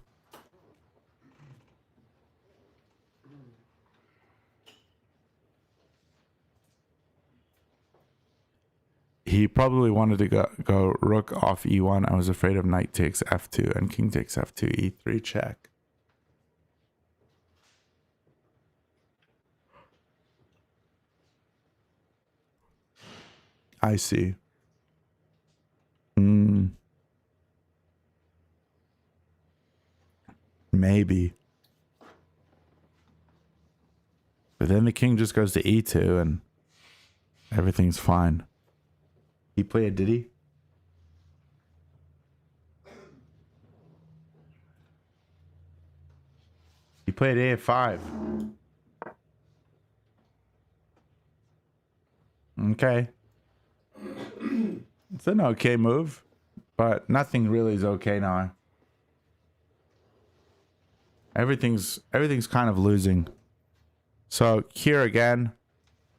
Speaker 1: He probably wanted to go rook off E1. I was afraid of knight takes F2 and king takes F2, E3 check. I see. maybe. But then the king just goes to e2 and everything's fine. He played, did he? He played a5. Okay. It's an okay move, but nothing really is okay now. Everything's kind of losing. So here again,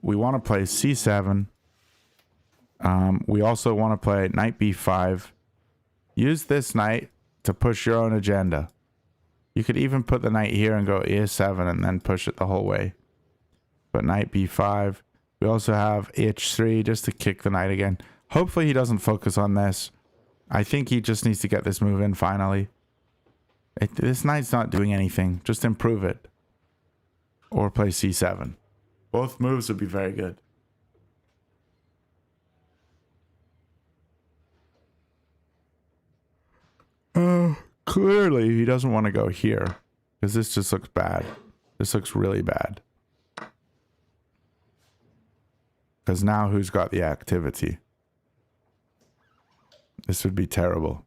Speaker 1: we want to play c7. We also want to play knight b5. Use this knight to push your own agenda. You could even put the knight here and go e7 and then push it the whole way. But knight b5. We also have h3 just to kick the knight again. Hopefully he doesn't focus on this. I think he just needs to get this move in finally. This knight's not doing anything. Just improve it. Or play c7. Both moves would be very good. Clearly he doesn't want to go here. Because this just looks bad. This looks really bad. Because now who's got the activity? This would be terrible.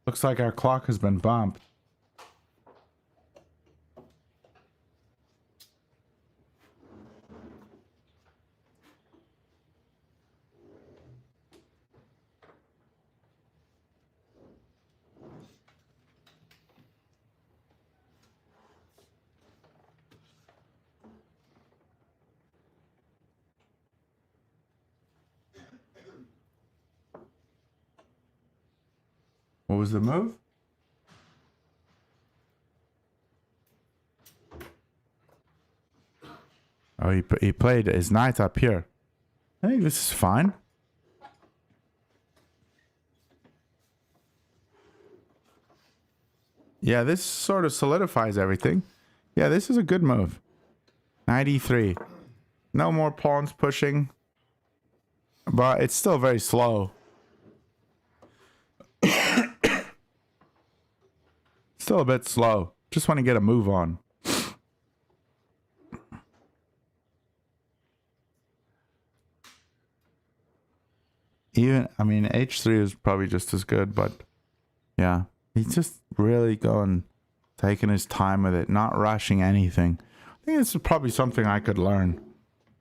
Speaker 1: Looks like our clock has been bumped. What was the move? Oh, he played his knight up here. I think this is fine. Yeah, this sort of solidifies everything. Yeah, this is a good move. Knight e3. No more pawns pushing. But it's still very slow. Still a bit slow. Just want to get a move on. Even, I mean, h3 is probably just as good, but yeah. He's just really taking his time with it, not rushing anything. I think this is probably something I could learn.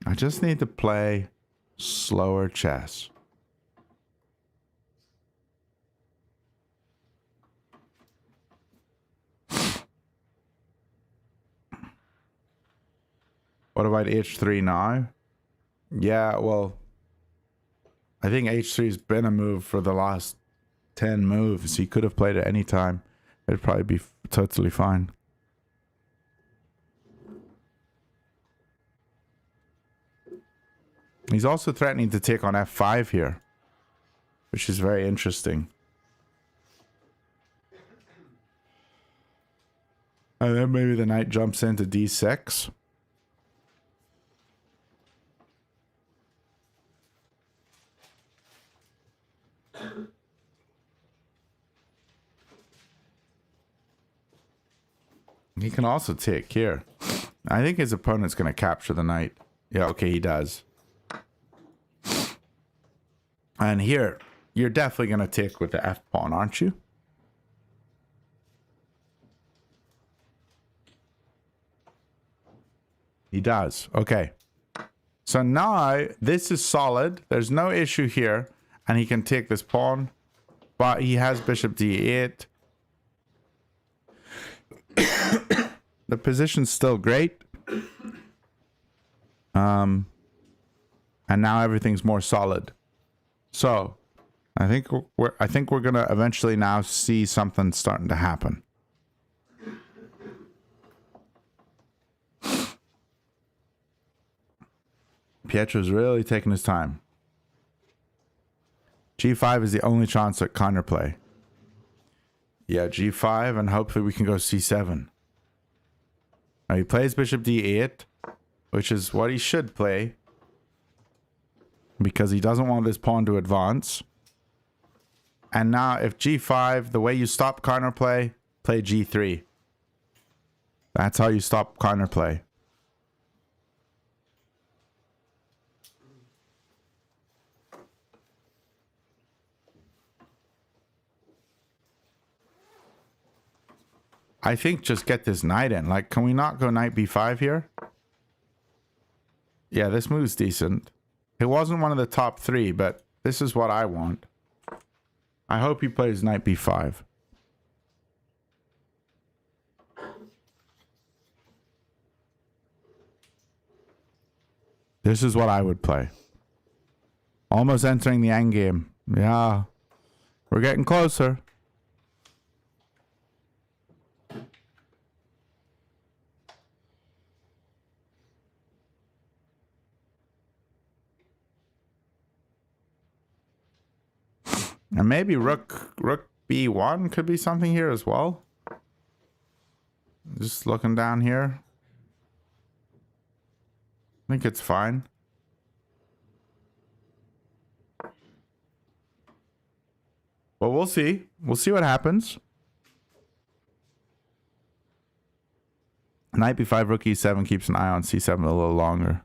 Speaker 1: I just need to play slower chess. What about h3 now? Yeah, well, I think h3's been a move for the last 10 moves. He could have played it any time. It'd probably be totally fine. He's also threatening to take on f5 here, which is very interesting. And then maybe the knight jumps into d6. He can also take here. I think his opponent's going to capture the knight. Yeah, okay, he does. And here, you're definitely going to take with the f-pawn, aren't you? He does. Okay. So now, this is solid. There's no issue here. And he can take this pawn. But he has bishop d8. The position's still great. And now everything's more solid. So, I think we're gonna eventually now see something starting to happen. Pietro's really taking his time. G5 is the only chance at counterplay. Yeah, g5, and hopefully we can go c7. Now he plays bishop d8, which is what he should play, because he doesn't want this pawn to advance. And now if g5, the way you stop counterplay, play g3. That's how you stop counterplay. I think just get this knight in. Like, can we not go knight b5 here? Yeah, this move's decent. It wasn't one of the top 3, but this is what I want. I hope he plays knight b5. This is what I would play. Almost entering the endgame. Yeah. We're getting closer. And maybe rook b1 could be something here as well. Just looking down here. I think it's fine. Well, we'll see. We'll see what happens. Knight b5, rook e7 keeps an eye on c7 a little longer.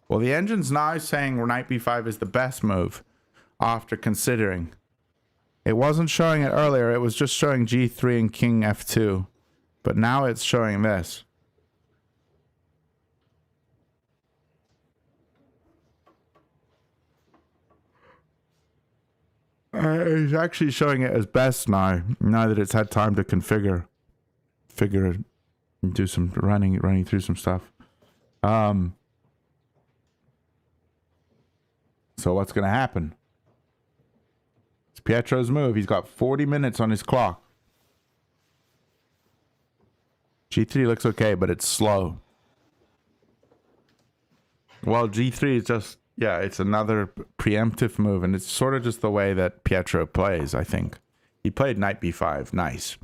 Speaker 1: Well, the engine's now saying knight b5 is the best move after considering. It wasn't showing it earlier. It was just showing g3 and king f2. But now it's showing this. It's actually showing it as best now that it's had time to configure it, and do some running through some stuff. So what's going to happen? It's Pietro's move. He's got 40 minutes on his clock. G3 looks okay, but it's slow. Well, G3 is just, yeah, it's another preemptive move, and it's sort of just the way that Pietro plays, I think. He played knight b5. Nice.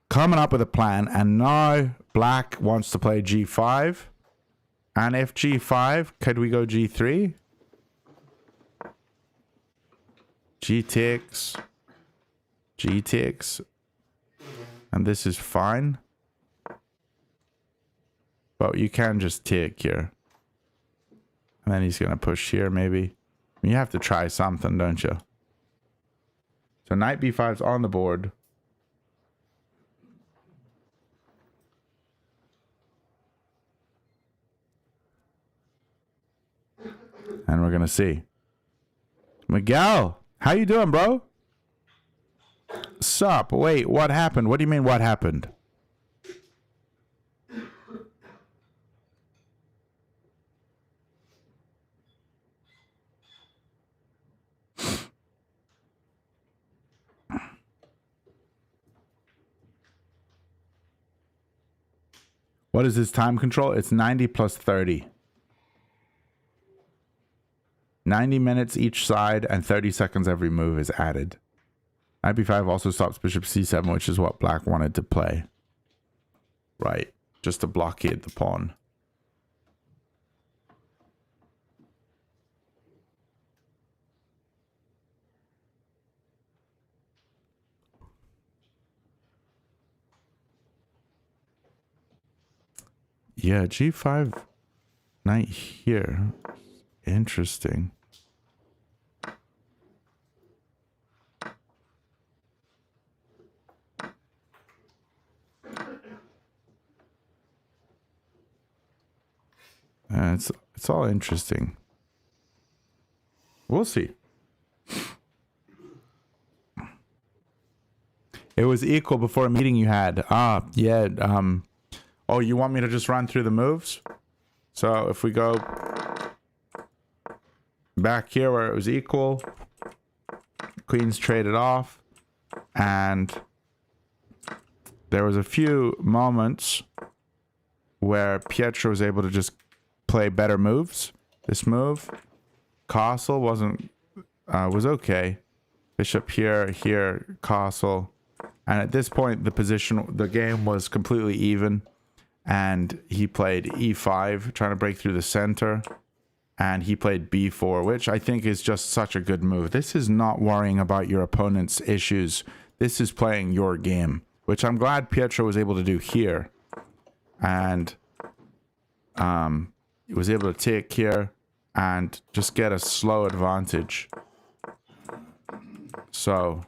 Speaker 1: Coming up with a plan, and now black wants to play g5. And if g5, could we go g3? G takes. G takes. And this is fine. But you can just take here. And then he's going to push here, maybe. You have to try something, don't you? So knight b5 is on the board. And we're going to see. Miguel, how you doing, bro? Sup? Wait, what happened? What do you mean, what happened? What is this time control? It's 90 plus 30. 90 minutes each side and 30 seconds every move is added. Knight b5 also stops bishop c7, which is what black wanted to play. Right, just to blockade the pawn. Yeah, g5 knight here. Interesting. It's all interesting. We'll see. It was equal before a meeting you had. Ah, yeah. Oh, you want me to just run through the moves? So if we go back here where it was equal, queens traded off, and there was a few moments where Pietro was able to just play better moves. This move, castle, wasn't was okay. Bishop here, here, castle. And at this point, the game was completely even. And he played e5, trying to break through the center. And he played b4, which I think is just such a good move. This is not worrying about your opponent's issues. This is playing your game, which I'm glad Pietro was able to do here. And he was able to take here and just get a slow advantage. So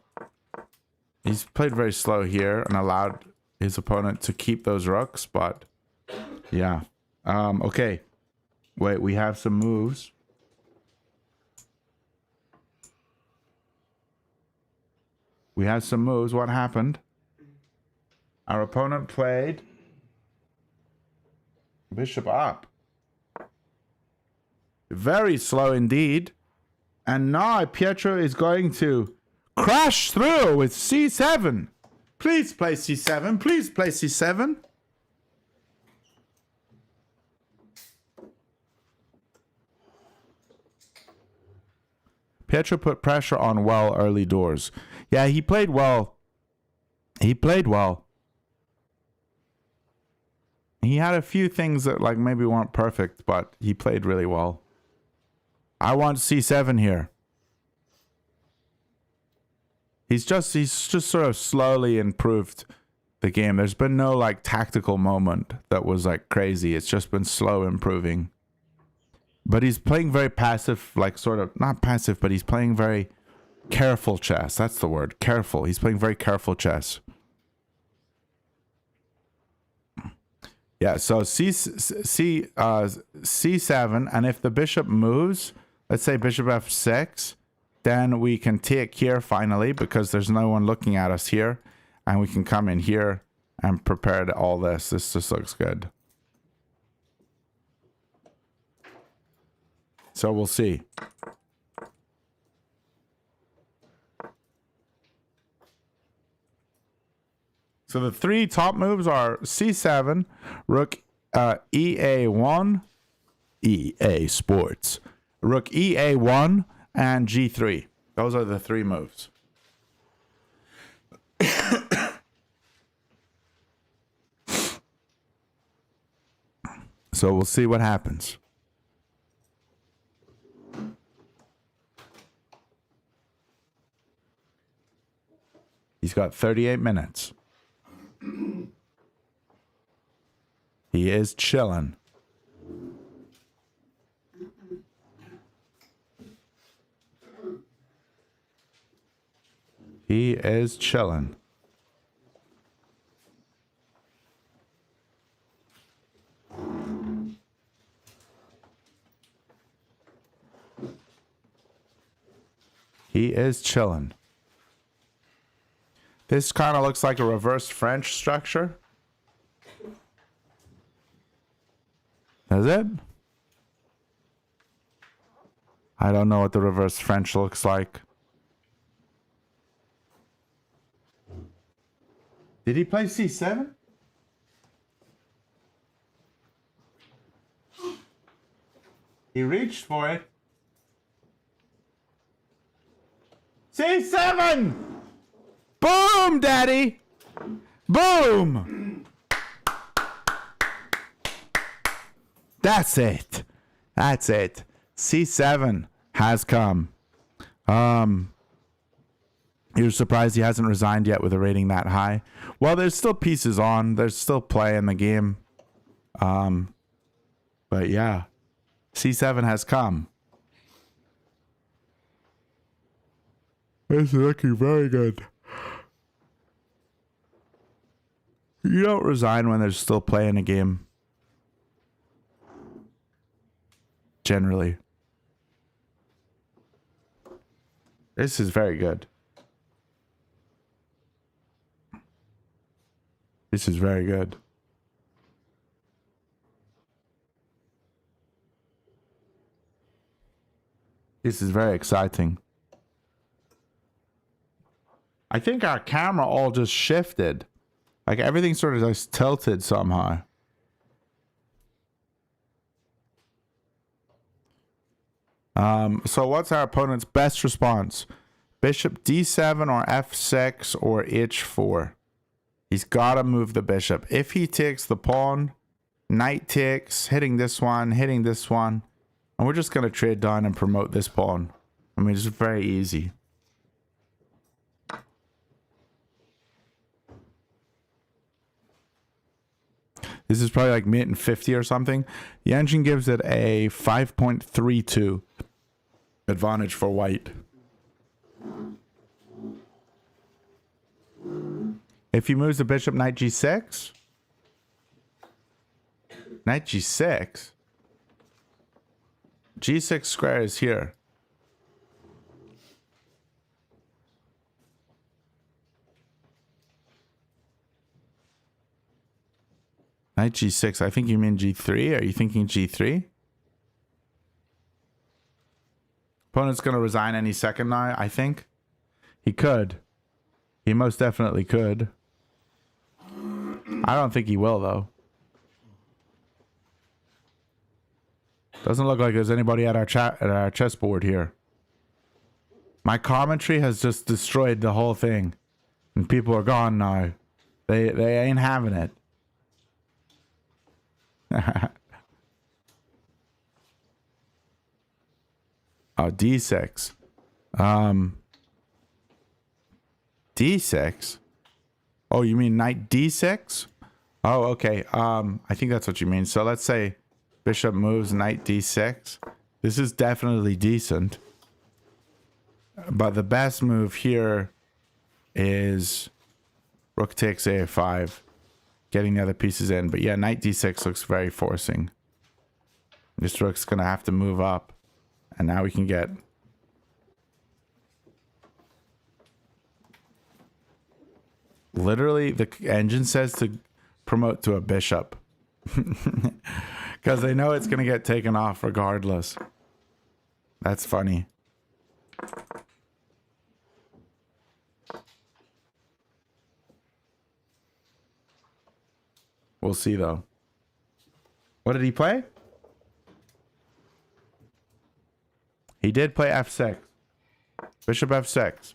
Speaker 1: he's played very slow here and allowed his opponent to keep those rooks, but yeah. Okay. Wait, we have some moves. We had some moves. What happened? Our opponent played bishop up. Very slow indeed. And now Pietro is going to crash through with c7. Please play c7. Please play c7. Pietro put pressure on well early doors. Yeah, he played well. He played well. He had a few things that like maybe weren't perfect, but he played really well. I want c7 here. He's just sort of slowly improved the game. There's been no like tactical moment that was like crazy. It's just been slow improving. But he's playing very passive, like sort of not passive, but he's playing very careful chess. That's the word, careful. He's playing very careful chess. Yeah, so c7, and if the bishop moves, let's say bishop f6, then we can take here finally because there's no one looking at us here, and we can come in here and prepare all this. This just looks good. So we'll see. So the three top moves are c7, rook ea1, EA Sports, rook ea1, and g3. Those are the three moves. So we'll see what happens. He's got 38 minutes. He is chilling. He is chilling. He is chilling. This kind of looks like a reverse French structure. Does it? I don't know what the reverse French looks like. Did he play c7? He reached for it. c7! Boom, Daddy! Boom! That's it. That's it. c7 has come. You're surprised he hasn't resigned yet with a rating that high. Well, there's still pieces on. There's still play in the game. But yeah, c7 has come. This is looking very good. You don't resign when there's still play in a game. Generally. This is very good. This is very good. This is very exciting. I think our camera all just shifted. Like everything sort of just tilted somehow. So what's our opponent's best response? Bishop d7 or f6 or h4. He's got to move the bishop. If he takes the pawn, knight takes, hitting this one, and we're just going to trade down and promote this pawn. I mean, it's very easy. This is probably like mate in 50 or something. The engine gives it a 5.32 advantage for white. If he moves the bishop, knight g6. Knight g6. G6 square is here. Knight g6. I think you mean g3. Are you thinking g3? Opponent's going to resign any second now, I think. He could. He most definitely could. I don't think he will, though. Doesn't look like there's anybody at our chessboard here. My commentary has just destroyed the whole thing. And people are gone now. They ain't having it. Oh, d6. D6? Oh, you mean knight d6? Oh, okay. I think that's what you mean. So let's say bishop moves knight d6. This is definitely decent. But the best move here is rook takes a5. Getting the other pieces in. But yeah, knight d6 looks very forcing. This rook's going to have to move up. And now we can get... Literally, the engine says to promote to a bishop. Because they know it's going to get taken off regardless. That's funny. We'll see, though. What did he play? He did play f6. Bishop f6.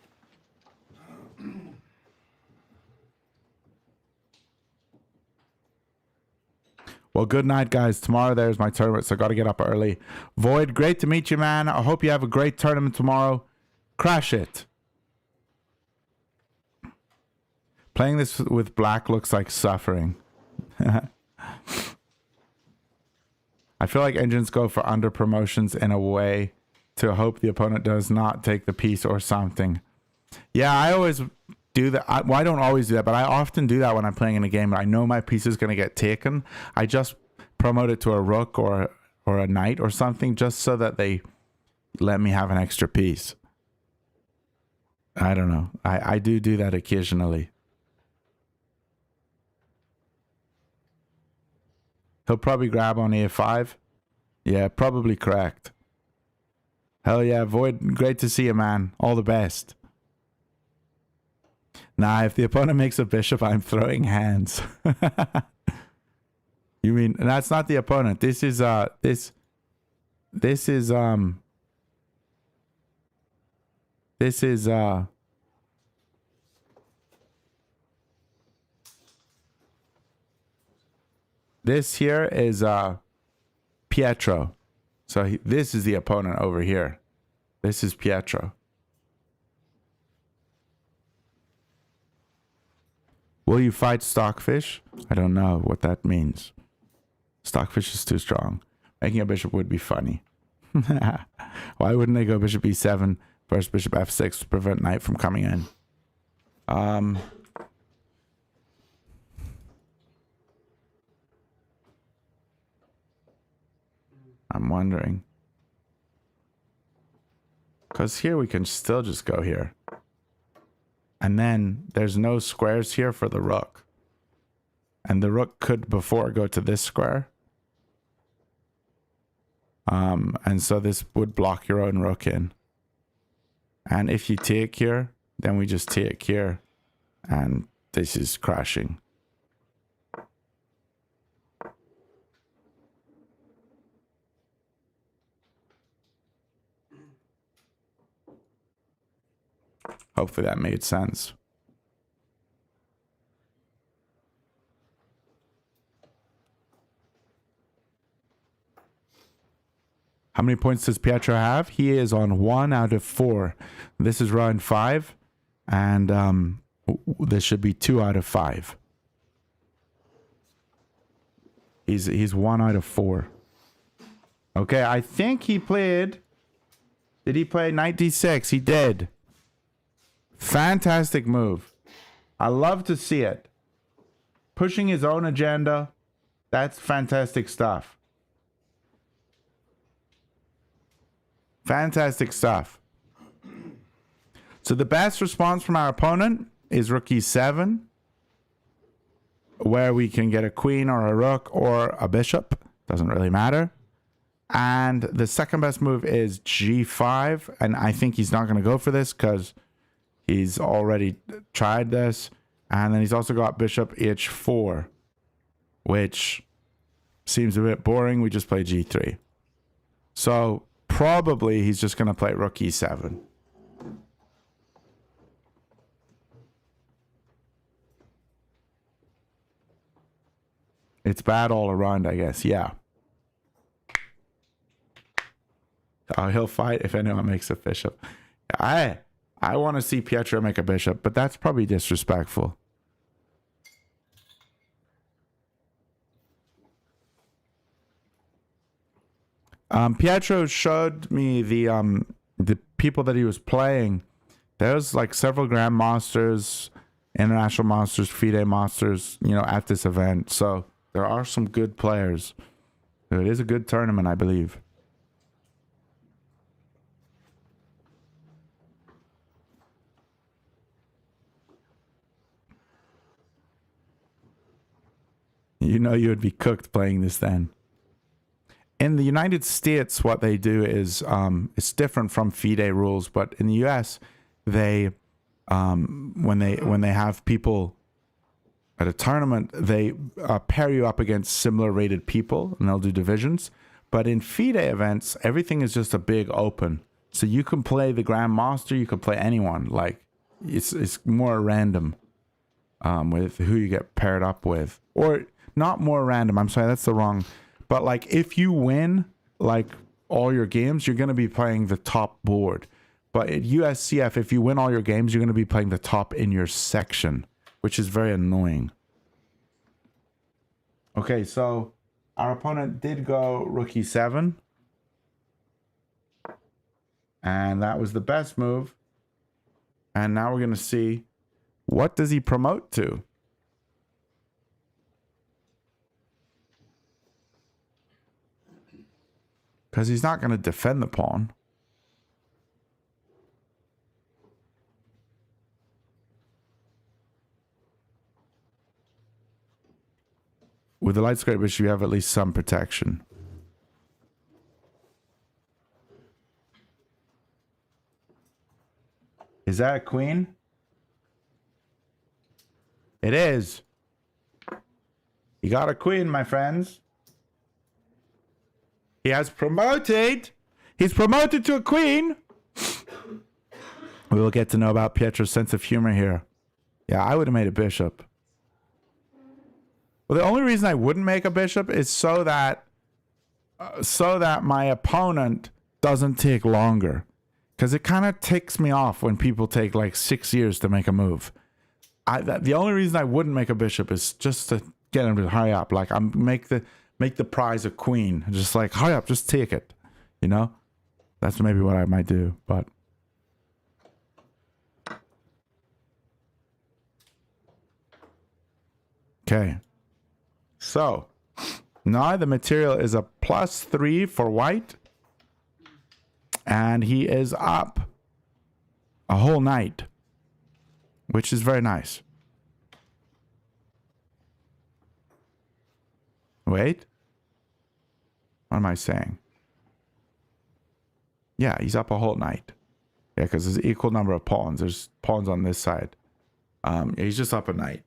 Speaker 1: Well, good night, guys. Tomorrow there's my tournament, so I got to get up early. Void, great to meet you, man. I hope you have a great tournament tomorrow. Crash it. Playing this with black looks like suffering. I feel like engines go for under promotions in a way to hope the opponent does not take the piece or something. Yeah, I always do that. Well, I don't always do that, but I often do that when I'm playing in a game. I know my piece is going to get taken. I just promote it to a rook or a knight or something just so that they let me have an extra piece. I don't know. I do that occasionally. He'll probably grab on a5. Yeah, probably correct. Hell yeah, Void. Great to see you, man. All the best. Nah, if the opponent makes a bishop, I'm throwing hands. You mean, that's not the opponent. This is, this here is Pietro. So this is the opponent over here. This is Pietro. Will you fight Stockfish? I don't know what that means. Stockfish is too strong. Making a bishop would be funny. Why wouldn't they go bishop e7 versus bishop f6 to prevent knight from coming in? I'm wondering. Because here we can still just go here. And then there's no squares here for the rook. And the rook could before go to this square. And so this would block your own rook in. And if you take here, then we just take here. And this is crashing. Hopefully that made sense. How many points does Pietro have? He is on 1 out of 4. This is round 5, and this should be 2 out of 5. He's 1 out of 4. Okay, I think he played. Did he play knight d6? He did. Fantastic move. I love to see it. Pushing his own agenda. That's fantastic stuff. Fantastic stuff. So the best response from our opponent is rook e7, where we can get a queen or a rook or a bishop. Doesn't really matter. And the second best move is g5, and I think he's not going to go for this because he's already tried this. And then he's also got bishop h4, which seems a bit boring. We just play g3. So probably he's just going to play rook e7. It's bad all around, I guess. Yeah. He'll fight if anyone makes a bishop. I want to see Pietro make a bishop, but that's probably disrespectful. Pietro showed me the people that he was playing. There's like several grandmasters, international masters, FIDE masters, you know, at this event. So there are some good players. It is a good tournament, I believe. You know you would be cooked playing this then. In the United States, what they do is it's different from FIDE rules, but in the US, they when they have people at a tournament, they pair you up against similar rated people, and they'll do divisions. But in FIDE events, everything is just a big open, so you can play the Grandmaster, you can play anyone. Like it's more random with who you get paired up with, or not more random. I'm sorry, that's the wrong. But like if you win like all your games, you're going to be playing the top board. But at USCF, if you win all your games, you're going to be playing the top in your section, which is very annoying. Okay, so our opponent did go rook e7. And that was the best move. And now we're going to see, what does he promote to? Because he's not going to defend the pawn. With the light square bishop, you have at least some protection. Is that a queen? It is. You got a queen, my friends. He has promoted. He's promoted to a queen. We will get to know about Pietro's sense of humor here. Yeah, I would have made a bishop. Well, the only reason I wouldn't make a bishop is so that my opponent doesn't take longer. Because it kind of ticks me off when people take like 6 years to make a move. The only reason I wouldn't make a bishop is just to get him to hurry up. Like make the prize a queen. Just like hurry up, just take it. You know, that's maybe what I might do. But okay. So now the material is a +3 for white. And he is up a whole night, which is very nice. Wait. What am I saying? Yeah, he's up a whole night. Yeah, because there's an equal number of pawns. There's pawns on this side. He's just up a night.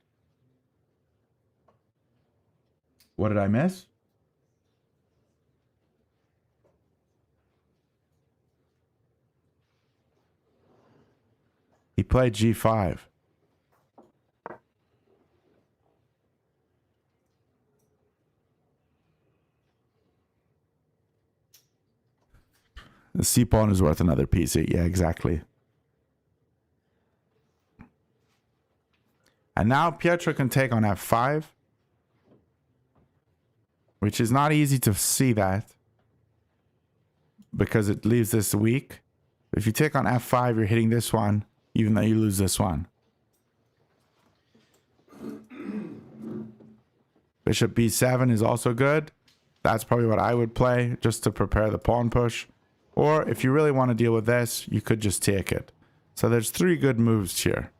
Speaker 1: What did I miss? He played g5. The c pawn is worth another piece. Yeah, exactly. And now Pietro can take on f5, which is not easy to see that because it leaves this weak. If you take on f5, you're hitting this one, even though you lose this one. Bishop b7 is also good. That's probably what I would play just to prepare the pawn push. Or if you really want to deal with this, you could just take it. So there's 3 good moves here.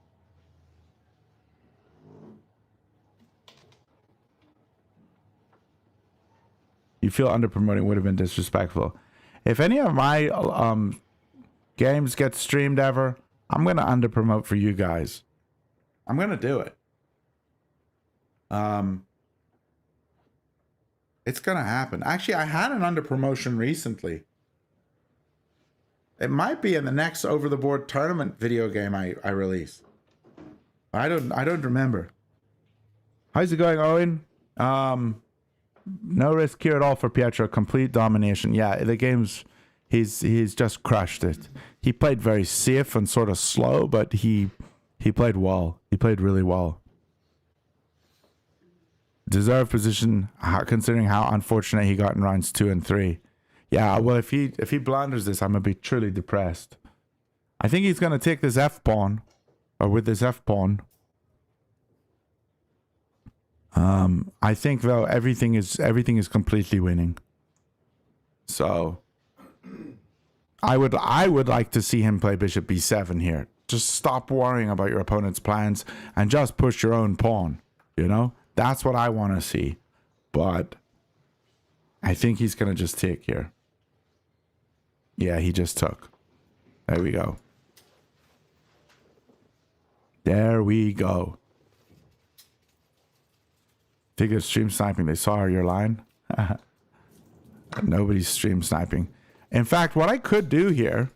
Speaker 1: You feel under-promoting would have been disrespectful. If any of my games get streamed ever, I'm going to under-promote for you guys. I'm going to do it. It's going to happen. Actually, I had an under-promotion recently. It might be in the next over-the-board tournament video game I release. I don't remember. How's it going, Owen? No risk here at all for Pietro. Complete domination. Yeah, the game's he's just crushed it. He played very safe and sort of slow, but he played well. He played really well. Deserved position, considering how unfortunate he got in rounds 2 and 3. Yeah, well, if he blunders this, I'm gonna be truly depressed. I think he's gonna take this f pawn, or with this f pawn. I think though everything is completely winning. So I would like to see him play bishop b7 here. Just stop worrying about your opponent's plans and just push your own pawn. You know, that's what I want to see. But I think he's gonna just take here. Yeah, he just took. There we go. There we go. Think of stream sniping. They saw your line. Nobody's stream sniping. In fact, what I could do here.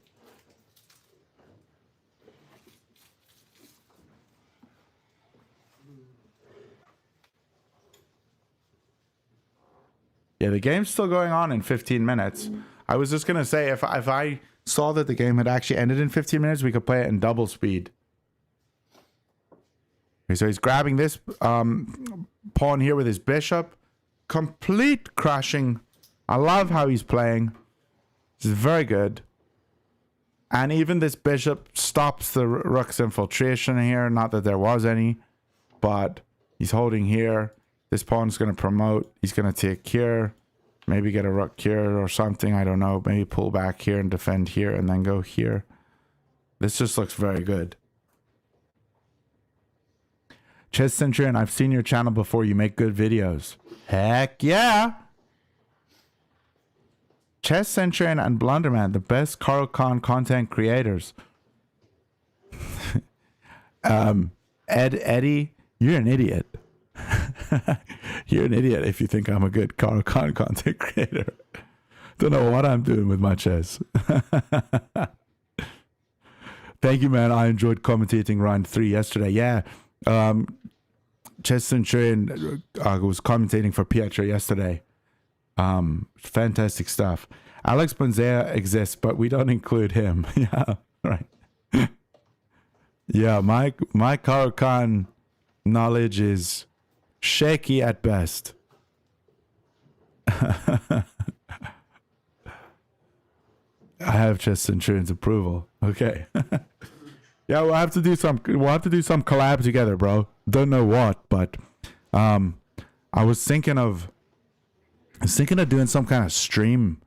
Speaker 1: Yeah, the game's still going on in 15 minutes. I was just going to say, if I saw that the game had actually ended in 15 minutes, we could play it in double speed. Okay, so he's grabbing this pawn here with his bishop. Complete crashing. I love how he's playing. This is very good. And even this bishop stops the rook's infiltration here. Not that there was any, but he's holding here. This pawn's going to promote. He's going to take here. Maybe get a rook here or something. I don't know. Maybe pull back here and defend here and then go here. This just looks very good. Chess Centurion, I've seen your channel before. You make good videos. Heck yeah! Chess Centurion and Blunderman, the best Caravel content creators. Eddie, you're an idiot. You're an idiot if you think I'm a good Caravel content creator. Don't know what I'm doing with my chess. Thank you, man. I enjoyed commentating round 3 yesterday. Yeah. Chess Centurion was commentating for Pietro yesterday. Fantastic stuff. Alex Bonzea exists, but we don't include him. Yeah, right. Yeah, my Caravel knowledge is shaky at best. I have Chess Centurion's approval. Okay. Yeah, we'll have to do some collab together, bro. Don't know what, but I was thinking of doing some kind of stream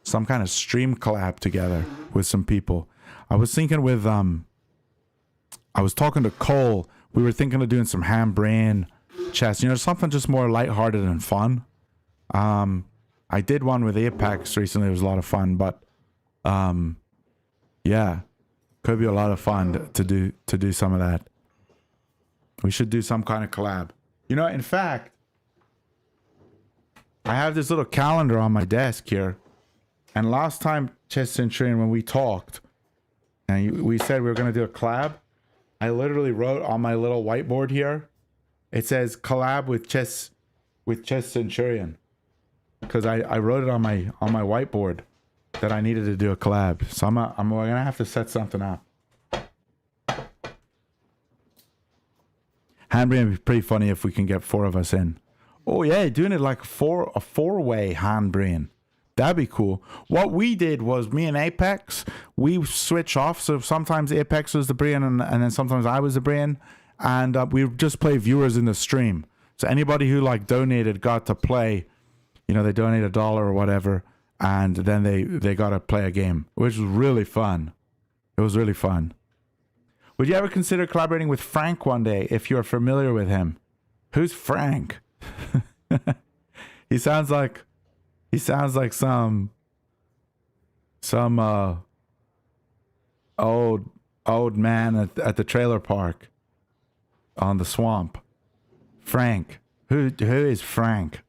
Speaker 1: collab together with some people. I was thinking with I was talking to Cole. We were thinking of doing some ham brain chess, something just more lighthearted and fun. I did one with Apex recently. It was a lot of fun, but yeah, could be a lot of fun to do some of that. We should do some kind of collab. In fact, I have this little calendar on my desk here, and last time Chess Centurion, when we talked, and we said we were going to do a collab, I literally wrote on my little whiteboard here. It says collab with Chess Centurion. Because I wrote it on my whiteboard that I needed to do a collab. So I'm gonna have to set something up. Handbreen would be pretty funny if we can get 4 of us in. Oh yeah, doing it like a four-way handbreen. That'd be cool. What we did was me and Apex, we switch off. So sometimes Apex was the brain and then sometimes I was the brain. And we just play viewers in the stream. So anybody who like donated got to play, you know, they donate $1 or whatever. And then they got to play a game, which was really fun. It was really fun. Would you ever consider collaborating with Frank one day if you're familiar with him? Who's Frank? He sounds like some old man at the trailer park on the swamp. Frank. Who is Frank?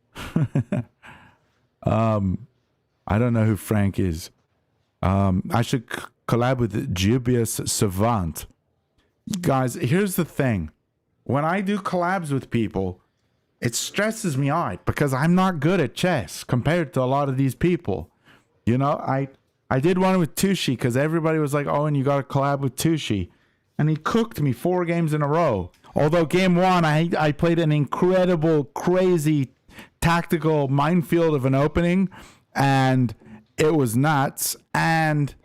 Speaker 1: I don't know who Frank is. I should collab with Dubious Savant. Guys, here's the thing. When I do collabs with people, it stresses me out because I'm not good at chess compared to a lot of these people. You know, I did one with Tushi because everybody was like, oh, and you got to collab with Tushi. And he cooked me 4 games in a row. Although game 1, I played an incredible, crazy, tactical minefield of an opening. And it was nuts. And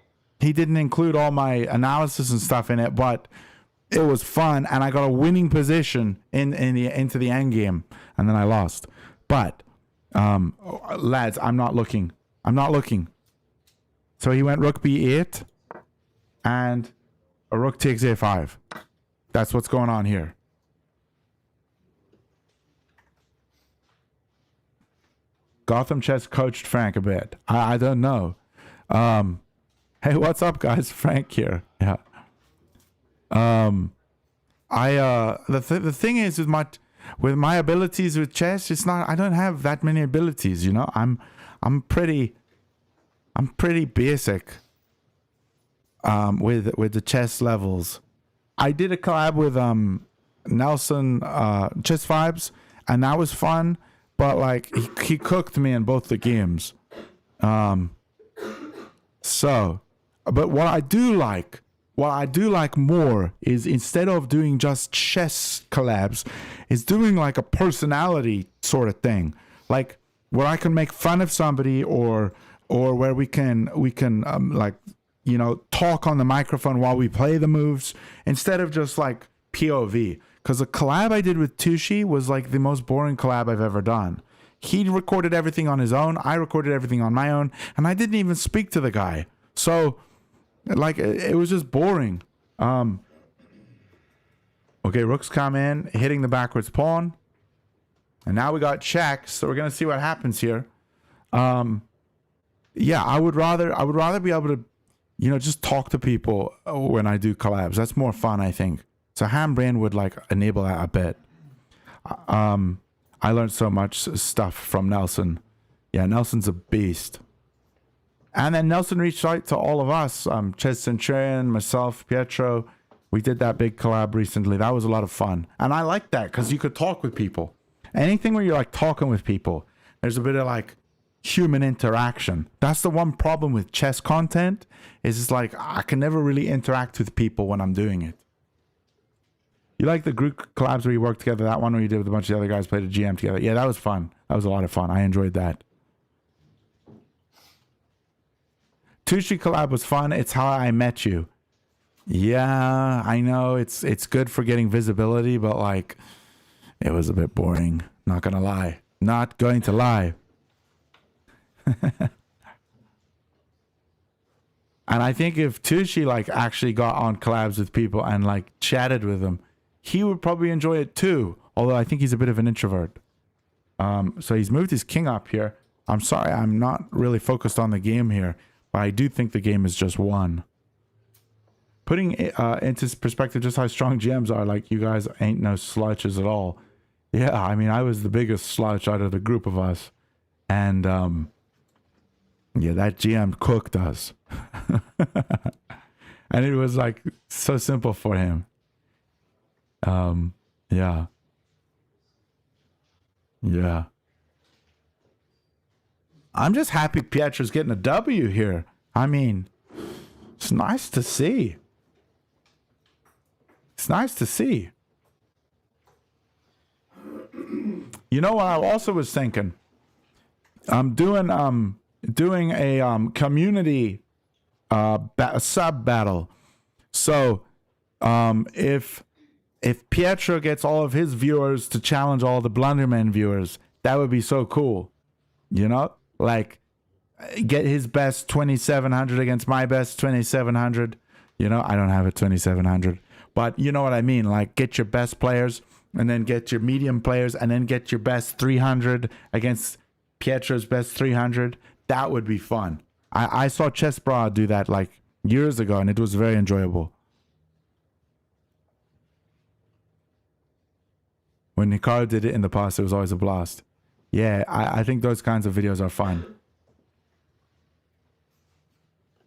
Speaker 1: he didn't include all my analysis and stuff in it. But it was fun. And I got a winning position into the end game. And then I lost. But, lads, I'm not looking. So he went rook b8 and a rook takes a5. That's what's going on here. Gotham Chess coached Frank a bit. I don't know. Hey, what's up, guys? Frank here. Yeah. The thing is with my abilities with chess, it's not. I don't have that many abilities. You know, I'm pretty basic. With the chess levels. I did a collab with Nelson Chess Vibes, and that was fun. But like he cooked me in both the games. So, but what I do like more is instead of doing just chess collabs, is doing like a personality sort of thing, like where I can make fun of somebody or where we can like, you know, talk on the microphone while we play the moves instead of just like POV. Because the collab I did with Tushi was like the most boring collab I've ever done. He recorded everything on his own. I recorded everything on my own. And I didn't even speak to the guy. So, like, it was just boring. Okay, rooks come in, hitting the backwards pawn. And now we got checks. So we're going to see what happens here. Yeah, I would rather be able to, you know, just talk to people when I do collabs. That's more fun, I think. So Handbreen would like enable that a bit. I learned so much stuff from Nelson. Yeah, Nelson's a beast. And then Nelson reached out to all of us, Chess Centurion, myself, Pietro. We did that big collab recently. That was a lot of fun. And I like that because you could talk with people. Anything where you're like talking with people, there's a bit of like human interaction. That's the one problem with chess content, is it's like I can never really interact with people when I'm doing it. You like the group collabs where you work together? That one where you did with a bunch of the other guys, played a GM together. Yeah, that was fun. That was a lot of fun. I enjoyed that. Tushi collab was fun. It's how I met you. Yeah, I know it's good for getting visibility, but like it was a bit boring. Not gonna lie. Not going to lie. And I think if Tushi like actually got on collabs with people and like chatted with them, he would probably enjoy it too. Although I think he's a bit of an introvert. So he's moved his king up here. I'm sorry, I'm not really focused on the game here, but I do think the game is just won. Putting into perspective just how strong GMs are, like you guys ain't no slouches at all. Yeah, I mean, I was the biggest slouch out of the group of us. And yeah, that GM cooked us. And it was like so simple for him. Yeah. Yeah. I'm just happy Pietro's getting a W here. I mean, it's nice to see. It's nice to see. You know what I also was thinking? I'm doing a community sub battle. So if Pietro gets all of his viewers to challenge all the Blunderman viewers, that would be so cool. You know? Like get his best 2700 against my best 2700. You know, I don't have a 2700, but you know what I mean? Like get your best players and then get your medium players and then get your best 300 against Pietro's best 300. That would be fun. I saw Chess Broad do that like years ago and it was very enjoyable. When Hikaru did it in the past, it was always a blast. Yeah, I think those kinds of videos are fun.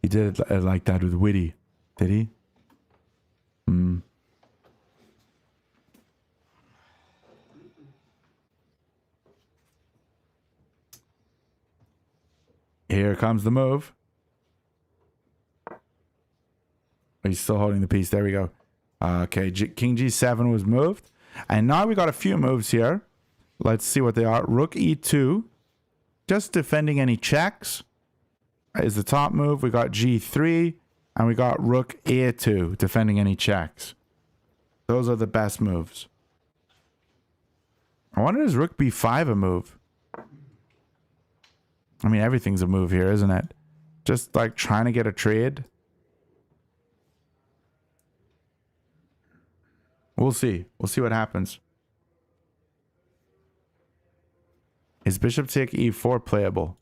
Speaker 1: He did it like that with Witty. Did he? Here comes the move. He's still holding the piece. There we go. Okay, King G7 was moved. And now we got a few moves here. Let's see what they are. Rook E2. Just defending any checks is the top move. We got G3. And we got Rook A2. Defending any checks. Those are the best moves. I wonder, is Rook B5 a move? I mean, everything's a move here, isn't it? Just like trying to get a trade. We'll see. We'll see what happens. Is bishop take e4 playable?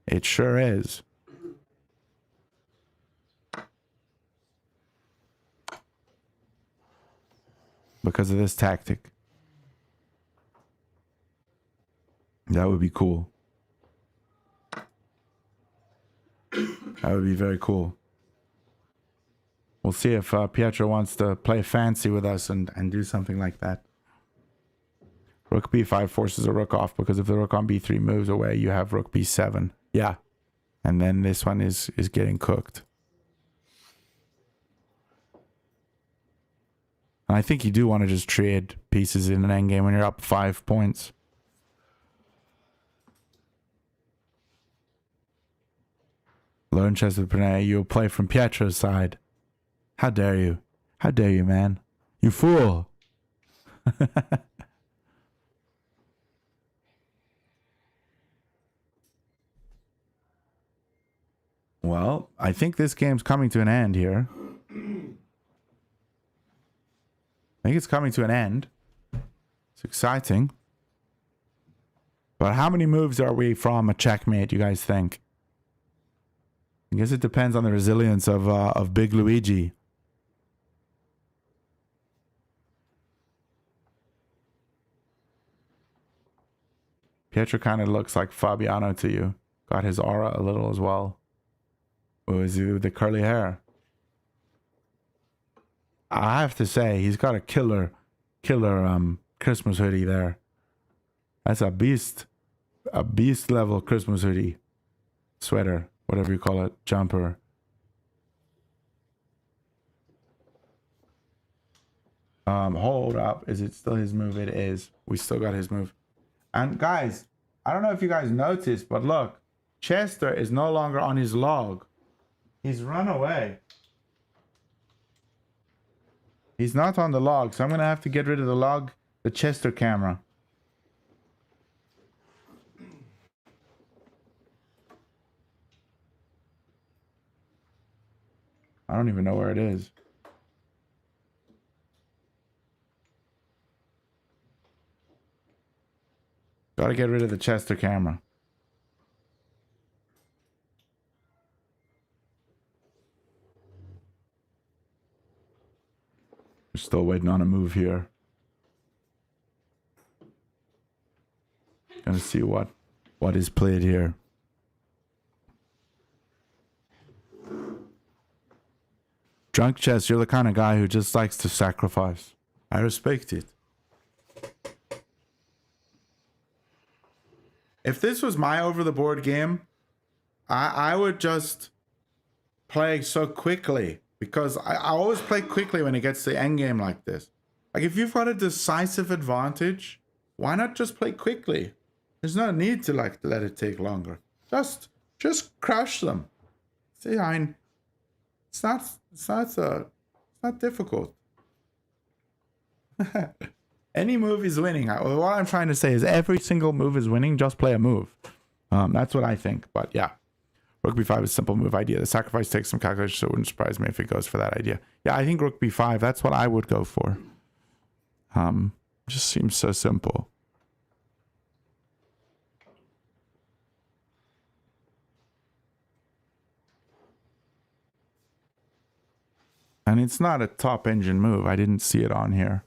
Speaker 1: It sure is. Because of this tactic. That would be cool. That would be very cool. We'll see if Pietro wants to play fancy with us and do something like that. Rook b5 forces a rook off because if the rook on b3 moves away, you have rook b7. Yeah. And then this one is getting cooked. And I think you do want to just trade pieces in an endgame when you're up 5 points. Learn chess with Pranay. You'll play from Pietro's side. How dare you? How dare you, man? You fool! Well, I think this game's coming to an end here. I think it's coming to an end. It's exciting. But how many moves are we from a checkmate, you guys think? I guess it depends on the resilience of Big Luigi. Pietro kind of looks like Fabiano to you. Got his aura a little as well. What was he with the curly hair? I have to say, he's got a killer Christmas hoodie there. That's a beast level Christmas hoodie. Sweater, whatever you call it, jumper. Hold up, is it still his move? It is. We still got his move. And guys, I don't know if you guys noticed, but look, Chester is no longer on his log. He's run away. He's not on the log, so I'm going to have to get rid of the log, the Chester camera. I don't even know where it is. Gotta get rid of the Chester camera. We're still waiting on a move here. Gonna see what is played here. Drunk chess, you're the kind of guy who just likes to sacrifice. I respect it. If this was my over-the-board game, I would just play so quickly, because I always play quickly when it gets to the end game like this. Like, if you've got a decisive advantage, why not just play quickly? There's no need to like let it take longer. Just crush them. See, I mean, it's not difficult. Any move is winning. What I'm trying to say is every single move is winning. Just play a move. That's what I think. But yeah, Rook b5 is a simple move idea. The sacrifice takes some calculation, so it wouldn't surprise me if it goes for that idea. Yeah, I think Rook b5. That's what I would go for. Just seems so simple. And it's not a top engine move. I didn't see it on here.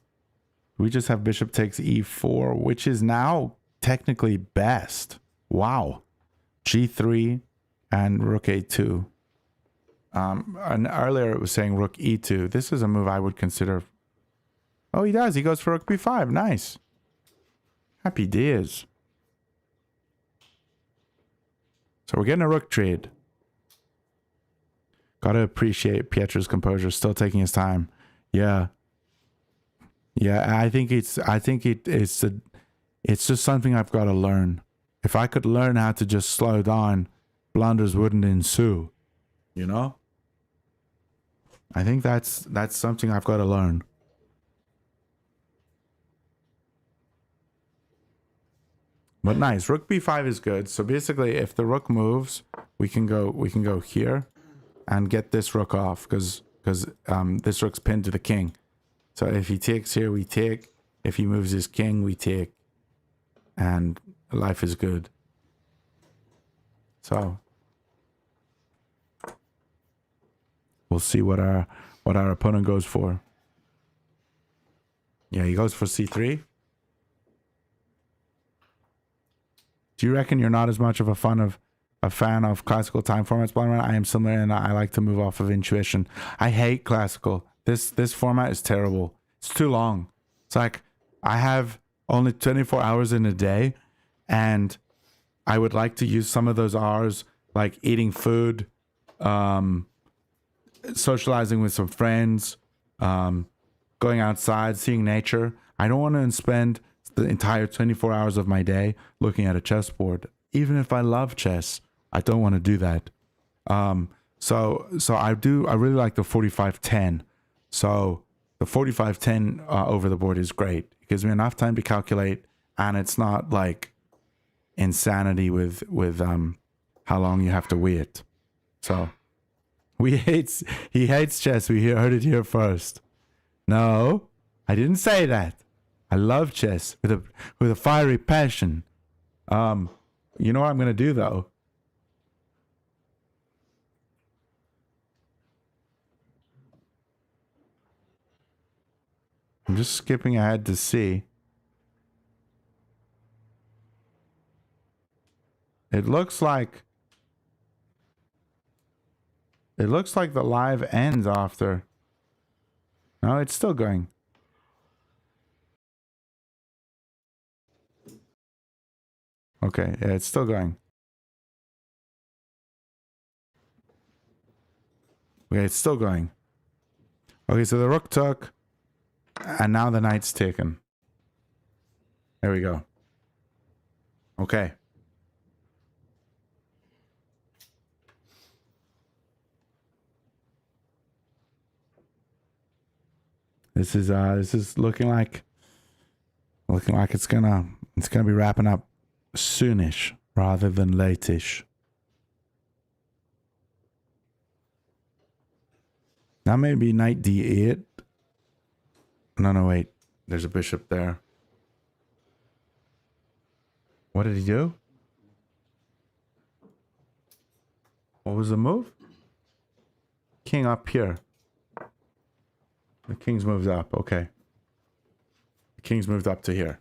Speaker 1: We just have bishop takes e4, which is now technically best. Wow. g3 and rook a2. And earlier it was saying rook e2. This is a move I would consider. Oh, he does. He goes for rook b5. Nice. Happy days. So we're getting a rook trade. Gotta appreciate Pietro's composure, still taking his time. Yeah. Yeah, I think it's just something I've got to learn. If I could learn how to just slow down, blunders wouldn't ensue. You know? I think that's something I've got to learn. But nice. Rook b5 is good. So basically if the rook moves, we can go here and get this rook off, because this rook's pinned to the king. So if he takes here, we take. If he moves his king, we take. And life is good. So we'll see what our opponent goes for. Yeah, he goes for c3. Do you reckon you're not as much of a fan of classical time formats, Blonde? I am similar, and I like to move off of intuition. I hate classical. This format is terrible. It's too long. It's like I have only 24 hours in a day, and I would like to use some of those hours like eating food, socializing with some friends, going outside, seeing nature. I don't want to spend the entire 24 hours of my day looking at a chessboard. Even if I love chess, I don't want to do that. So I really like the 45-10. So the 45-10 over the board is great. It gives me enough time to calculate, and it's not like insanity with how long you have to wait. So he hates chess. We heard it here first. No, I didn't say that. I love chess with a fiery passion. You know what I'm gonna do though? I'm just skipping ahead to see. It looks like the live ends after. No, it's still going. Okay, yeah, it's still going. Okay, it's still going. Okay, so the rook took, and now the knight's taken. There we go. Okay. This is looking like it's gonna be wrapping up soonish rather than late-ish. Now maybe knight d8. No, wait. There's a bishop there. What did he do? What was the move? King up here. The king's moved up. Okay. The king's moved up to here.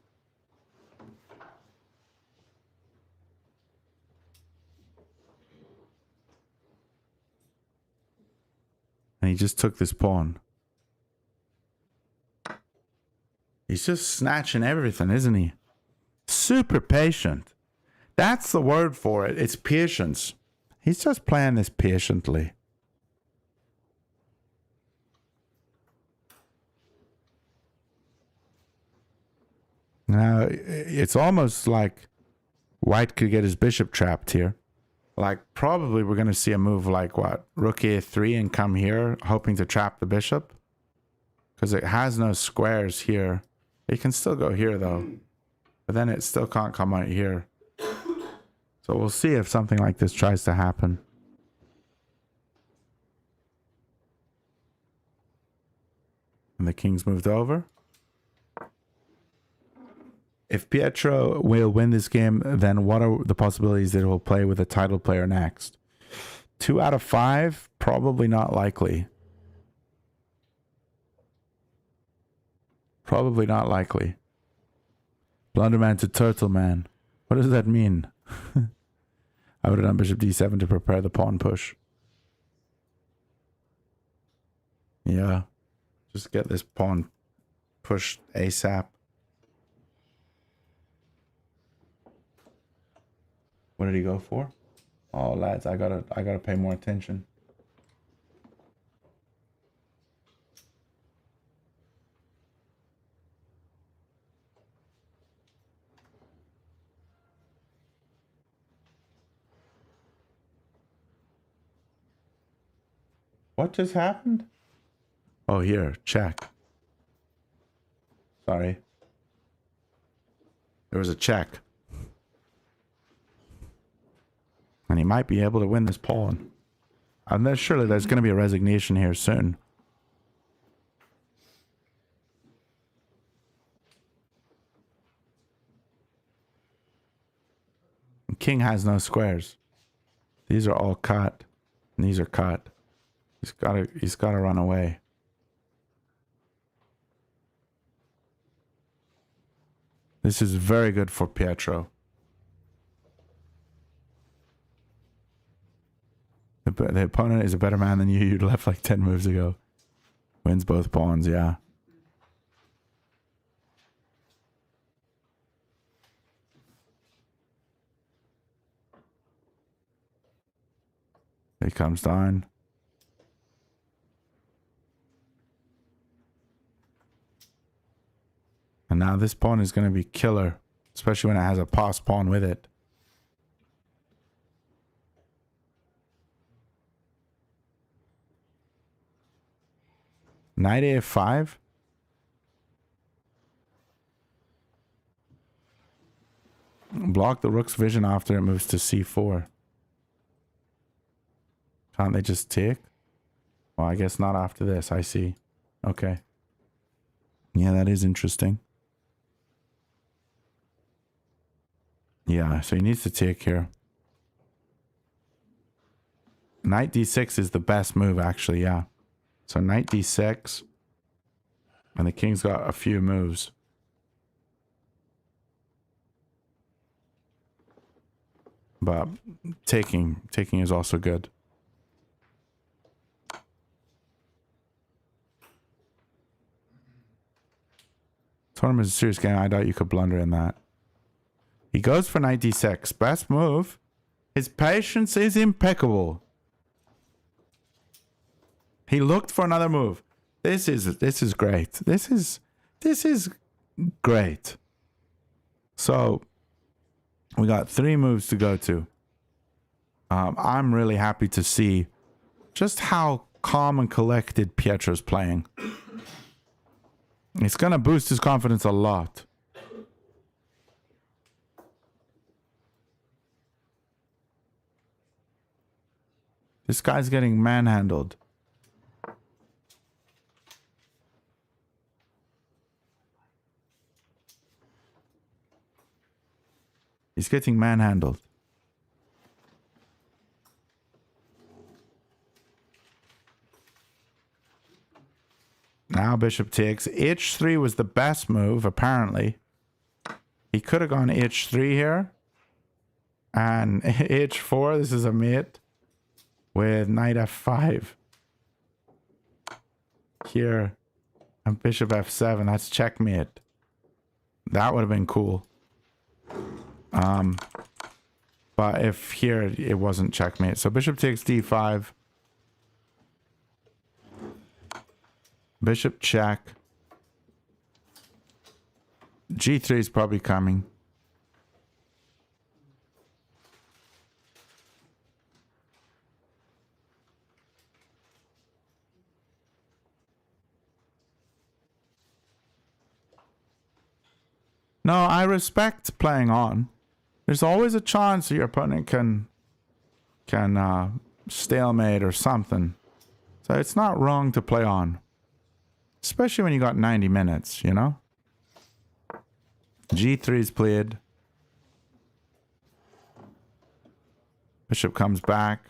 Speaker 1: And And he just took this pawn. He's just snatching everything, isn't he? Super patient. That's the word for it. It's patience. He's just playing this patiently. Now, it's almost like White could get his bishop trapped here. Like, probably we're going to see a move like, what? Rook a3 and come here, hoping to trap the bishop. Because it has no squares here. It can still go here, though. But then it still can't come out here. So we'll see if something like this tries to happen. And the king's moved over. If Pietro will win this game, then what are the possibilities that he'll play with a title player next? 2 out of 5? Probably not likely. Probably not likely. Blunderman to Turtle Man. What does that mean? I would have done Bishop d7 to prepare the pawn push. Yeah. Just get this pawn pushed ASAP. What did he go for? Oh, lads, I gotta pay more attention. What just happened? Oh, here, check. Sorry. There was a check. And he might be able to win this pawn. And surely there's going to be a resignation here soon. King has no squares. These are all cut. And these are cut. He's gotta run away. This is very good for Pietro. The opponent is a better man than you. You'd left like 10 moves ago. Wins both pawns, yeah. He comes down. And now this pawn is going to be killer. Especially when it has a pass pawn with it. Knight a5. Block the rook's vision after it moves to c4. Can't they just take? Well, I guess not after this. I see. Okay. Yeah, that is interesting. Yeah, so he needs to take here. Knight d6 is the best move, actually, yeah. So knight d6. And the king's got a few moves. But taking is also good. Tournament is a serious game. I doubt you could blunder in that. He goes for knight d6. Best move. His patience is impeccable. He looked for another move. This is great. This is great. So we got 3 moves to go to. I'm really happy to see just how calm and collected Pietro's playing. It's gonna boost his confidence a lot. This guy's getting manhandled. He's getting manhandled. Now bishop takes. h3 was the best move, apparently. He could have gone h3 here. And h4, this is a mate. With knight f5. here and bishop f7. That's checkmate. That would have been cool. But if here it wasn't checkmate. So bishop takes d5. Bishop check. g3 is probably coming. No, I respect playing on. There's always a chance that your opponent can stalemate or something. So it's not wrong to play on. Especially when you got 90 minutes, you know? G3 is played. Bishop comes back.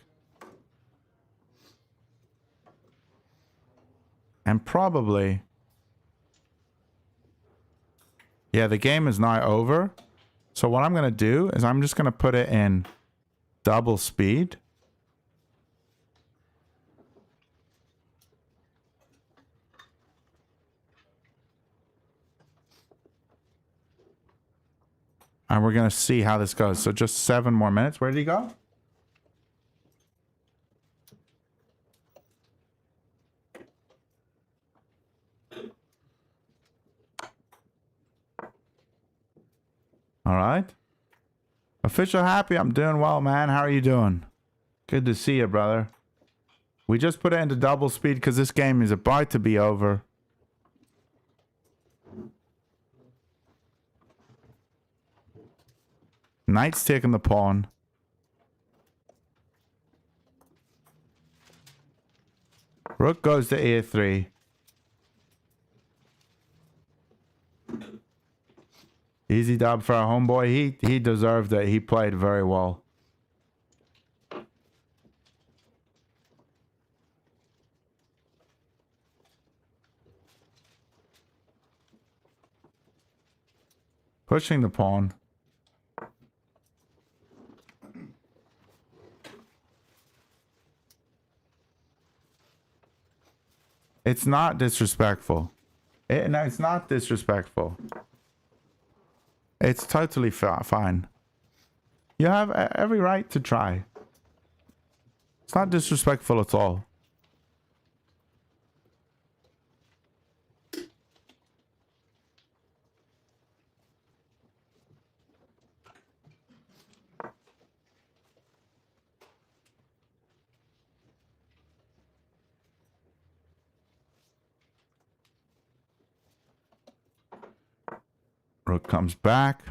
Speaker 1: And probably... Yeah, the game is now over. So what I'm going to do is I'm just going to put it in double speed. And we're going to see how this goes. So just 7 more minutes. Where did he go? All right. Official happy. I'm doing well, man. How are you doing? Good to see you, brother. We just put it into double speed because this game is about to be over. Knight's taking the pawn. Rook goes to a3. Easy dub for our homeboy. He deserved it. He played very well. Pushing the pawn. It's not disrespectful. No, it's not disrespectful. It's totally fine. You have every right to try. It's not disrespectful at all. Rook comes back.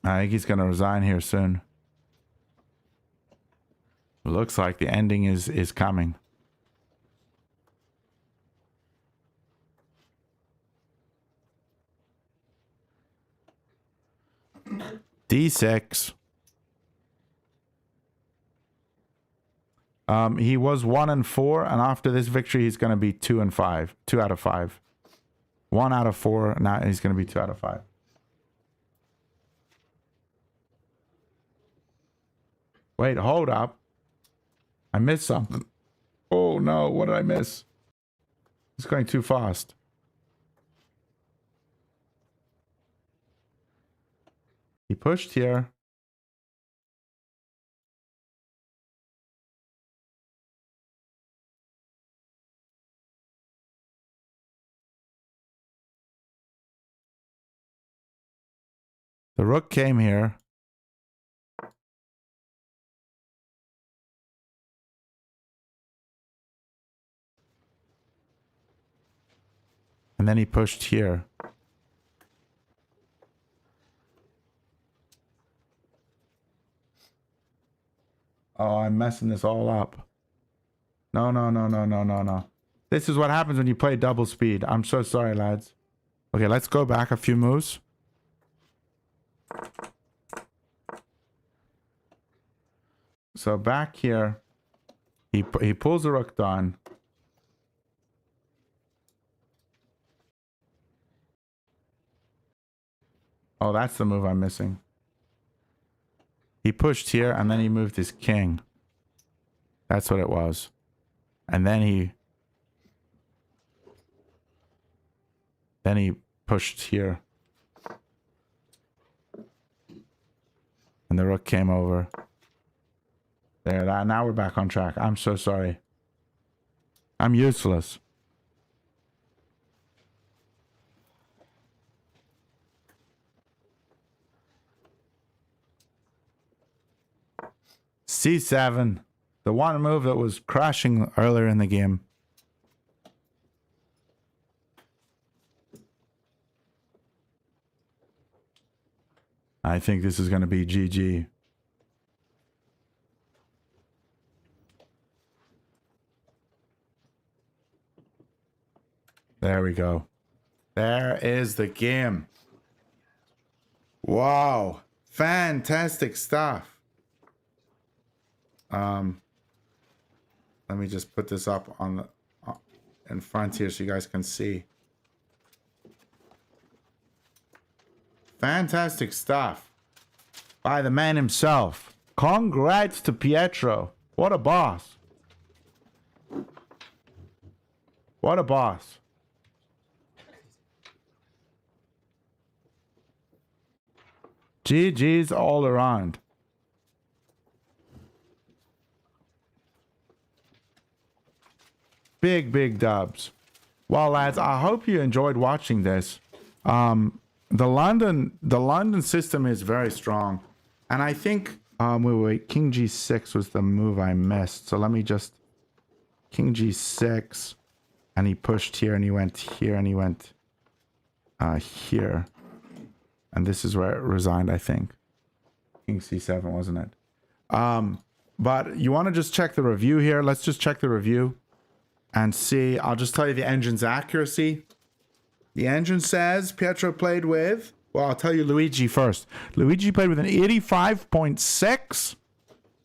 Speaker 1: I think he's going to resign here soon. Looks like the ending is coming. D6. He was 1-4, and after this victory, he's going to be 2-5. 2 out of 5. 1 out of 4. Now he's going to be 2 out of 5. Wait, hold up. I missed something. Oh no, what did I miss? It's going too fast. He pushed here. The rook came here. And then he pushed here. Oh, I'm messing this all up. No, no, no, no, no, no, no. This is what happens when you play double speed. I'm so sorry, lads. Okay, let's go back a few moves. So back here, he pulls the rook down. Oh, that's the move I'm missing. He pushed here and then he moved his king. That's what it was. And then he pushed here. And the rook came over. There, now we're back on track. I'm so sorry. I'm useless. C7. The one move that was crashing earlier in the game. I think this is going to be GG. There we go. There is the game. Wow. Fantastic stuff. Let me just put this up on the in front here so you guys can see. Fantastic stuff by the man himself. Congrats to Pietro. What a boss. What a boss. GG's all around. Big dubs. Well, lads, I hope you enjoyed watching this. The London system is very strong, and I think wait, King G6 was the move I missed. So let me just King G6, and he pushed here, and he went here, and he went here, and this is where it resigned, I think. King C7, wasn't it? But you want to just check the review here. Let's just check the review and see. I'll just tell you the engine's accuracy. The engine says Pietro played with, well, I'll tell you Luigi first. Luigi played with an 85.6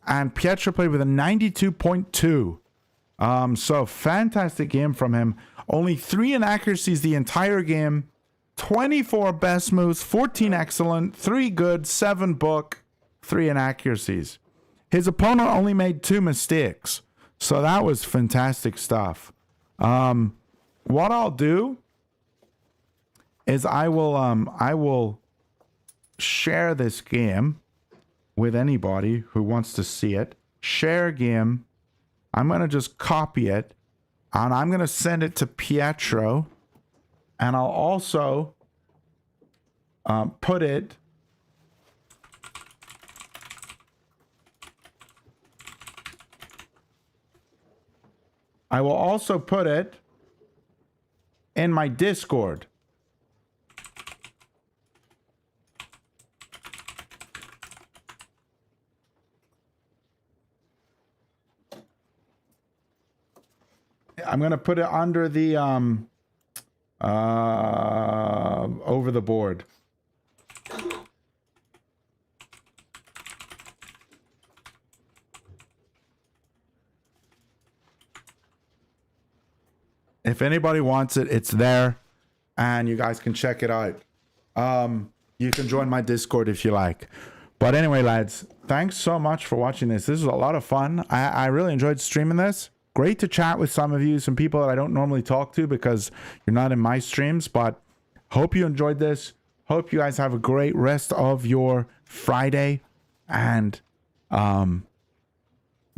Speaker 1: and Pietro played with a 92.2. So fantastic game from him. Only 3 inaccuracies the entire game. 24 best moves, 14 excellent, 3 good, 7 book, 3 inaccuracies. His opponent only made 2 mistakes. So that was fantastic stuff. What I'll do is I will share this game with anybody who wants to see it. Share game. I'm going to just copy it and I'm going to send it to Pietro, and I'll also put it I will also put it in my Discord. I'm going to put it under the over the board. If anybody wants it, it's there, and you guys can check it out. You can join my Discord if you like. But anyway, lads, thanks so much for watching this. This was a lot of fun. I really enjoyed streaming this. Great to chat with some of you, some people that I don't normally talk to because you're not in my streams. But hope you enjoyed this. Hope you guys have a great rest of your Friday. And God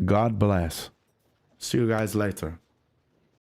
Speaker 1: bless. See you guys later.